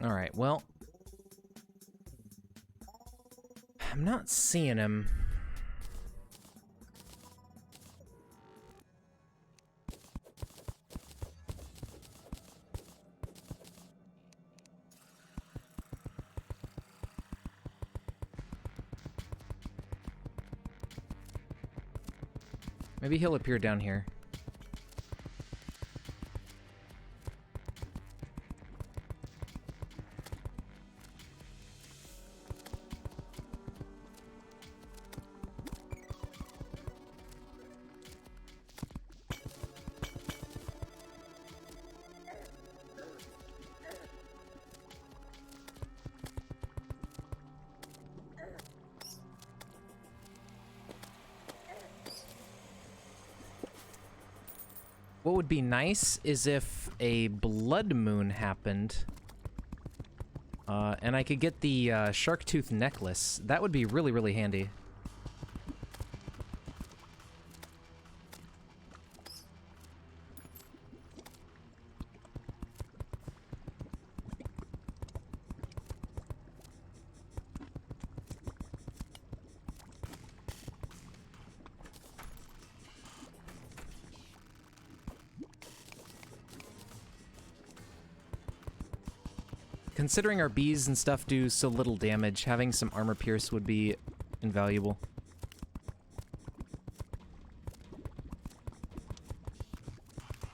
All right, well, I'm not seeing him. Maybe he'll appear down here. What would be nice is if a blood moon happened, and I could get the shark tooth necklace. That would be really, really handy. Considering our bees and stuff do so little damage, having some armor pierce would be invaluable.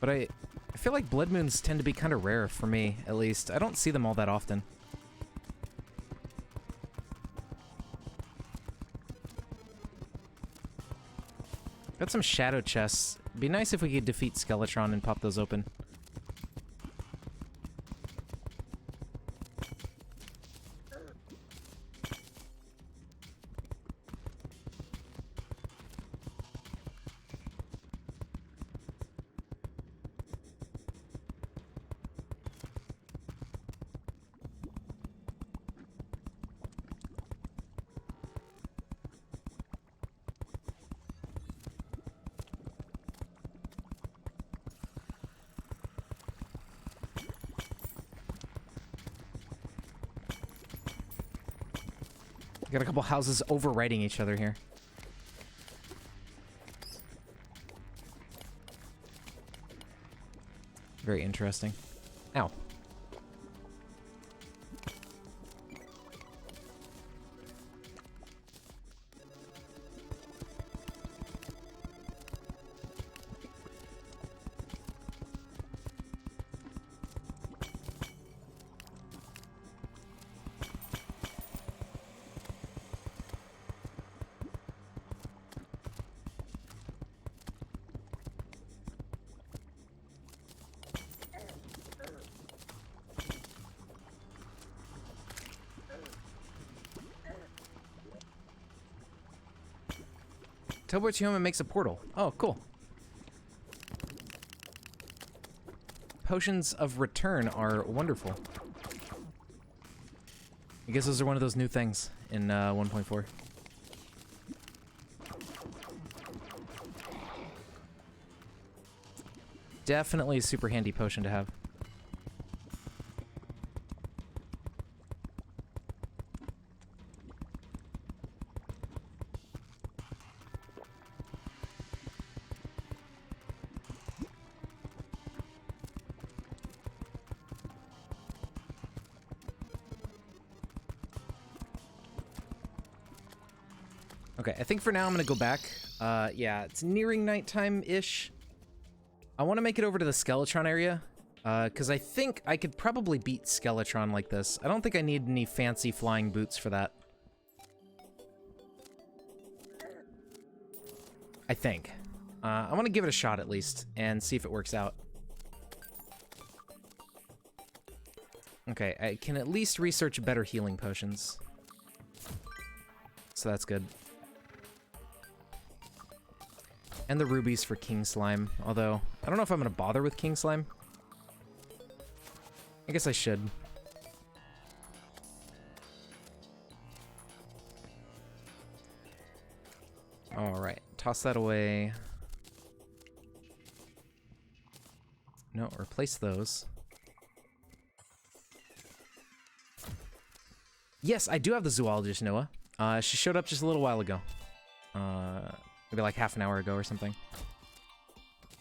But I feel like blood moons tend to be kind of rare for me, at least. I don't see them all that often. Got some shadow chests. Be nice if we could defeat Skeletron and pop those open. Got a couple houses overriding each other here. Very interesting. Ow. Teleports you home and makes a portal. Oh, cool. Potions of return are wonderful. I guess those are one of those new things in 1.4. Definitely a super handy potion to have. Okay, I think for now I'm gonna go back. Yeah, it's nearing nighttime-ish. I want to make it over to the Skeletron area, because I think I could probably beat Skeletron like this. I don't think I need any fancy flying boots for that. I think. I want to give it a shot at least, and see if it works out. Okay, I can at least research better healing potions. So that's good. And the rubies for King Slime, although I don't know if I'm gonna bother with King Slime. I guess I should. Alright, toss that away. No, replace those. Yes, I do have the zoologist, Noah. She showed up just a little while ago. Maybe like half an hour ago or something.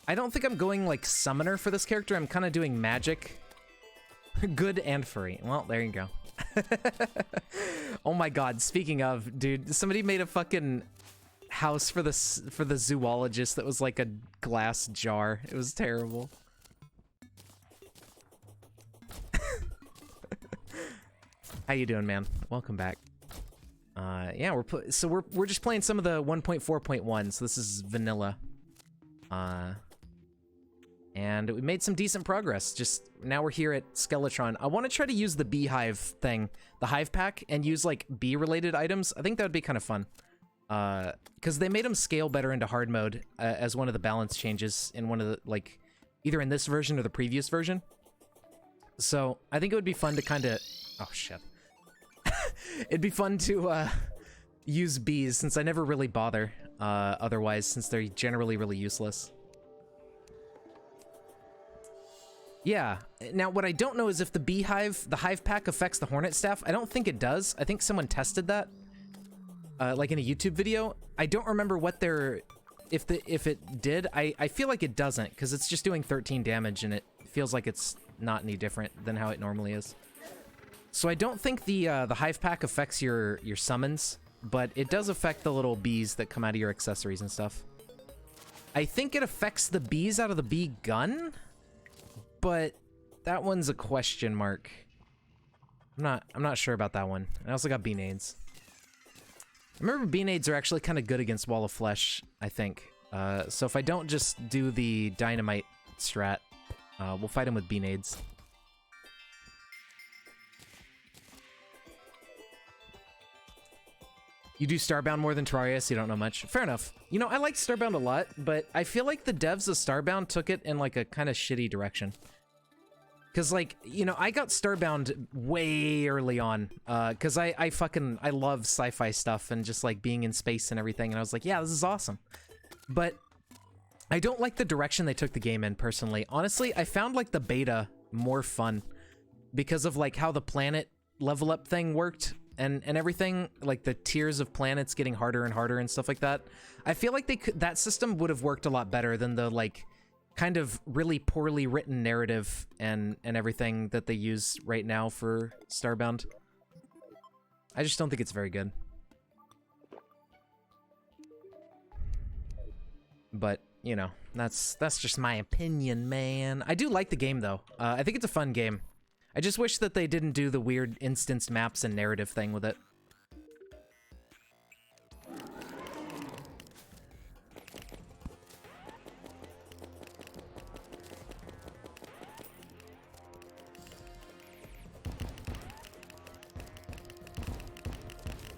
I don't think I'm going like summoner for this character. I'm kind of doing magic. Good and furry. Well, there you go. Oh my god, speaking of, dude, somebody made a fucking house for the zoologist that was like a glass jar. It was terrible. How you doing, man? Welcome back. Yeah, we're just playing some of the 1.4.1, so this is vanilla. And we made some decent progress. Just now we're here at Skeletron. I want to try to use the beehive thing, the hive pack, and use like bee-related items. I think that would be kind of fun. Because they made them scale better into hard mode as one of the balance changes in one of the, like, either in this version or the previous version. So I think it would be fun to kind of... Oh, shit. It'd be fun to use bees, since I never really bother otherwise, since they're generally really useless. Yeah, now what I don't know is if the hive pack affects the hornet staff. I don't think it does. I think someone tested that, like in a YouTube video. I don't remember what if it did. I feel like it doesn't, because it's just doing 13 damage, and it feels like it's not any different than how it normally is. So I don't think the hive pack affects your summons, but it does affect the little bees that come out of your accessories and stuff. I think it affects the bees out of the bee gun, but that one's a question mark. I'm not sure about that one. I also got bee nades. I remember bee nades are actually kind of good against Wall of Flesh, I think. So if I don't just do the dynamite strat, we'll fight him with beanades. You do Starbound more than Terraria, so you don't know much. Fair enough. You know, I like Starbound a lot, but I feel like the devs of Starbound took it in like a kind of shitty direction. Cause like, you know, I got Starbound way early on, cause I love sci-fi stuff and just like being in space and everything, and I was like, yeah, this is awesome. But I don't like the direction they took the game in, personally. Honestly, I found like the beta more fun because of like how the planet level up thing worked and everything, like the tiers of planets getting harder and harder and stuff like that. I feel like that system would have worked a lot better than the like kind of really poorly written narrative and everything that they use right now for Starbound. I just don't think it's very good. But, you know, that's just my opinion, man. I do like the game, though. I think it's a fun game. I just wish that they didn't do the weird instanced maps and narrative thing with it.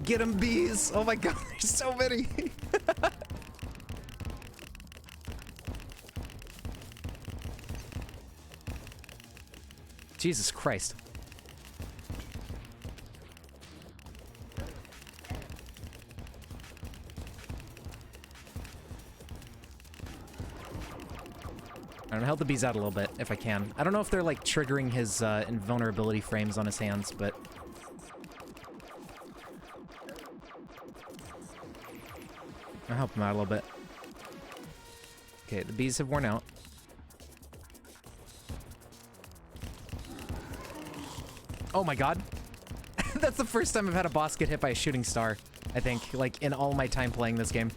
Get 'em, bees! Oh my god, there's so many! Jesus Christ. I'm gonna help the bees out a little bit, if I can. I don't know if they're, like, triggering his invulnerability frames on his hands, but... I'll help him out a little bit. Okay, the bees have worn out. Oh my god. That's the first time I've had a boss get hit by a shooting star, I think, like, in all my time playing this game.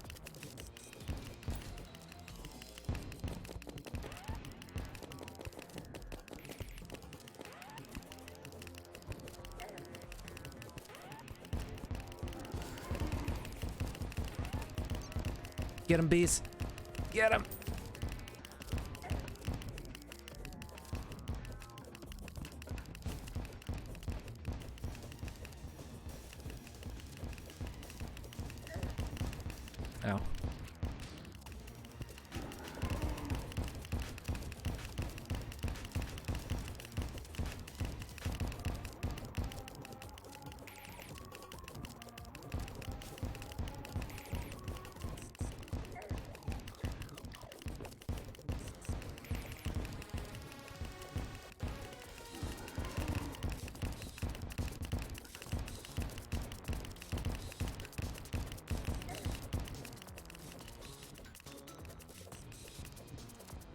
Get him, bees. Get him. Oh.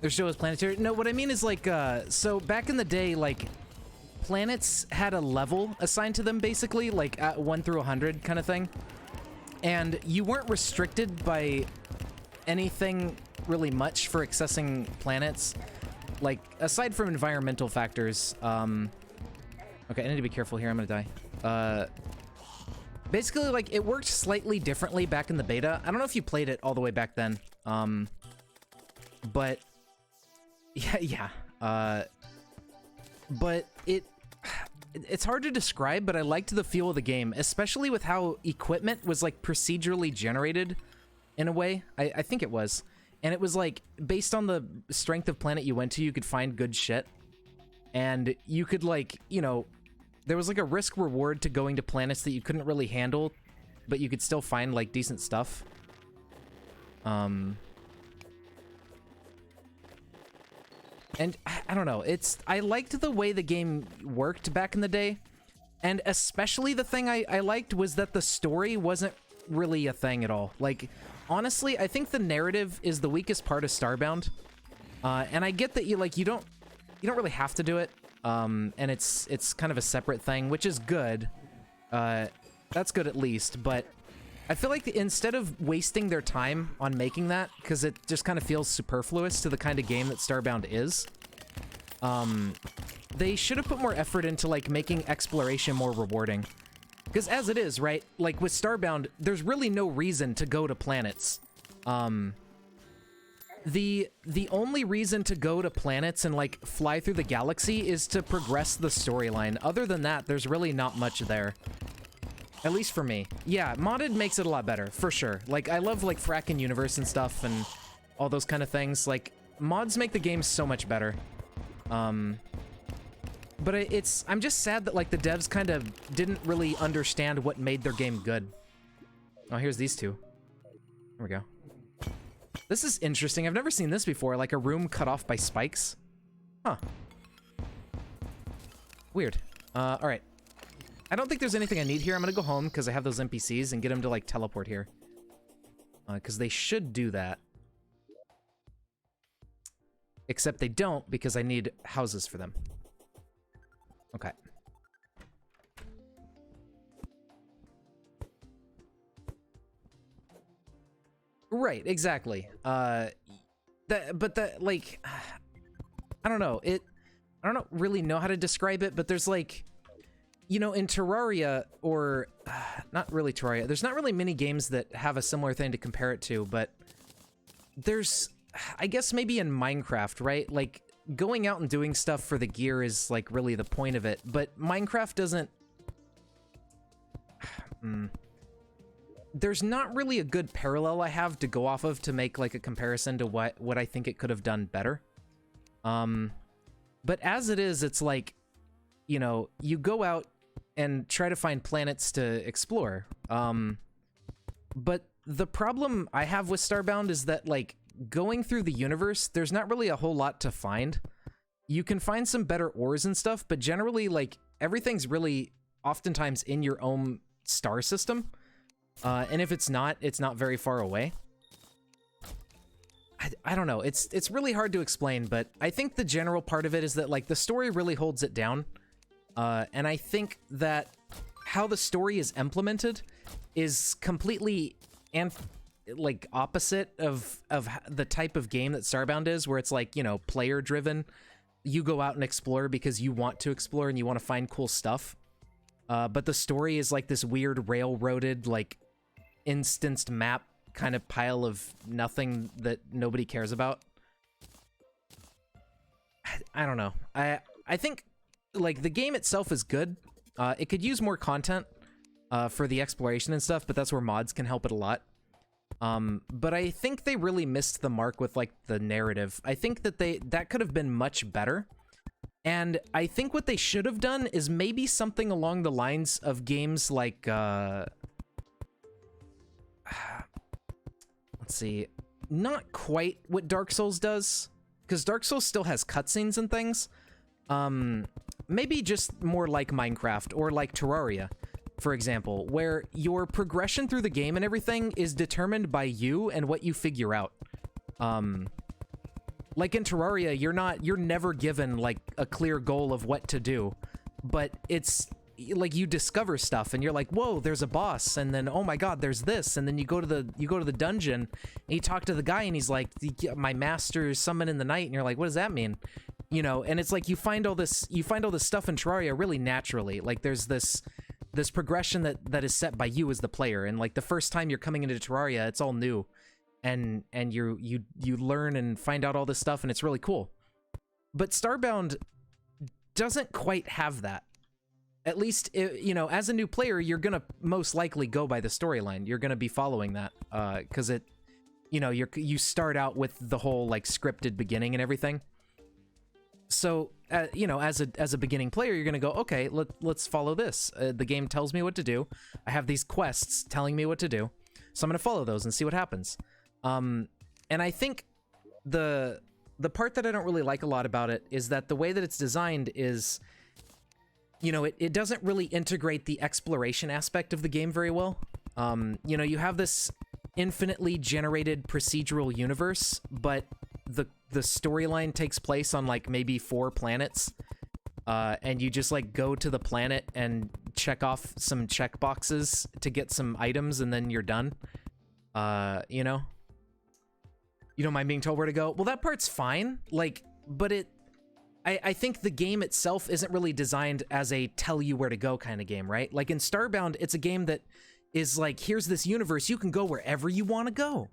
Their show is planetary. No, what I mean is like, so back in the day, like, planets had a level assigned to them, basically, like at 1 through 100 kind of thing. And you weren't restricted by anything really much for accessing planets. Like, aside from environmental factors, okay, I need to be careful here, I'm gonna die. Basically, like, it worked slightly differently back in the beta. I don't know if you played it all the way back then, but... Yeah. But it's hard to describe, but I liked the feel of the game, especially with how equipment was like procedurally generated in a way. I think it was. And it was like based on the strength of planet you went to, you could find good shit. And you could like, you know, there was like a risk reward to going to planets that you couldn't really handle, but you could still find like decent stuff. And I don't know, I liked the way the game worked back in the day, and especially the thing I liked was that the story wasn't really a thing at all. Like, honestly, I think the narrative is the weakest part of Starbound, and I get that you don't really have to do it, and it's kind of a separate thing, which is good. That's good at least, but I feel like instead of wasting their time on making that, because it just kind of feels superfluous to the kind of game that Starbound is, they should have put more effort into, like, making exploration more rewarding. Because as it is, right, like, with Starbound, there's really no reason to go to planets. The only reason to go to planets and like fly through the galaxy is to progress the storyline. Other than that, there's really not much there. At least for me. Yeah, modded makes it a lot better, for sure. Like, I love like fracking universe and stuff and all those kind of things. Like, mods make the game so much better. But I'm just sad that like the devs kind of didn't really understand what made their game good. Oh, here's these two. There we go. This is interesting. I've never seen this before, like a room cut off by spikes. Huh. Weird. All right. I don't think there's anything I need here. I'm gonna go home because I have those NPCs and get them to like teleport here. Because they should do that. Except they don't because I need houses for them. Okay. Right, exactly. Like, I don't know. I don't really know how to describe it, but there's like, you know, in Terraria, or not really Terraria, there's not really many games that have a similar thing to compare it to, but there's, I guess maybe in Minecraft, right? Like, going out and doing stuff for the gear is like really the point of it, but Minecraft doesn't... There's not really a good parallel I have to go off of to make like a comparison to what I think it could have done better. But as it is, it's like, you know, you go out and try to find planets to explore. But the problem I have with Starbound is that, like, going through the universe, there's not really a whole lot to find. You can find some better ores and stuff, but generally, like, everything's really oftentimes in your own star system. And if it's not very far away. I don't know. It's really hard to explain, but I think the general part of it is that, like, the story really holds it down. And I think that how the story is implemented is completely like opposite of the type of game that Starbound is, where it's like, you know, player driven. You go out and explore because you want to explore and you want to find cool stuff. But the story is like this weird railroaded, like, instanced map kind of pile of nothing that nobody cares about. I don't know. I think, like, the game itself is good. It could use more content for the exploration and stuff, but that's where mods can help it a lot. But I think they really missed the mark with, like, the narrative. I think that that could have been much better. And I think what they should have done is maybe something along the lines of games like, let's see, not quite what Dark Souls does, because Dark Souls still has cutscenes and things. Maybe just more like Minecraft or like Terraria, for example, where your progression through the game and everything is determined by you and what you figure out. Like in Terraria, you're never given like a clear goal of what to do, but it's like you discover stuff and you're like, whoa, there's a boss, and then oh my god, there's this, and then you go to the dungeon and you talk to the guy and he's like, my master is summoned in the night, and you're like, what does that mean? You know, and it's like you find all this stuff in Terraria really naturally. Like there's this progression that is set by you as the player, and like the first time you're coming into Terraria, it's all new, and you learn and find out all this stuff, and it's really cool. But Starbound doesn't quite have that. At least, you know, as a new player, you're gonna most likely go by the storyline. You're gonna be following that, because it, you know, you start out with the whole like scripted beginning and everything. So, you know, as a beginning player, you're gonna go, okay, let's follow this. The game tells me what to do. I have these quests telling me what to do, so I'm gonna follow those and see what happens. And I think the part that I don't really like a lot about it is that the way that it's designed is, you know, it doesn't really integrate the exploration aspect of the game very well. You know, you have this infinitely generated procedural universe, but the storyline takes place on like maybe 4 planets, and you just like go to the planet and check off some checkboxes to get some items, and then you're done. You know, you don't mind being told where to go. Well, that part's fine, like, but I think the game itself isn't really designed as a tell you where to go kind of game, right? Like in Starbound, it's a game that is like, here's this universe, you can go wherever you want to go.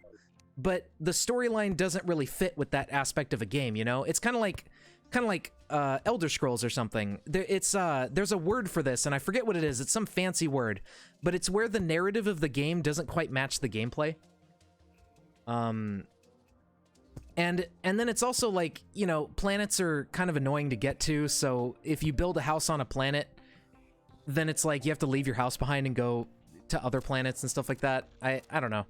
but the storyline doesn't really fit with that aspect of a game, you know? It's kind of like Elder Scrolls or something. There's a word for this, and I forget what it is. It's some fancy word, but it's where the narrative of the game doesn't quite match the gameplay. And then it's also like, you know, planets are kind of annoying to get to, so if you build a house on a planet, then it's like you have to leave your house behind and go to other planets and stuff like that. I don't know.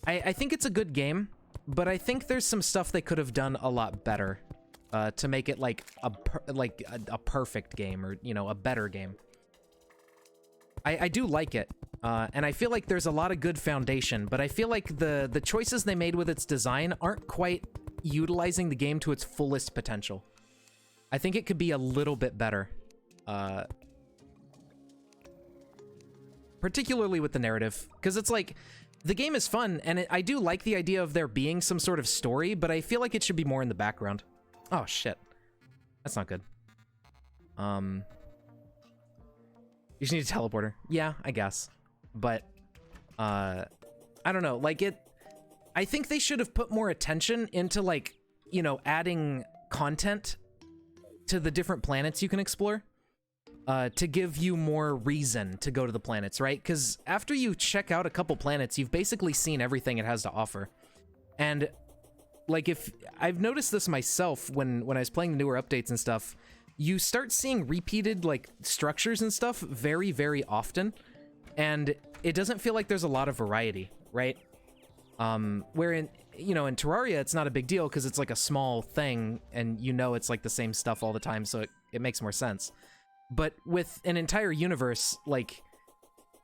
I think it's a good game, but I think there's some stuff they could have done a lot better to make it like a perfect game, or, you know, a better game. I do like it, and I feel like there's a lot of good foundation, but I feel like the choices they made with its design aren't quite utilizing the game to its fullest potential. I think it could be a little bit better, particularly with the narrative, because it's like, the game is fun, and I do like the idea of there being some sort of story, but I feel like it should be more in the background. Oh, shit. That's not good. You just need a teleporter. Yeah, I guess. But, I don't know. Like, I think they should have put more attention into, like, you know, adding content to the different planets you can explore. To give you more reason to go to the planets, right? Because after you check out a couple planets, you've basically seen everything it has to offer. And, like, if I've noticed this myself when I was playing the newer updates and stuff, you start seeing repeated, like, structures and stuff very, very often, and it doesn't feel like there's a lot of variety, right? Where in, you know, in Terraria, it's not a big deal because it's like a small thing, and you know it's like the same stuff all the time, so it makes more sense. But with an entire universe, like,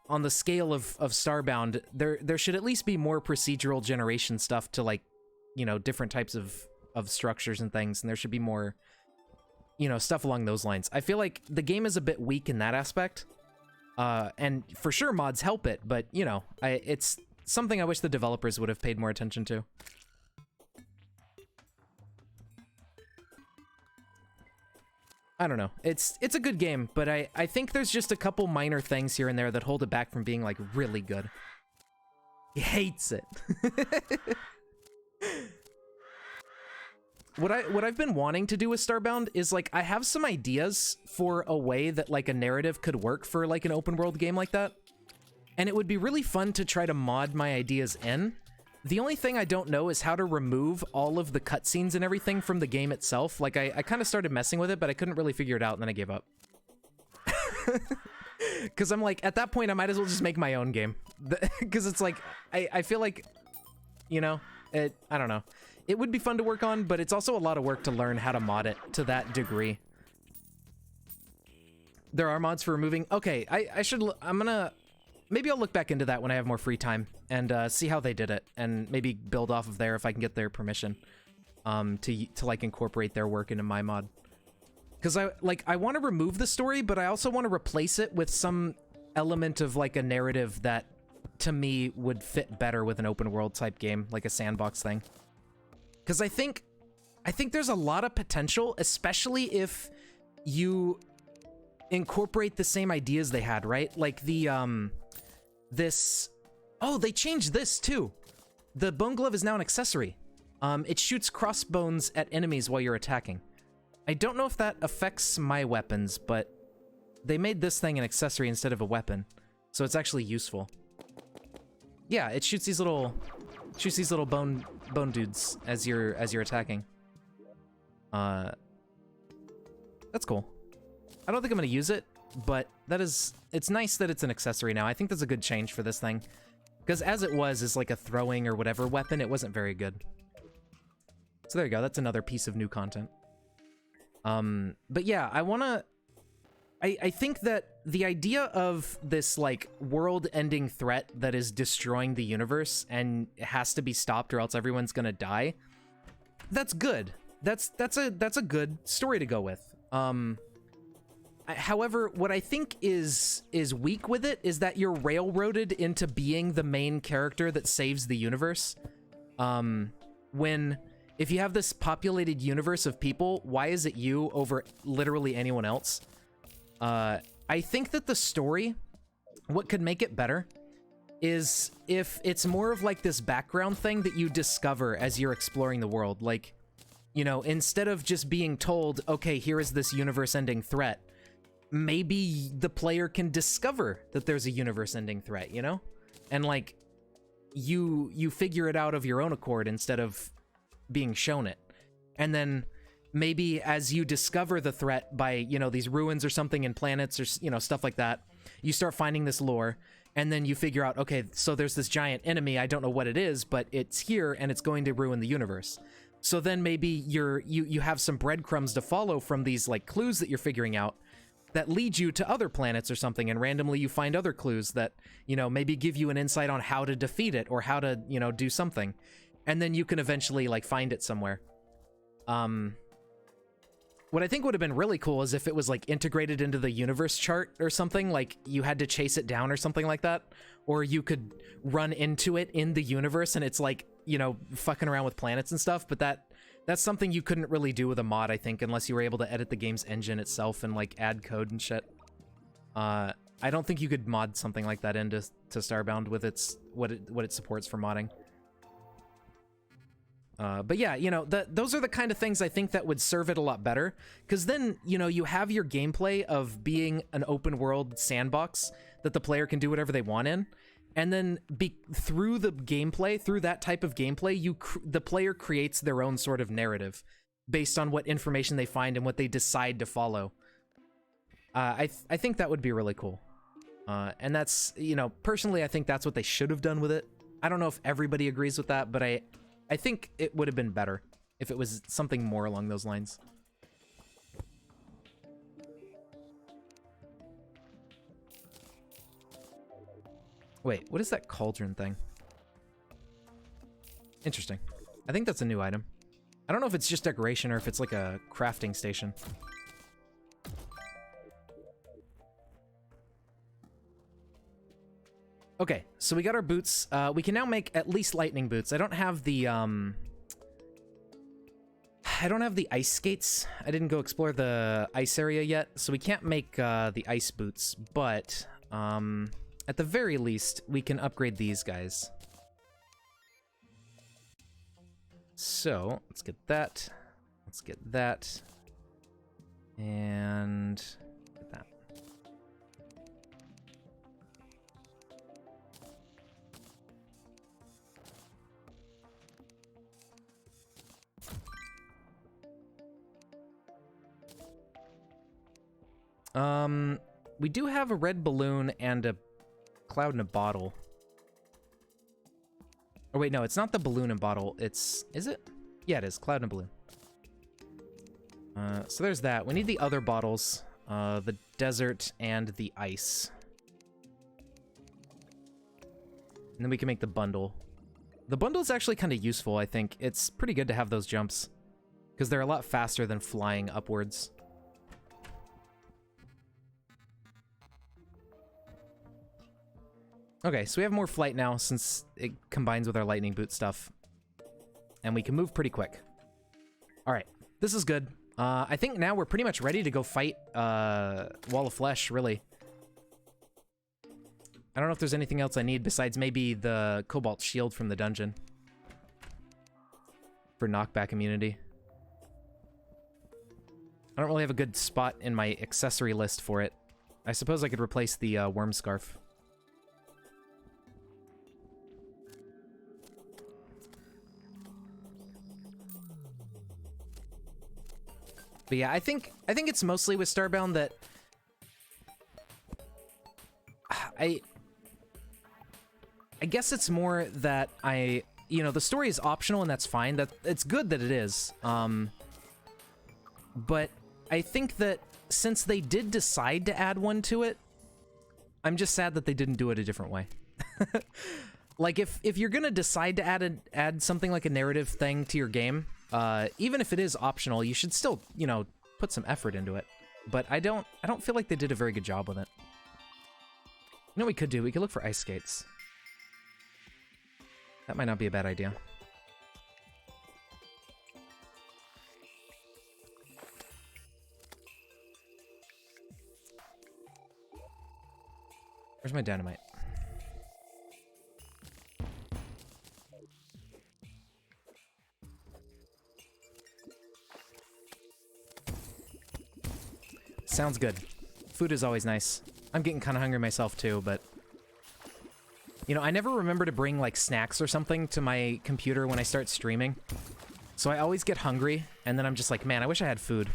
on the scale of Starbound, there should at least be more procedural generation stuff to, like, you know, different types of structures and things, and there should be more, you know, stuff along those lines. I feel like the game is a bit weak in that aspect, and for sure mods help it, but, you know, it's something I wish the developers would have paid more attention to. I don't know. It's a good game, but I think there's just a couple minor things here and there that hold it back from being, like, really good. He hates it. What I've been wanting to do with Starbound is, like, I have some ideas for a way that, like, a narrative could work for, like, an open world game like that. And it would be really fun to try to mod my ideas in. The only thing I don't know is how to remove all of the cutscenes and everything from the game itself. Like, I kind of started messing with it, but I couldn't really figure it out, and then I gave up. Because I'm like, at that point, I might as well just make my own game. Because it's like, I feel like, you know, I don't know. It would be fun to work on, but it's also a lot of work to learn how to mod it to that degree. There are mods for removing... Okay, maybe I'll look back into that when I have more free time and see how they did it, and maybe build off of there if I can get their permission to like incorporate their work into my mod. Because I want to remove the story, but I also want to replace it with some element of, like, a narrative that to me would fit better with an open world type game, like a sandbox thing. Because I think there's a lot of potential, especially if you incorporate the same ideas they had, right? Like the oh, they changed this too. The bone glove is now an accessory. It shoots crossbones at enemies while you're attacking. I don't know if that affects my weapons, but they made this thing an accessory instead of a weapon, so it's actually useful. Yeah, it shoots these little bone dudes as you're attacking. That's cool. I don't think I'm gonna use it, but it's nice that it's an accessory now. I think that's a good change for this thing. Because as it was, as like a throwing or whatever weapon, it wasn't very good. So there you go, that's another piece of new content. But yeah, I think that the idea of this, like, world-ending threat that is destroying the universe and it has to be stopped or else everyone's gonna die, that's good. That's a good story to go with. However, what I think is weak with it is that you're railroaded into being the main character that saves the universe. If you have this populated universe of people, why is it you over literally anyone else? I think that the story, what could make it better, is if it's more of like this background thing that you discover as you're exploring the world. Like, you know, instead of just being told, okay, here is this universe-ending threat, maybe the player can discover that there's a universe-ending threat, you know? And like, you figure it out of your own accord instead of being shown it. And then maybe as you discover the threat by, you know, these ruins or something and planets or, you know, stuff like that, you start finding this lore, and then you figure out, okay, so there's this giant enemy, I don't know what it is, but it's here and it's going to ruin the universe. So then maybe you have some breadcrumbs to follow from these like clues that you're figuring out that lead you to other planets or something, and randomly you find other clues that, you know, maybe give you an insight on how to defeat it or how to, you know, do something. And then you can eventually like find it somewhere. What I think would have been really cool is if it was like integrated into the universe chart or something, like you had to chase it down or something like that, or you could run into it in the universe and it's like, you know, fucking around with planets and stuff. But that's something you couldn't really do with a mod, I think, unless you were able to edit the game's engine itself and like add code and shit. I don't think you could mod something like that into Starbound with its what it supports for modding. But yeah, you know, those are the kind of things I think that would serve it a lot better, because then, you know, you have your gameplay of being an open world sandbox that the player can do whatever they want in, and then through the gameplay, through that type of gameplay, the player creates their own sort of narrative based on what information they find and what they decide to follow. I think that would be really cool. And that's, you know, personally, I think that's what they should have done with it. I don't know if everybody agrees with that, but I think it would have been better if it was something more along those lines. Wait, what is that cauldron thing? Interesting. I think that's a new item. I don't know if it's just decoration or if it's like a crafting station. Okay, so we got our boots. We can now make at least lightning boots. I don't have the ice skates. I didn't go explore the ice area yet, so we can't make the ice boots, but at the very least, we can upgrade these guys. So, let's get that. Let's get that. And get that. We do have a red balloon and a cloud in a bottle. Oh wait, no, it's not the balloon and bottle. Is it? Yeah, it is. Cloud and balloon. So there's that. We need the other bottles. The desert and the ice. And then we can make the bundle. The bundle is actually kind of useful, I think. It's pretty good to have those jumps, because they're a lot faster than flying upwards. Okay, so we have more flight now since it combines with our lightning boot stuff. And we can move pretty quick. Alright, this is good. I think now we're pretty much ready to go fight Wall of Flesh, really. I don't know if there's anything else I need besides maybe the Cobalt Shield from the dungeon. For knockback immunity. I don't really have a good spot in my accessory list for it. I suppose I could replace the Worm Scarf. But yeah, I think it's mostly with Starbound that I guess it's more that you know, the story is optional and that's fine. That it's good that it is. But I think that since they did decide to add one to it, I'm just sad that they didn't do it a different way. Like if you're gonna decide to add something like a narrative thing to your game, even if it is optional, you should still, you know, put some effort into it. But I don't feel like they did a very good job with it. You know what we could do? We could look for ice skates. That might not be a bad idea. Where's my dynamite? Sounds good. Food is always nice. I'm getting kind of hungry myself too, but... You know, I never remember to bring, like, snacks or something to my computer when I start streaming. So I always get hungry, and then I'm just like, man, I wish I had food.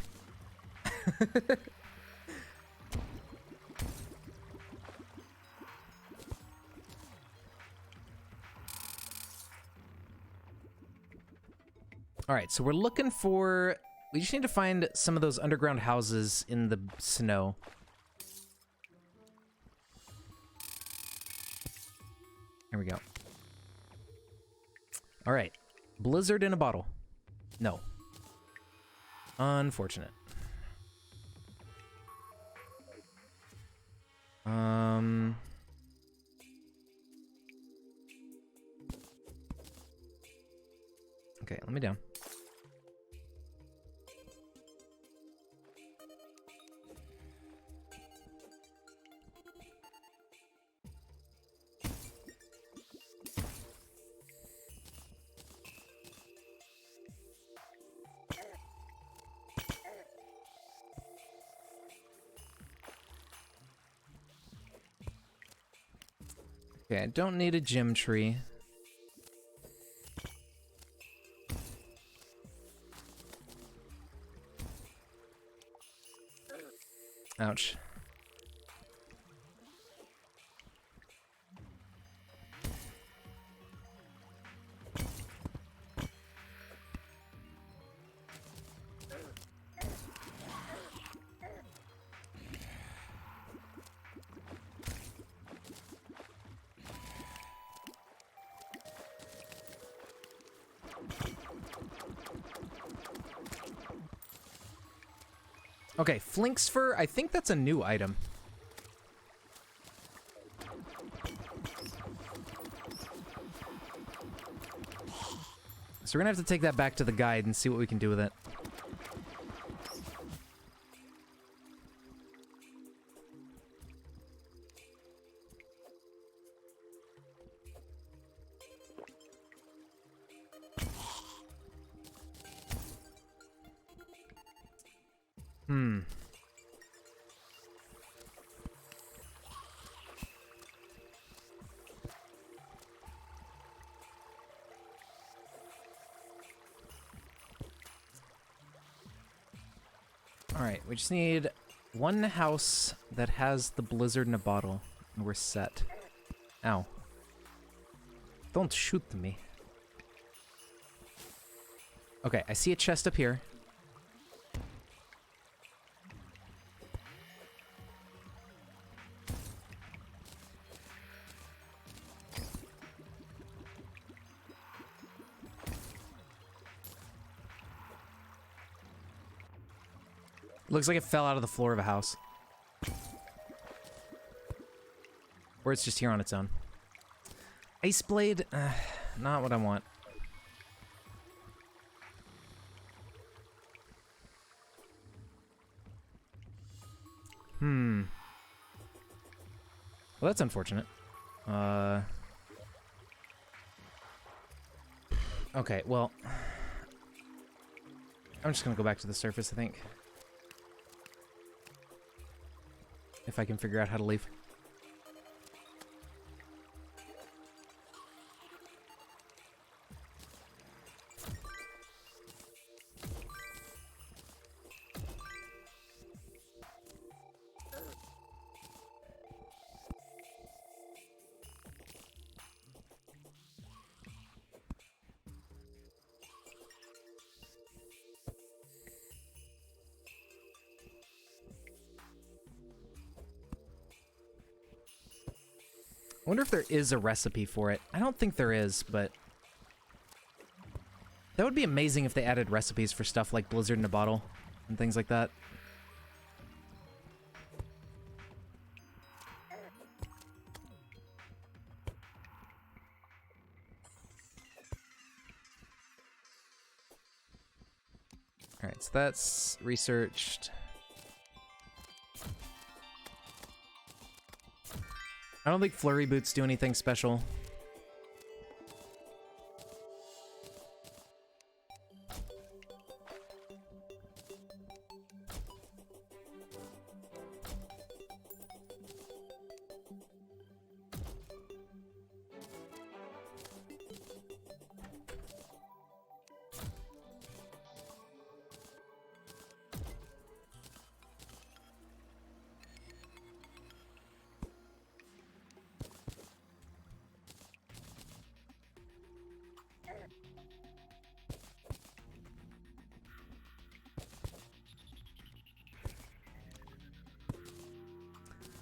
Alright, so we're looking for... We just need to find some of those underground houses in the snow. Here we go. Alright. Blizzard in a bottle. No. Unfortunate. Okay, let me down. Okay, I don't need a gem tree. Ouch. Okay, Flink's Fur, I think that's a new item. So we're gonna have to take that back to the guide and see what we can do with it. Alright, we just need one house that has the blizzard in a bottle, and we're set. Ow. Don't shoot me. Okay, I see a chest up here. Looks like it fell out of the floor of a house. Or it's just here on its own. Ice Blade? Not what I want. Well, that's unfortunate. Okay, well... I'm just gonna go back to the surface, I think. If I can figure out how to leave. I wonder if there is a recipe for it. I don't think there is, but... That would be amazing if they added recipes for stuff like Blizzard in a Bottle and things like that. Alright, so that's researched. I don't think flurry boots do anything special.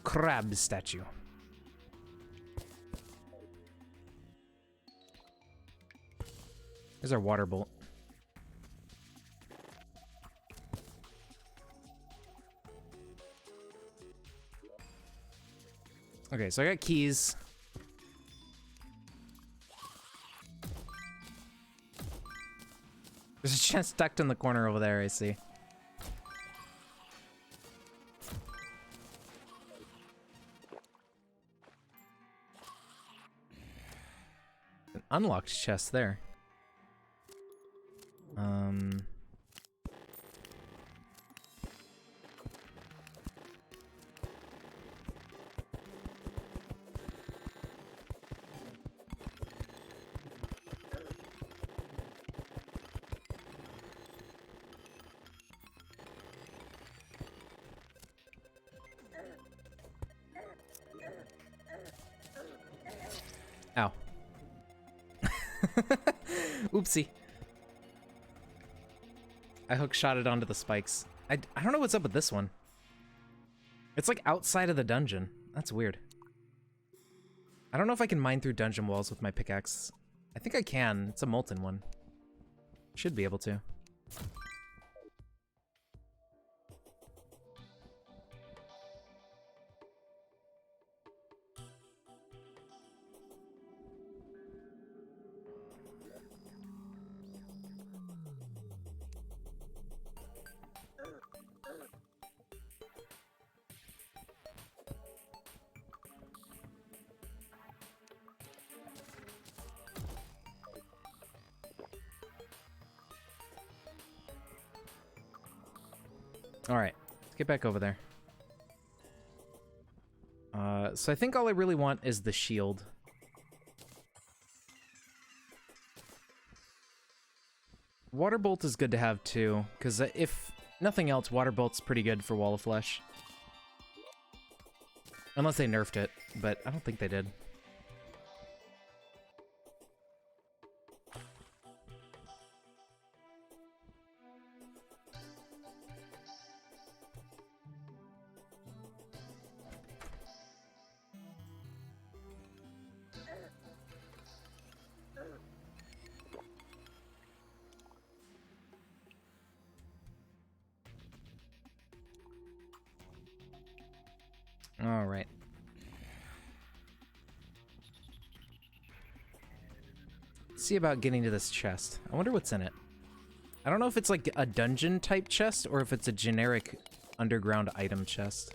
crab statue. There's our water bolt. Okay, so I got keys. There's a chest tucked in the corner over there, I see. An unlocked chest there. Ow. Oopsie. I hook shot it onto the spikes. I don't know what's up with this one. It's like outside of the dungeon. That's weird. I don't know if I can mine through dungeon walls with my pickaxe. I think I can. It's a molten one. Should be able to. Alright, let's get back over there. So I think all I really want is the shield. Water bolt is good to have too, because if nothing else, water bolt's pretty good for Wall of Flesh. Unless they nerfed it, but I don't think they did. All right. Let's see about getting to this chest. I wonder what's in it. I don't know if it's like a dungeon type chest or if it's a generic underground item chest.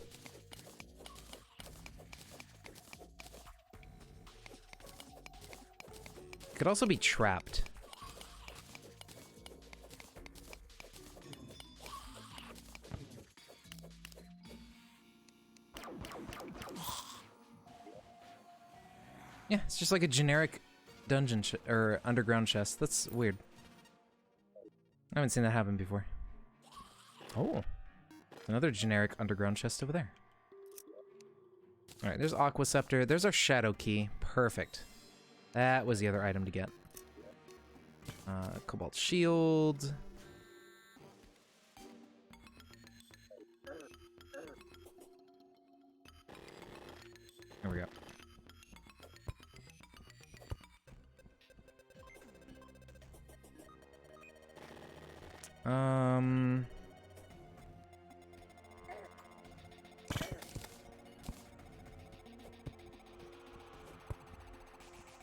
Could also be trapped. Yeah, it's just like a generic dungeon or underground chest. That's weird. I haven't seen that happen before. Oh, another generic underground chest over there. All right, there's Aqua Scepter. There's our Shadow Key. Perfect. That was the other item to get. Cobalt Shield. There we go.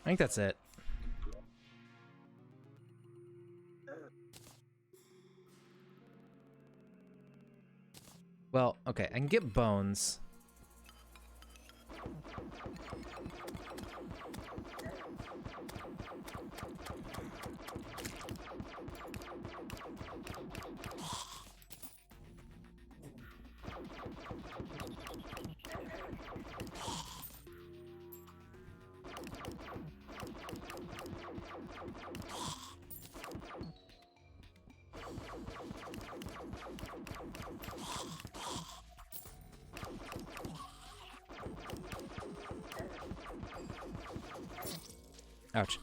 I think that's it. Well, okay, I can get bones. Ouch.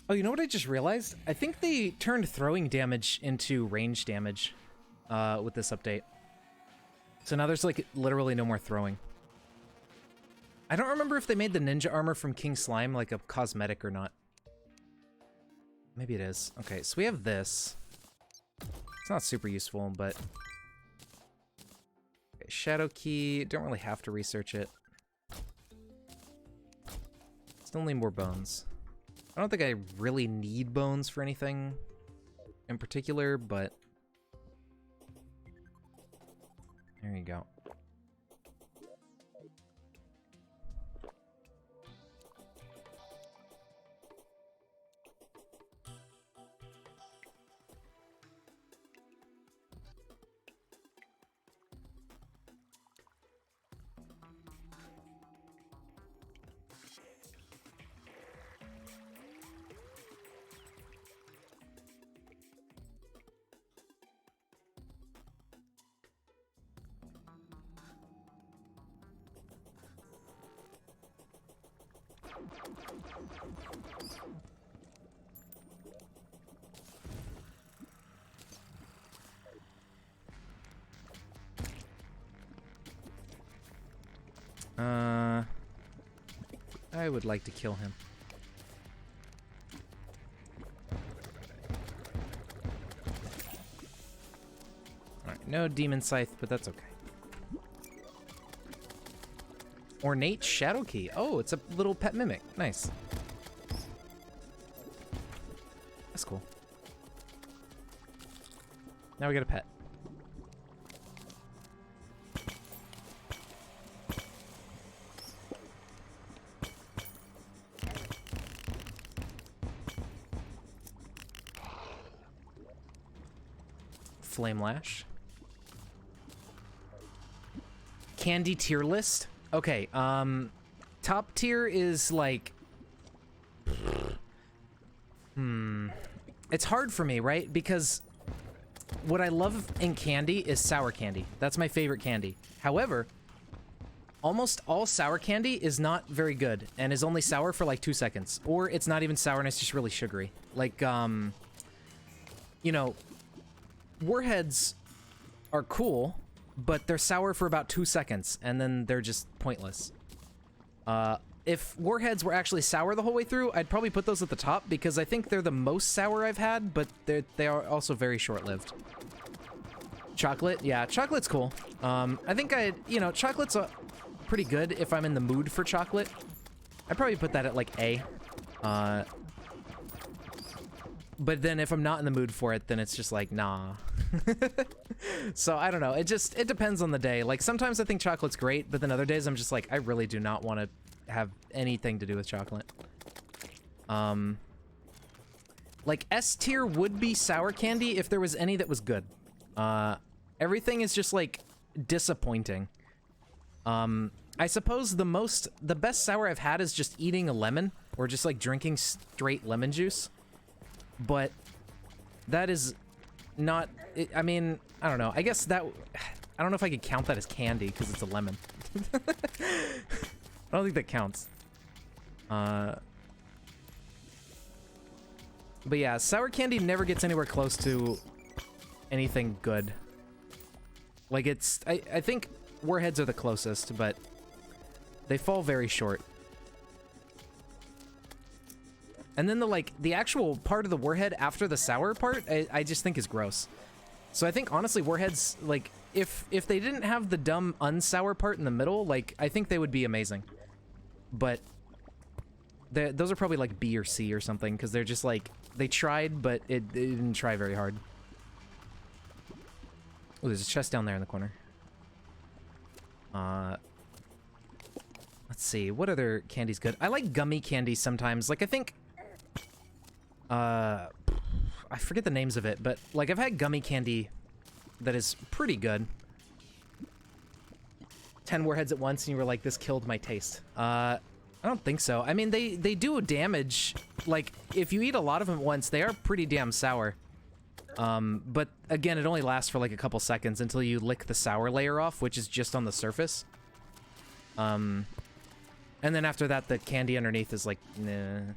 Oh, you know what I just realized? I think they turned throwing damage into range damage with this update. So now there's like literally no more throwing. I don't remember if they made the ninja armor from King Slime like a cosmetic or not. Maybe it is. Okay, so we have this. It's not super useful, but... Okay, Shadow Key, don't really have to research it. Still need more bones. I don't think I really need bones for anything in particular, but... There you go. I would like to kill him. Alright, no Demon Scythe, but that's okay. Ornate Shadow Key. Oh, it's a little pet mimic. Nice. That's cool. Now we got a pet. Flame Lash. Candy tier list? Okay, top tier is like... It's hard for me, right? Because what I love in candy is sour candy. That's my favorite candy. However, almost all sour candy is not very good and is only sour for like 2 seconds. Or it's not even sour and it's just really sugary. Like, you know, Warheads are cool, but they're sour for about 2 seconds, and then they're just pointless. If Warheads were actually sour the whole way through, I'd probably put those at the top, because I think they're the most sour I've had, but they are also very short-lived. Chocolate? Yeah, chocolate's cool. I think you know, chocolate's pretty good if I'm in the mood for chocolate. I'd probably put that at, like, A. But then if I'm not in the mood for it, then it's just like, nah. So, I don't know. It depends on the day. Like, sometimes I think chocolate's great, but then other days I'm just like, I really do not want to have anything to do with chocolate. Like, S tier would be sour candy if there was any that was good. Everything is just, like, disappointing. I suppose the best sour I've had is just eating a lemon, or just, like, drinking straight lemon juice. But that is not... I mean, I don't know. I guess that... I don't know if I could count that as candy, because it's a lemon. I don't think that counts. But yeah, sour candy never gets anywhere close to anything good. Like, it's... I think Warheads are the closest, but they fall very short. And then the actual part of the Warhead after the sour part, I just think is gross. So I think, honestly, Warheads, like, if they didn't have the dumb unsour part in the middle, like, I think they would be amazing. But those are probably, like, B or C or something, because they're just, like, they tried, but it didn't try very hard. Oh, there's a chest down there in the corner. Let's see, what other candy's good? I like gummy candy sometimes. Like, I think... I forget the names of it, but, like, I've had gummy candy that is pretty good. 10 Warheads at once, and you were like, this killed my taste. I don't think so. I mean, they do damage. Like, if you eat a lot of them at once, they are pretty damn sour. But, again, it only lasts for, like, a couple seconds until you lick the sour layer off, which is just on the surface. And then after that, the candy underneath is like, nah.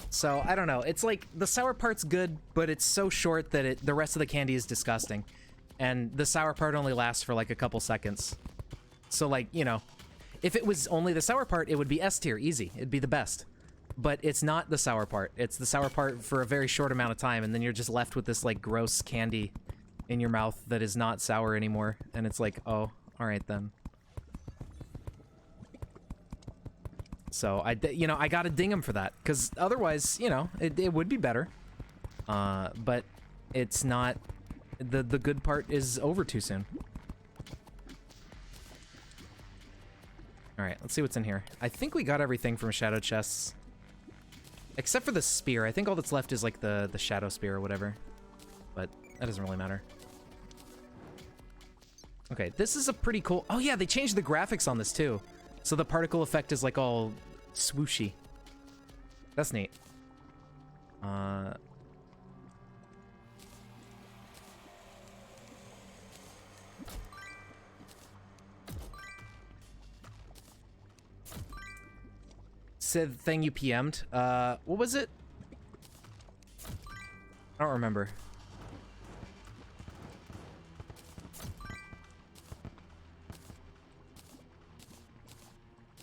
So, I don't know. It's like, the sour part's good, but it's so short that the rest of the candy is disgusting. And the sour part only lasts for like a couple seconds. So like, you know, if it was only the sour part, it would be S tier, easy. It'd be the best. But it's not the sour part. It's the sour part for a very short amount of time, and then you're just left with this like gross candy in your mouth that is not sour anymore. And it's like, oh, alright then. So, you know, I gotta ding him for that, because otherwise, you know, it would be better. But it's not... The good part is over too soon. Alright, let's see what's in here. I think we got everything from Shadow Chests. Except for the spear. I think all that's left is like the Shadow Spear or whatever. But that doesn't really matter. Okay, this is a pretty cool... Oh yeah, they changed the graphics on this too. So the particle effect is like all swooshy. That's neat. Said the thing you PM'd. What was it? I don't remember.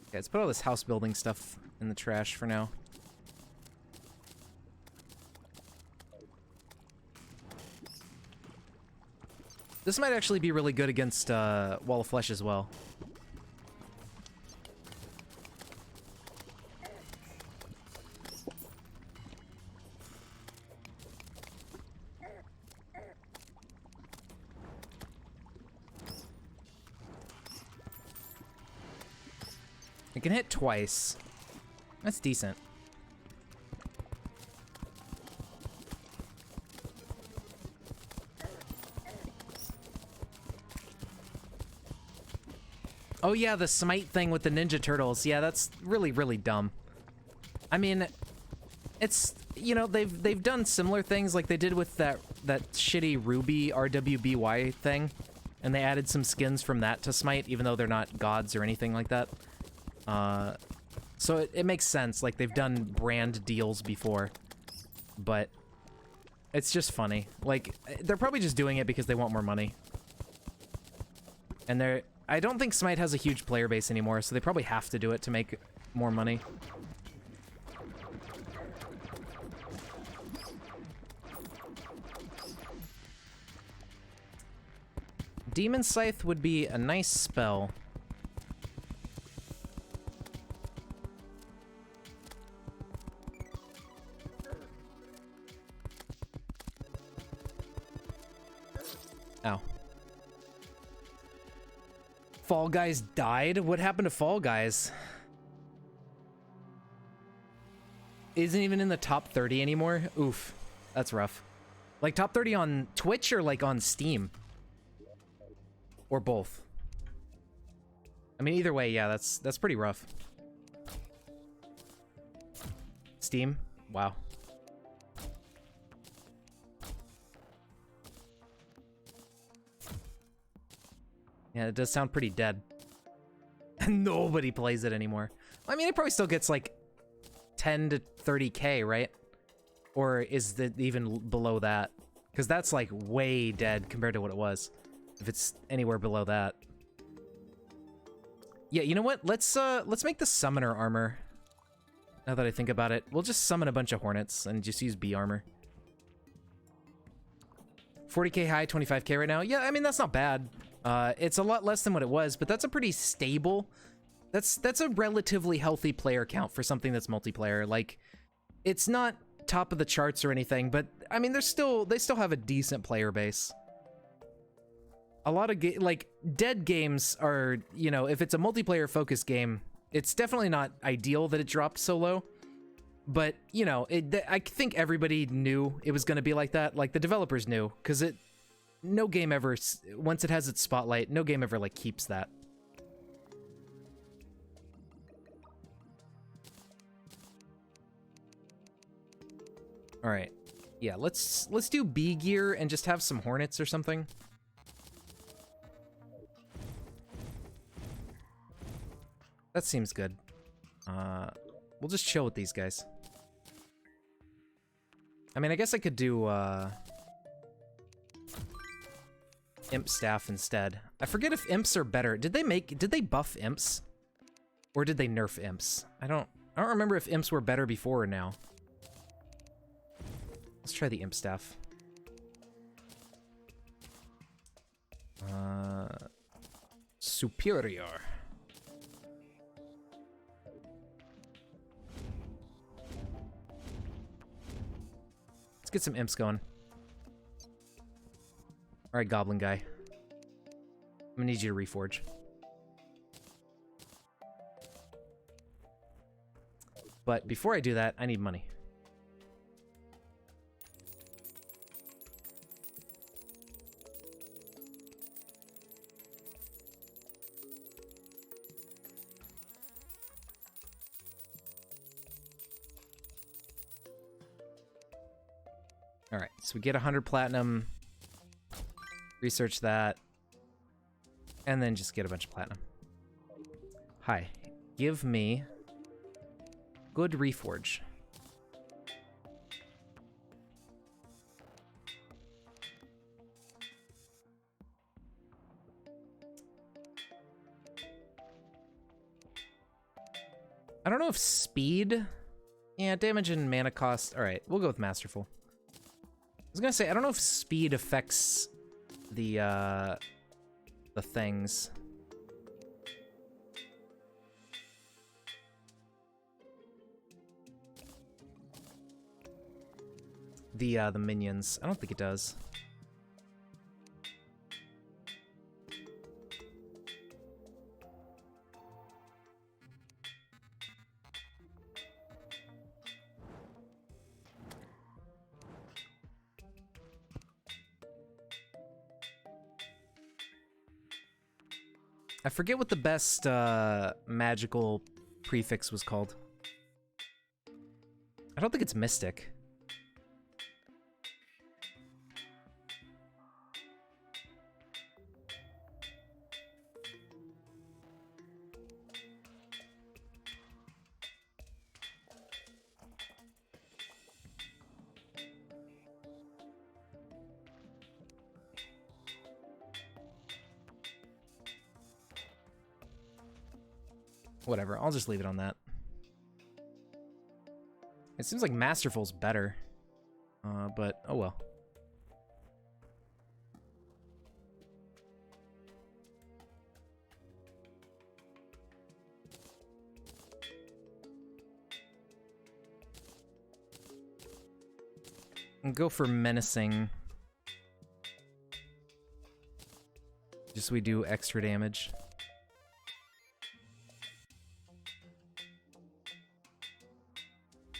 Okay, let's put all this house building stuff in the trash for now. This might actually be really good against Wall of Flesh as well. It can hit twice. That's decent. Oh yeah, the smite thing with the Ninja Turtles. Yeah, that's really, really dumb. I mean, it's, you know, they've done similar things like they did with that shitty Ruby RWBY thing, and they added some skins from that to Smite, even though they're not gods or anything like that. So it makes sense, like they've done brand deals before, but it's just funny. Like, they're probably just doing it because they want more money. And I don't think Smite has a huge player base anymore, so they probably have to do it to make more money. Demon Scythe would be a nice spell. Ow. Fall Guys died? What happened to Fall Guys? Isn't even in the top 30 anymore? Oof. That's rough. Like top 30 on Twitch or like on Steam? Or both? I mean, either way, yeah, that's pretty rough. Steam? Wow. Yeah, it does sound pretty dead. Nobody plays it anymore. I mean, it probably still gets like 10 to 30K, right? Or is it even below that? Because that's like way dead compared to what it was. If it's anywhere below that. Yeah, you know what? Let's make the summoner armor. Now that I think about it, we'll just summon a bunch of hornets and just use bee armor. 40K high, 25K right now. Yeah, I mean, that's not bad. It's a lot less than what it was, but that's a pretty stable... That's a relatively healthy player count for something that's multiplayer. Like, it's not top of the charts or anything, but, I mean, they still have a decent player base. A lot of, like, dead games are, you know, if it's a multiplayer-focused game, it's definitely not ideal that it dropped so low. But, you know, I think everybody knew it was going to be like that. Like, the developers knew, because no game ever, once it has its spotlight, no game ever, like, keeps that. All right. Yeah, let's do bee gear and just have some hornets or something. That seems good. We'll just chill with these guys. I mean, I guess I could do imp staff instead. I forget if imps are better. Did they buff imps? Or did they nerf imps? I don't remember if imps were better before or now. Let's try the imp staff. Superior. Let's get some imps going. Alright, goblin guy. I'm gonna need you to reforge. But before I do that, I need money. Alright, so we get 100 platinum, research that, and then just get a bunch of platinum. Hi, give me good reforge. I don't know if speed... Yeah, damage and mana cost. Alright, we'll go with Masterful. I was gonna say, I don't know if speed affects the things. The minions. I don't think it does. I forget what the best magical prefix was called. I don't think it's Mystic. Whatever, I'll just leave it on that. It seems like Masterful's better. But, oh well. And go for Menacing. Just so we do extra damage.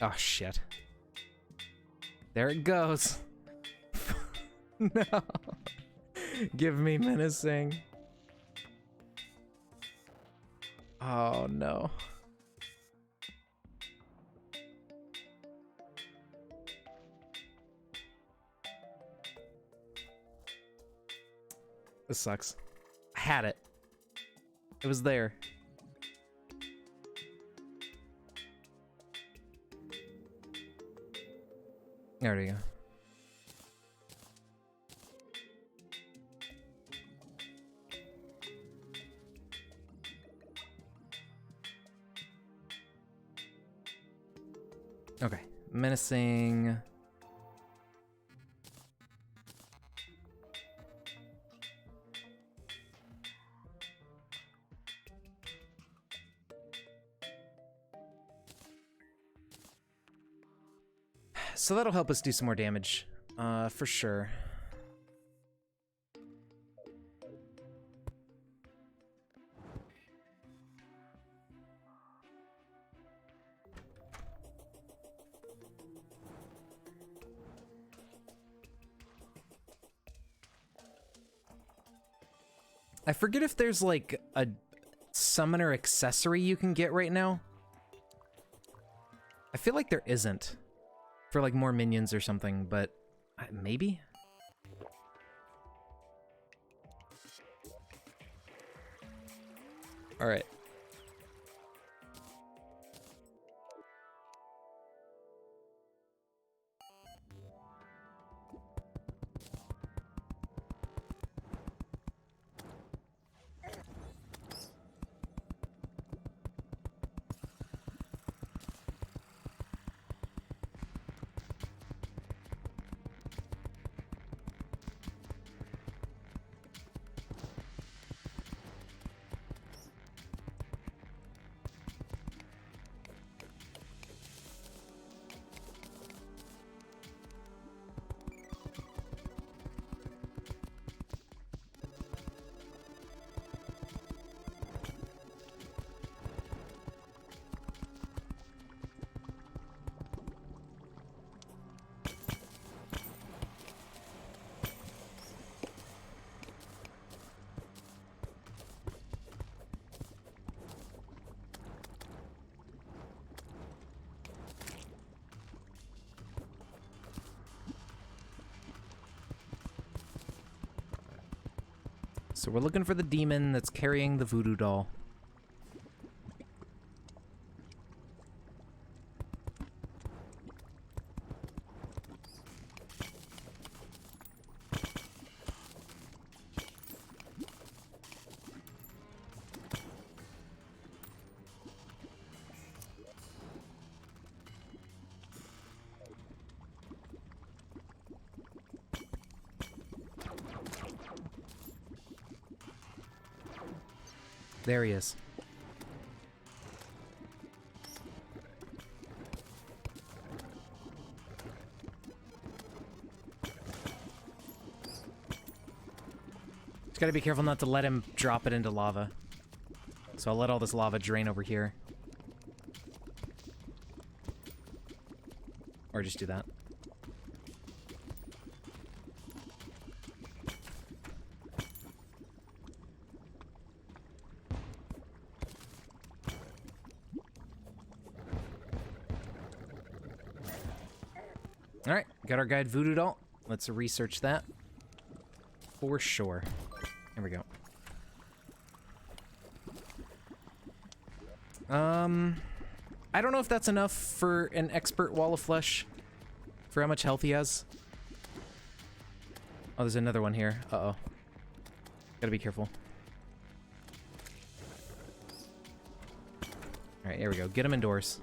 Oh, shit. There it goes. No. Give me Menacing. Oh, no. This sucks. I had it. It was there. There we go. Okay, Menacing. So that'll help us do some more damage, for sure. I forget if there's like a summoner accessory you can get right now. I feel like there isn't. For like more minions or something, but maybe? All right. So we're looking for the demon that's carrying the voodoo doll. There he is. Just gotta be careful not to let him drop it into lava. So I'll let all this lava drain over here. Or just do that. Alright, got our guide Voodoo Doll. Let's research that. For sure. Here we go. I don't know if that's enough for an expert Wall of Flesh. For how much health he has. Oh, there's another one here. Uh-oh. Gotta be careful. Alright, here we go. Get him indoors.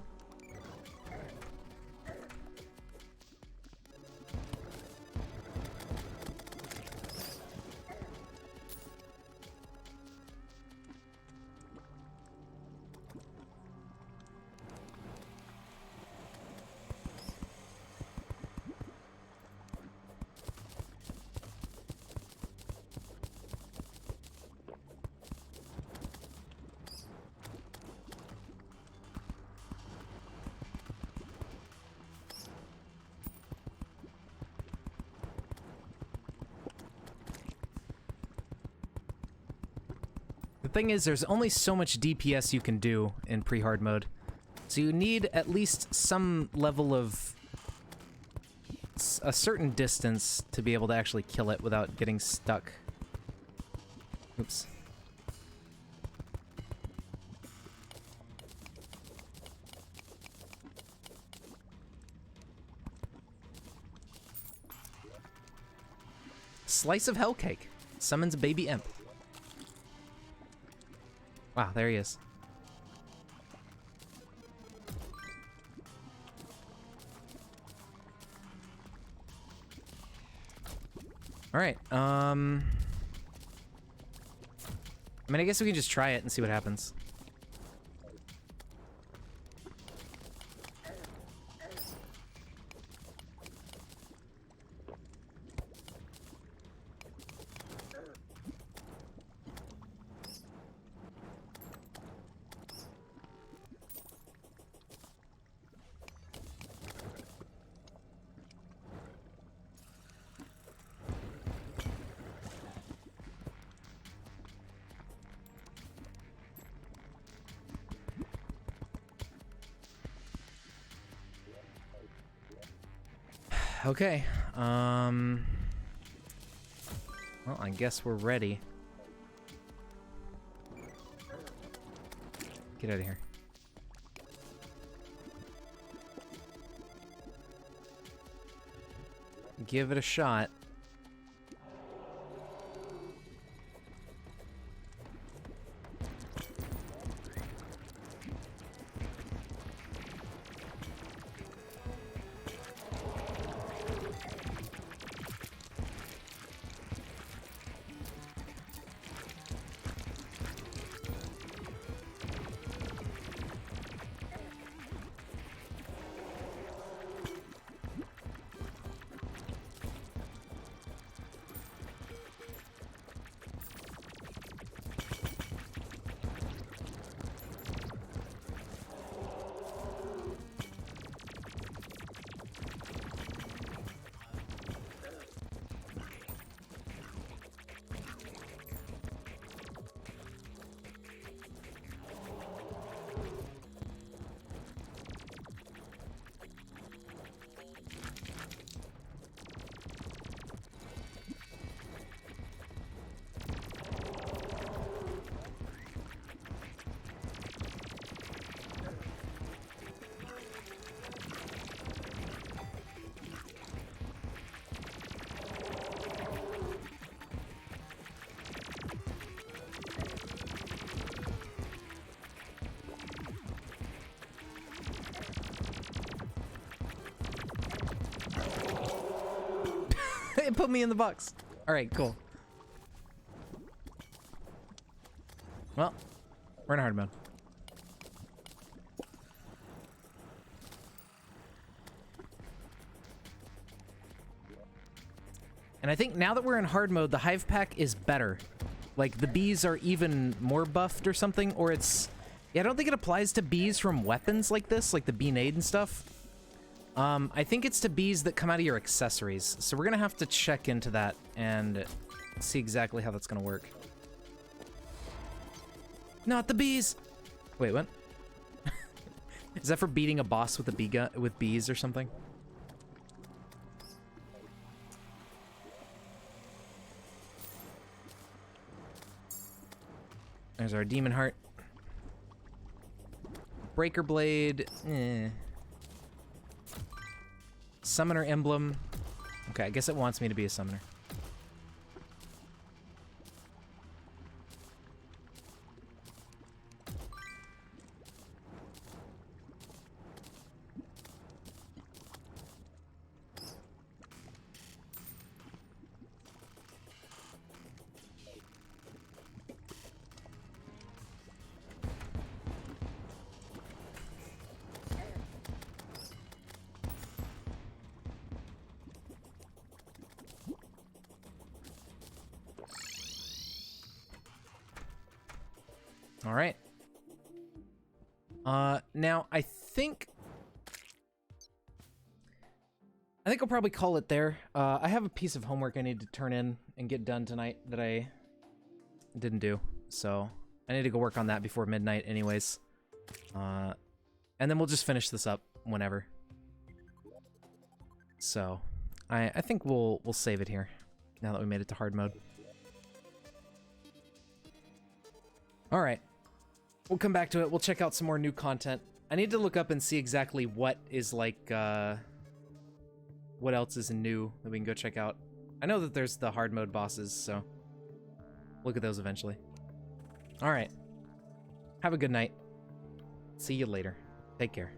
The thing is, there's only so much DPS you can do in pre-hard mode. So you need at least some level of... a certain distance to be able to actually kill it without getting stuck. Oops. Slice of Hell Cake. Summons a baby imp. Wow, there he is. Alright, I mean, I guess we can just try it and see what happens. Okay, well, I guess we're ready. Get out of here. Give it a shot. It put me in the box. All right, cool. Well, we're in hard mode. And I think now that we're in hard mode, the hive pack is better. Like, the bees are even more buffed or something, or it's... Yeah, I don't think it applies to bees from weapons like this, like the Bee-Nade and stuff. I think it's to bees that come out of your accessories. So we're gonna have to check into that and see exactly how that's gonna work. Not the bees! Wait, what? Is that for beating a boss with a bee gun, with bees or something? There's our demon heart. Breaker blade. Summoner emblem. Okay, I guess it wants me to be a summoner. All right. Now I think I'll probably call it there. I have a piece of homework I need to turn in and get done tonight that I didn't do, so I need to go work on that before midnight anyways. And then we'll just finish this up whenever. So I think we'll save it here now that we made it to hard mode. All right. We'll come back to it. We'll check out some more new content. I need to look up and see exactly what is like, what else is new that we can go check out. I know that there's the hard mode bosses, so look at those eventually. All right. Have a good night. See you later. Take care.